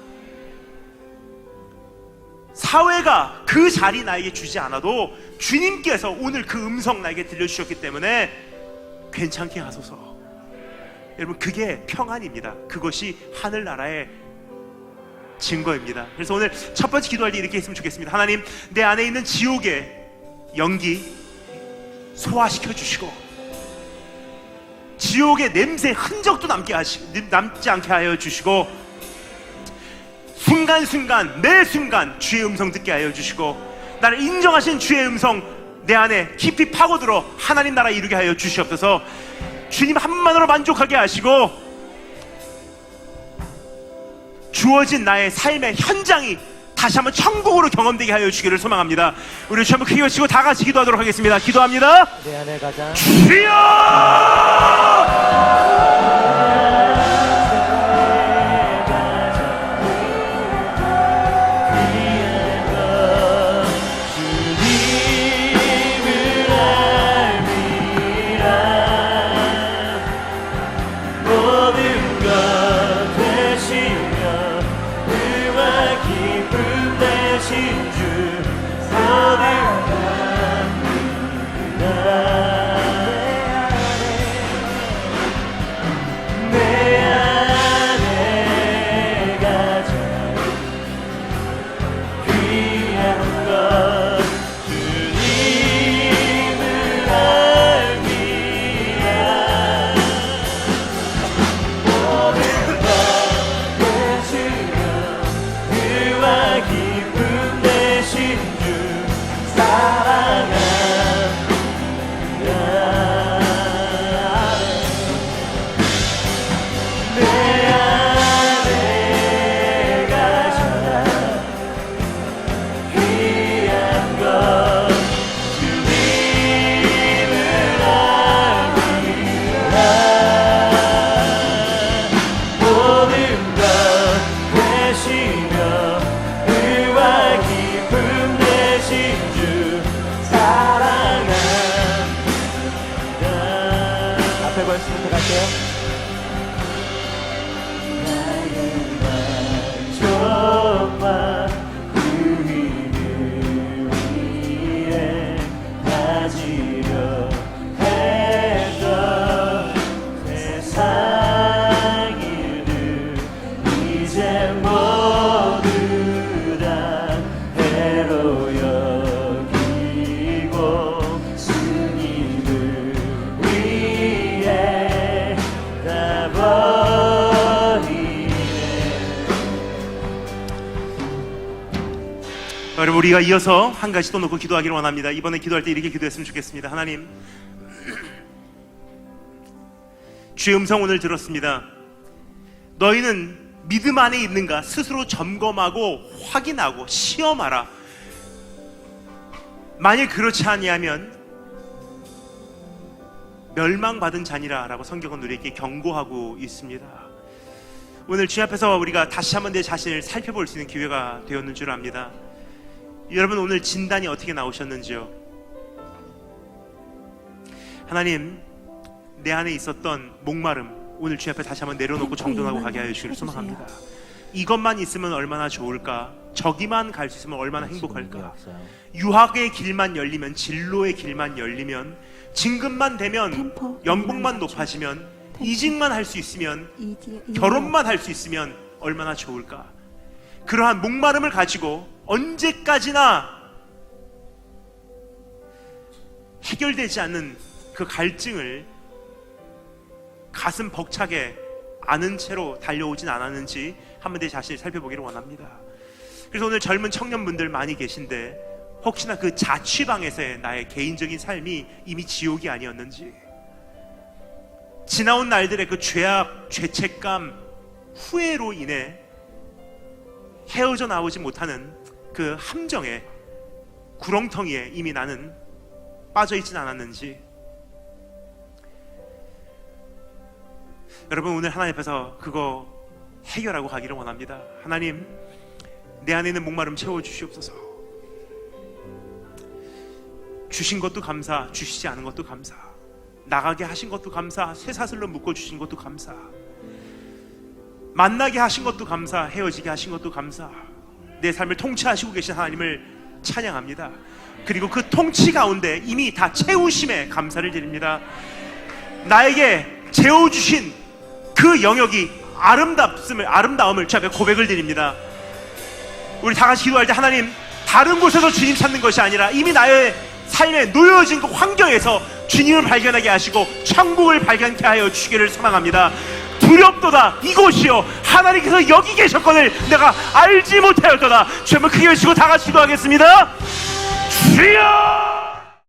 사회가 그 자리 나에게 주지 않아도 주님께서 오늘 그 음성 나에게 들려주셨기 때문에 괜찮게 하소서. 여러분, 그게 평안입니다. 그것이 하늘나라의 증거입니다. 그래서 오늘 첫 번째 기도할 때 이렇게 했으면 좋겠습니다. 하나님, 내 안에 있는 지옥의 연기 소화시켜 주시고, 지옥의 냄새 흔적도 남지 않게 하여 주시고, 순간순간 매 순간 주의 음성 듣게 하여 주시고, 나를 인정하신 주의 음성 내 안에 깊이 파고들어 하나님 나라 이루게 하여 주시옵소서. 주님 한만으로 만족하게 하시고, 주어진 나의 삶의 현장이 다시 한번 천국으로 경험되게 하여 주기를 소망합니다. 우리 주 한번 크게 외치고 다 같이 기도하도록 하겠습니다. 기도합니다. 내 안에 가장 주여! 내 안에 가셔라. 귀한 것 주님을 알리라. 모든 것 되시며 의와 기쁨 되신 주 사랑합니다. 앞에 벌써부터 갈게요. 정말 그 힘을 위해 가지려 했던 세상 일들 이제 모두 다 해로 여기고 주님을 위해 다 여러분, 우리가 이어서 한 가지 또 놓고 기도하기를 원합니다. 이번에 기도할 때 이렇게 기도했으면 좋겠습니다. 하나님, 주의 음성 오늘 들었습니다. 너희는 믿음 안에 있는가 스스로 점검하고 확인하고 시험하라. 만일 그렇지 아니하면 멸망받은 자니라 라고 성경은 우리에게 경고하고 있습니다. 오늘 주님 앞에서 우리가 다시 한번 내 자신을 살펴볼 수 있는 기회가 되었는 줄 압니다. 여러분, 오늘 진단이 어떻게 나오셨는지요? 하나님, 내 안에 있었던 목마름 오늘 주님 앞에 다시 한번 내려놓고 정돈하고 가게 하여 주시기를 소망합니다. 이것만 있으면 얼마나 좋을까? 저기만 갈 수 있으면 얼마나 행복할까? 유학의 길만 열리면, 진로의 길만 열리면, 진급만 되면, 연봉만 높아지면, 이직만 할 수 있으면, 결혼만 할 수 있으면 얼마나 좋을까? 그러한 목마름을 가지고 언제까지나 해결되지 않는 그 갈증을 가슴 벅차게 아는 채로 달려오진 않았는지 한번 내 자신을 살펴보기를 원합니다. 그래서 오늘 젊은 청년분들 많이 계신데 혹시나 그 자취방에서의 나의 개인적인 삶이 이미 지옥이 아니었는지, 지나온 날들의 그 죄악, 죄책감, 후회로 인해 헤어져 나오지 못하는 그 함정에, 구렁텅이에 이미 나는 빠져있진 않았는지, 여러분, 오늘 하나님 앞에서 그거 해결하고 가기를 원합니다. 하나님, 내 안에 있는 목마름 채워주시옵소서. 주신 것도 감사, 주시지 않은 것도 감사, 나가게 하신 것도 감사, 쇠사슬로 묶어주신 것도 감사, 만나게 하신 것도 감사, 헤어지게 하신 것도 감사, 내 삶을 통치하시고 계신 하나님을 찬양합니다. 그리고 그 통치 가운데 이미 다 채우심에 감사를 드립니다. 나에게 재워주신 그 영역이 아름다움을 주 앞에 고백을 드립니다. 우리 다 같이 기도할 때, 하나님, 다른 곳에서 주님 찾는 것이 아니라 이미 나의 삶에 놓여진 그 환경에서 주님을 발견하게 하시고 천국을 발견케 하여 주시기를 소망합니다. 두렵도다, 이곳이요 하나님께서 여기 계셨거늘 내가 알지 못하였도다. 주여, 한번 크게 외치고 다 같이 기도하겠습니다. 주여!